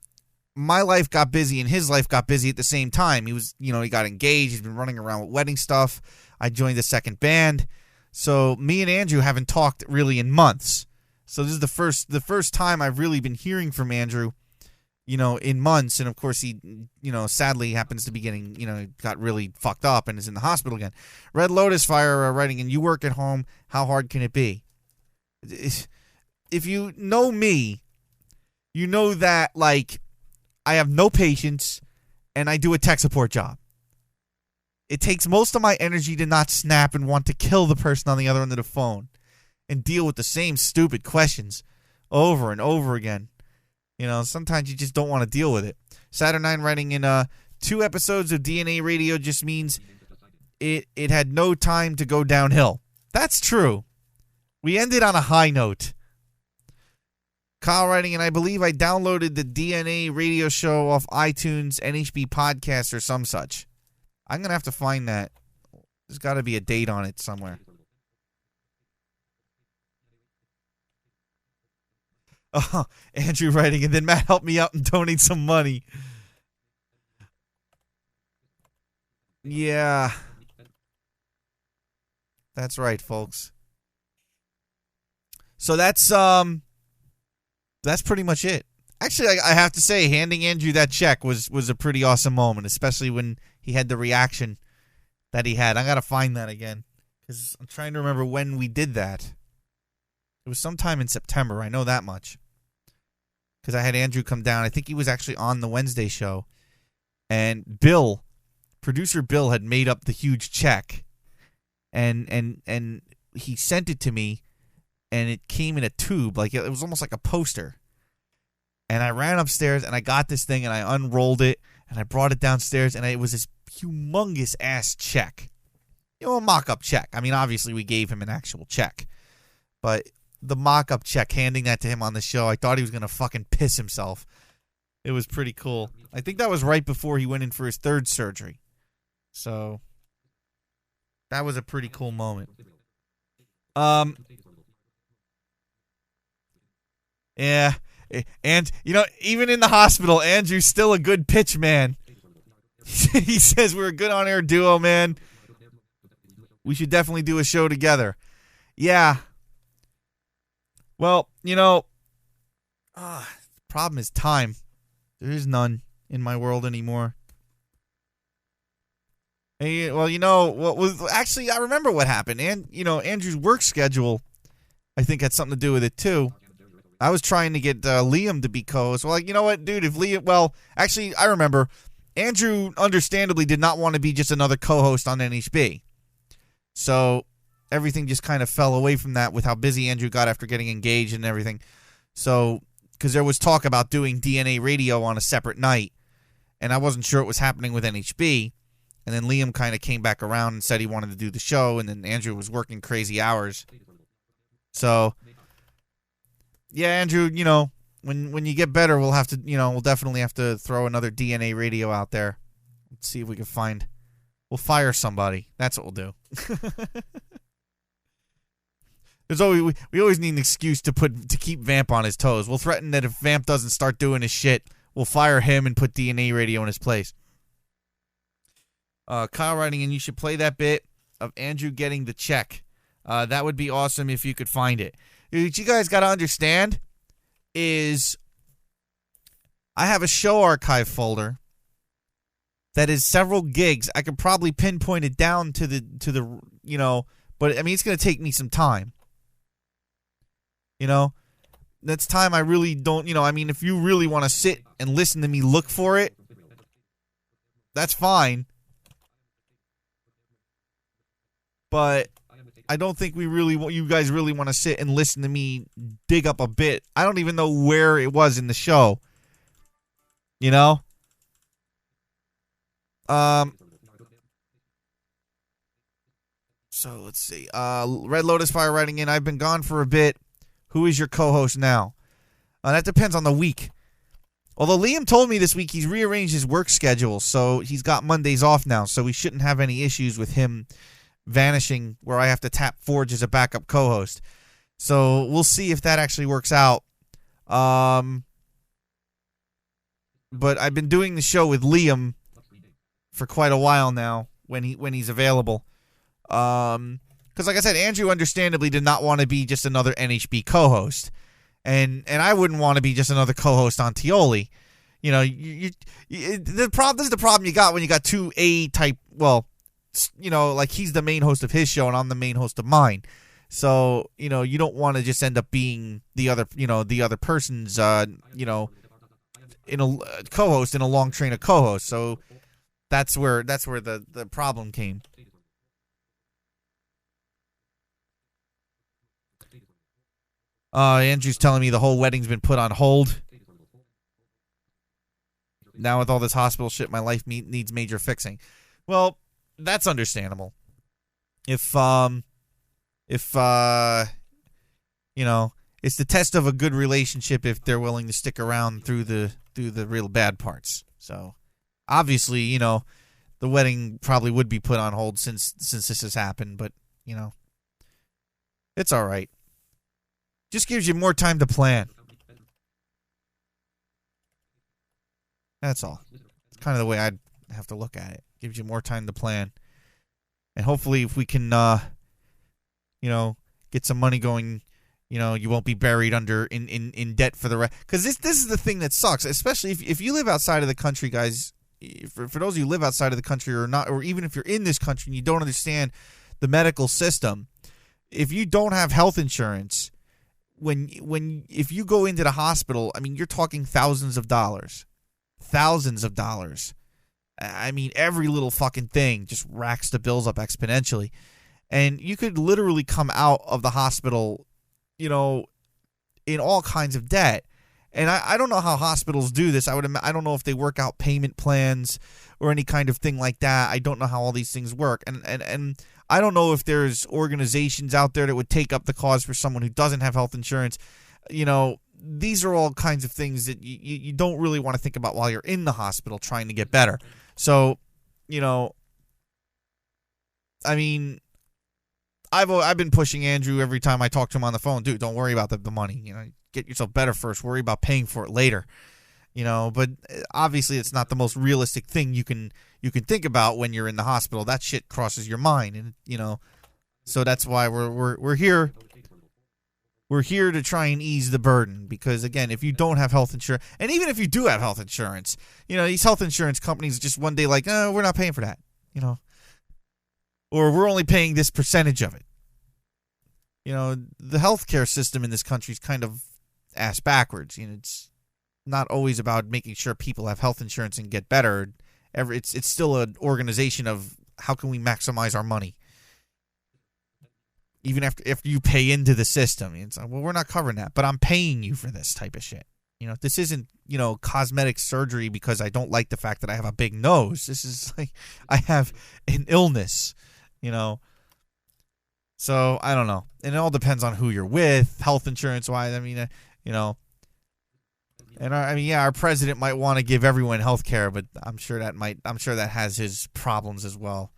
my life got busy, and his life got busy at the same time. He was, you know, he got engaged, he's been running around with wedding stuff. I joined the second band, so me and Andrew haven't talked really in months. So this is the first time I've really been hearing from Andrew, you know, in months, and of course he, you know, sadly happens to be getting, you know, got really fucked up and is in the hospital again. Red Lotus Fire writing, and you work at home, how hard can it be? If you know me, you know that, like, I have no patience, and I do a tech support job. It takes most of my energy to not snap and want to kill the person on the other end of the phone and deal with the same stupid questions over and over again. You know, sometimes you just don't want to deal with it. Saturnine writing in, 2 episodes of DNA radio just means it had no time to go downhill. That's true. We ended on a high note. Kyle writing, and I believe I downloaded the DNA radio show off iTunes, NHB podcast, or some such. I'm going to have to find that. There's got to be a date on it somewhere. Oh, Andrew writing, and then Matt helped me out and donate some money. Yeah. That's right, folks. So that's that's pretty much it. Actually, I have to say, handing Andrew that check was a pretty awesome moment, especially when he had the reaction that he had. I got to find that again because I'm trying to remember when we did that. It was sometime in September. I know that much because I had Andrew come down. I think he was actually on the Wednesday show. And Bill, producer Bill, had made up the huge check. And he sent it to me, and it came in a tube. Like it was almost like a poster. And I ran upstairs, and I got this thing, and I unrolled it, and I brought it downstairs, and it was this humongous-ass check. You know, a mock-up check. I mean, obviously, we gave him an actual check. But the mock-up check, handing that to him on the show, I thought he was going to fucking piss himself. It was pretty cool. I think that was right before he went in for his third surgery. So, that was a pretty cool moment. Yeah. And, you know, even in the hospital, Andrew's still a good pitch man. He says we're a good on-air duo, man. We should definitely do a show together. Yeah. Well, you know, the problem is time. There is none in my world anymore. Hey, well, you know, what was actually, I remember what happened. And, you know, Andrew's work schedule, I think, had something to do with it, too. I was trying to get Liam to be co-host. Well, like, you know what, dude, if Liam, well, actually, I remember, Andrew understandably did not want to be just another co-host on NHB. So, everything just kind of fell away from that with how busy Andrew got after getting engaged and everything. So, because there was talk about doing DNA radio on a separate night, and I wasn't sure it was happening with NHB. And then Liam kind of came back around and said he wanted to do the show, and then Andrew was working crazy hours. So, yeah, Andrew, you know, when you get better, we'll have to, you know, we'll definitely have to throw another DNA radio out there. Let's see if we can find, we'll fire somebody. That's what we'll do. There's always, we always need an excuse to keep Vamp on his toes. We'll threaten that if Vamp doesn't start doing his shit, we'll fire him and put DNA radio in his place. Kyle writing in, you should play that bit of Andrew getting the check. That would be awesome if you could find it. What you guys got to understand is I have a show archive folder that is several gigs. I could probably pinpoint it down to the you know, but I mean, it's going to take me some time. You know, that's time I really don't, you know, I mean, if you really want to sit and listen to me look for it, that's fine. But I don't think you guys really want to sit and listen to me dig up a bit. I don't even know where it was in the show. You know? So let's see. Red Lotus Fire writing in, I've been gone for a bit. Who is your co-host now? That depends on the week. Although Liam told me this week he's rearranged his work schedule, so he's got Mondays off now, so we shouldn't have any issues with him vanishing where I have to tap Forge as a backup co-host. So we'll see if that actually works out. But I've been doing the show with Liam for quite a while now when he's available. Because like I said, Andrew understandably did not want to be just another NHB co-host. And I wouldn't want to be just another co-host on Tioli. You know, this is the problem you got when you got two A-type, well, you know, like he's the main host of his show and I'm the main host of mine. So, you know, you don't want to just end up being the other person's, you know, in a co-host in a long train of co-hosts. So that's where the problem came. Andrew's telling me the whole wedding's been put on hold. Now with all this hospital shit, my life needs major fixing. Well, that's understandable. If you know, it's the test of a good relationship if they're willing to stick around through the real bad parts. So, obviously, you know, the wedding probably would be put on hold since this has happened, but, you know, it's all right. Just gives you more time to plan. That's all. It's kind of the way I'd have to look at it. Gives you more time to plan. And hopefully if we can, you know, get some money going You won't be buried in debt for the rest. Because this is the thing that sucks, especially if you live outside of the country, guys. For those of you who live outside of the country or not, or even if you're in this country and you don't understand the medical system, if you don't have health insurance, if you go into the hospital, I mean, you're talking thousands of dollars. I mean, every little fucking thing just racks the bills up exponentially. And you could literally come out of the hospital, in all kinds of debt. And I don't know how hospitals do this. I don't know if they work out payment plans or any kind of thing like that. I don't know how all these things work. And I don't know if there's organizations out there that would take up the cause for someone who doesn't have health insurance. These are all kinds of things that you don't really want to think about while you're in the hospital trying to get better. So, I mean, I've been pushing Andrew every time I talk to him on the phone. Dude, don't worry about the money. Get yourself better first. Worry about paying for it later. But obviously it's not the most realistic thing you can think about when you're in the hospital. That shit crosses your mind, and so that's why we're here. We're here to try and ease the burden, because again, if you don't have health insurance, and even if you do have health insurance, these health insurance companies just one day like, oh, we're not paying for that, or we're only paying this percentage of it. The healthcare system in this country is kind of ass backwards. It's not always about making sure people have health insurance and get better. It's still an organization of how can we maximize our money. Even after you pay into the system, it's like, well, we're not covering that, but I'm paying you for this type of shit. This isn't, cosmetic surgery because I don't like the fact that I have a big nose. This is like I have an illness, So I don't know. And it all depends on who you're with, health insurance wise. I mean, and our president might want to give everyone health care, but I'm sure that has his problems as well.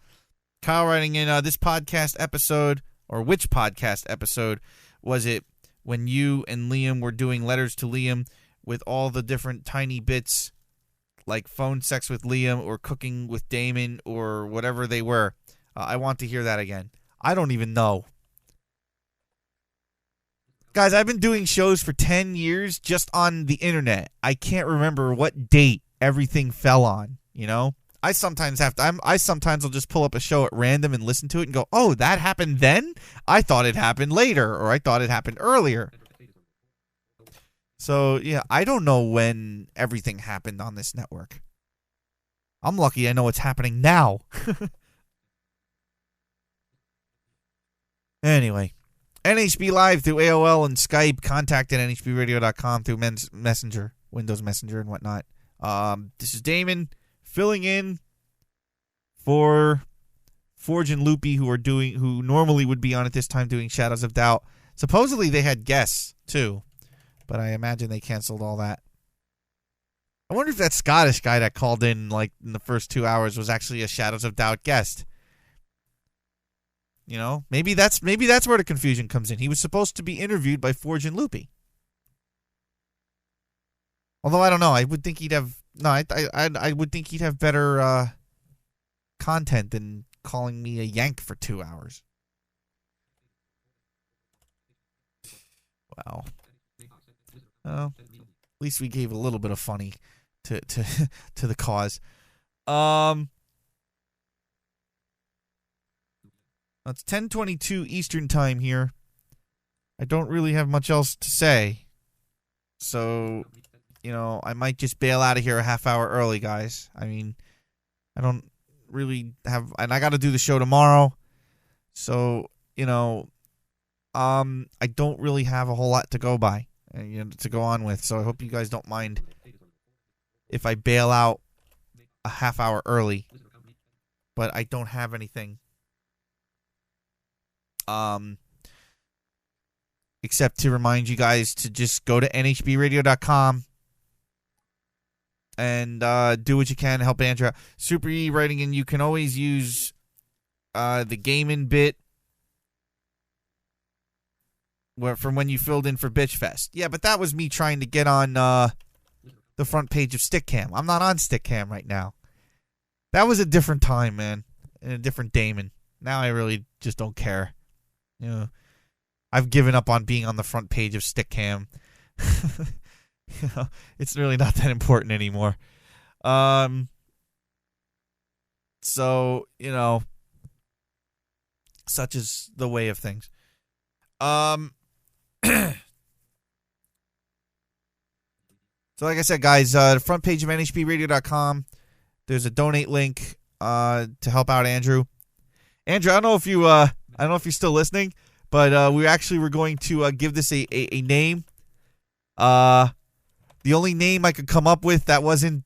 Kyle writing in this podcast episode, or which podcast episode was it when you and Liam were doing letters to Liam with all the different tiny bits like phone sex with Liam or cooking with Damon or whatever they were? I want to hear that again. I don't even know. Guys, I've been doing shows for 10 years just on the internet. I can't remember what date everything fell on, I sometimes will just pull up a show at random and listen to it and go, oh, that happened then? I thought it happened later, or I thought it happened earlier. So, yeah, I don't know when everything happened on this network. I'm lucky I know what's happening now. Anyway, NHB Live through AOL and Skype. Contact at nhbradio.com through Messenger, Windows Messenger and whatnot. This is Damon filling in for Forge and Loopy, who normally would be on at this time doing Shadows of Doubt. Supposedly they had guests too, but I imagine they canceled all that. I wonder if that Scottish guy that called in like in the first 2 hours was actually a Shadows of Doubt guest. Maybe that's where the confusion comes in. He was supposed to be interviewed by Forge and Loopy. Although I don't know, I would think he'd have I would think he'd have better content than calling me a yank for 2 hours. Wow. Well, at least we gave a little bit of funny to the cause. It's 10:22 Eastern time here. I don't really have much else to say. So, I might just bail out of here a half hour early, guys. I mean, I don't really have, and I got to do the show tomorrow. So, I don't really have a whole lot to go by, to go on with. So I hope you guys don't mind if I bail out a half hour early. But I don't have anything. Except to remind you guys to just go to nhbradio.com and do what you can to help Andrew out. Super E writing in, you can always use the gaming bit from when you filled in for Bitch Fest. Yeah, but that was me trying to get on the front page of Stickcam. I'm not on Stickcam right now. That was a different time, man, and a different Damon. Now I really just don't care. I've given up on being on the front page of Stickcam. You know, it's really not that important anymore. So, you know, such is the way of things. So like I said, guys, the front page of NHBradio.com, there's a donate link to help out Andrew. Andrew, I don't know if you're still listening, but we were going to give this a name. The only name I could come up with that wasn't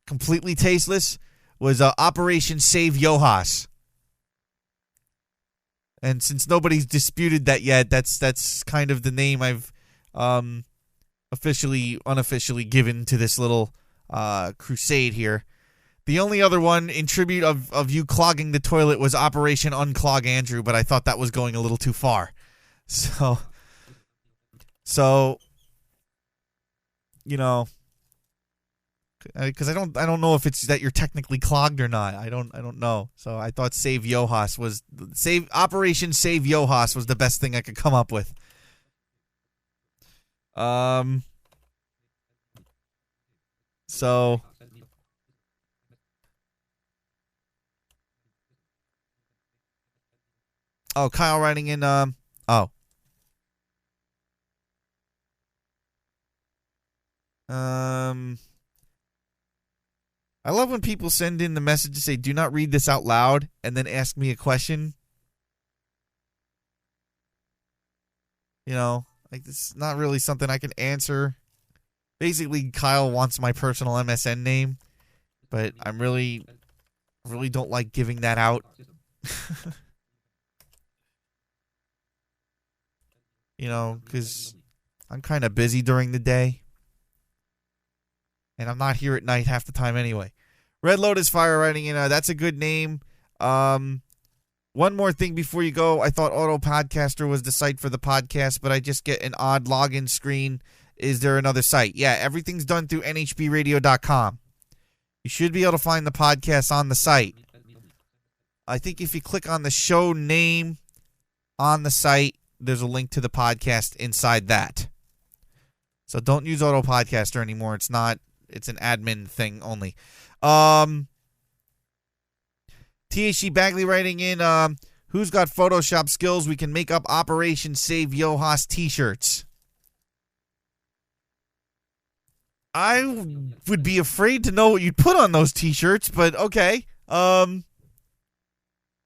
completely tasteless was Operation Save Yohas. And since nobody's disputed that yet, that's kind of the name I've unofficially given to this little crusade here. The only other one in tribute of you clogging the toilet was Operation Unclog Andrew, but I thought that was going a little too far. So you know, because I don't know if it's that you're technically clogged or not. I don't know. So I thought Operation Save Yohas was the best thing I could come up with. So Kyle writing in I love when people send in the message to say, do not read this out loud, and then ask me a question. You know, like, this is not really something I can answer. Basically, Kyle wants my personal MSN name, but I really don't like giving that out. You know, because I'm kind of busy during the day. And I'm not here at night half the time anyway. Red Lotus Fire writing in, that's a good name. One more thing before you go. I thought Auto Podcaster was the site for the podcast, but I just get an odd login screen. Is there another site? Yeah, everything's done through nhbradio.com. You should be able to find the podcast on the site. I think if you click on the show name on the site, there's a link to the podcast inside that. So don't use Auto Podcaster anymore. It's an admin thing only. THC Bagley writing in, who's got Photoshop skills? We can make up Operation Save Yohas t-shirts. I would be afraid to know what you'd put on those t-shirts, but okay.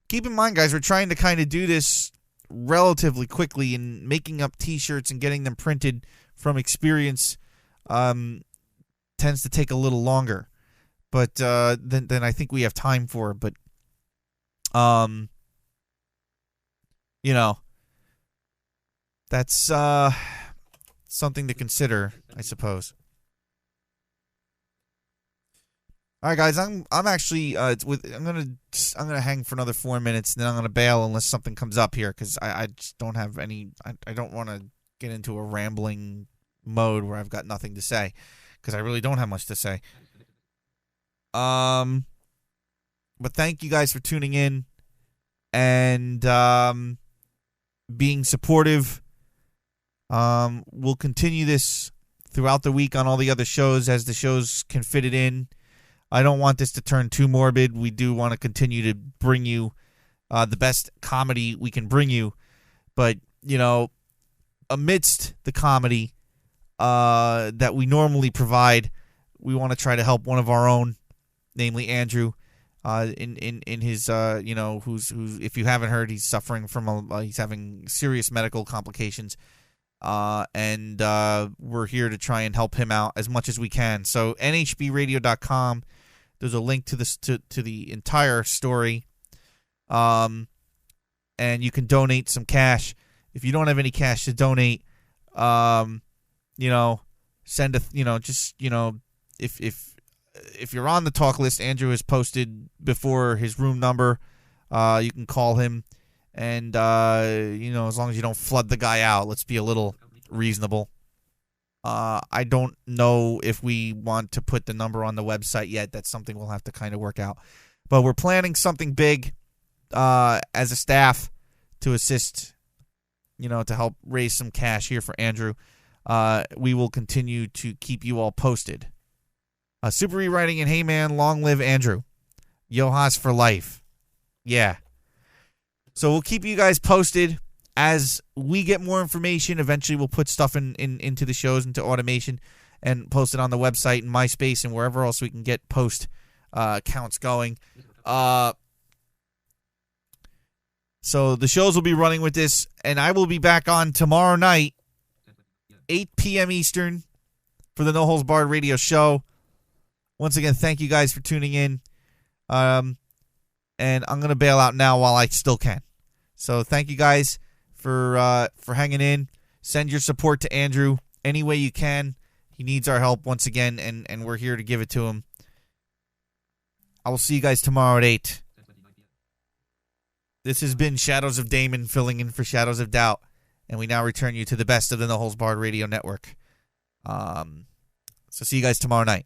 Keep in mind, guys, we're trying to kind of do this relatively quickly, and making up t-shirts and getting them printed from experience tends to take a little longer. But then I think we have time for it. But you know, that's something to consider, I suppose. All right, guys, I'm actually I'm gonna hang for another 4 minutes, and then I'm gonna bail unless something comes up here, because I just don't have any. I don't want to get into a rambling mode where I've got nothing to say, because I really don't have much to say. But thank you guys for tuning in and being supportive. We'll continue this throughout the week on all the other shows as the shows can fit it in. I don't want this to turn too morbid. We do want to continue to bring you the best comedy we can bring you. But, you know, amidst the comedy that we normally provide, we want to try to help one of our own, namely Andrew, in his, you know, who's if you haven't heard, he's suffering from he's having serious medical complications. And we're here to try and help him out as much as we can. So nhbradio.com, there's a link to this to the entire story. And you can donate some cash. If you don't have any cash to donate, you know, send just, you know, if you're on the talk list, Andrew has posted before his room number. You can call him. And, you know, as long as you don't flood the guy out, let's be a little reasonable. I don't know if we want to put the number on the website yet. That's something we'll have to kind of work out. But we're planning something big as a staff to assist, to help raise some cash here for Andrew. We will continue to keep you all posted. Super Rewriting and Hey Man, long live Andrew. Johas for life. Yeah. So we'll keep you guys posted as we get more information. Eventually we'll put stuff into the shows, into automation, and post it on the website and MySpace and wherever else we can get post counts going. So the shows will be running with this, and I will be back on tomorrow night, 8 p.m. Eastern, for the No Holds Barred radio show. Once again, thank you guys for tuning in. And I'm going to bail out now while I still can. So thank you guys for hanging in. Send your support to Andrew any way you can. He needs our help once again, and we're here to give it to him. I will see you guys tomorrow at 8. This has been Shadows of Damon filling in for Shadows of Doubt, and we now return you to the best of the No Holds Barred Radio Network. So see you guys tomorrow night.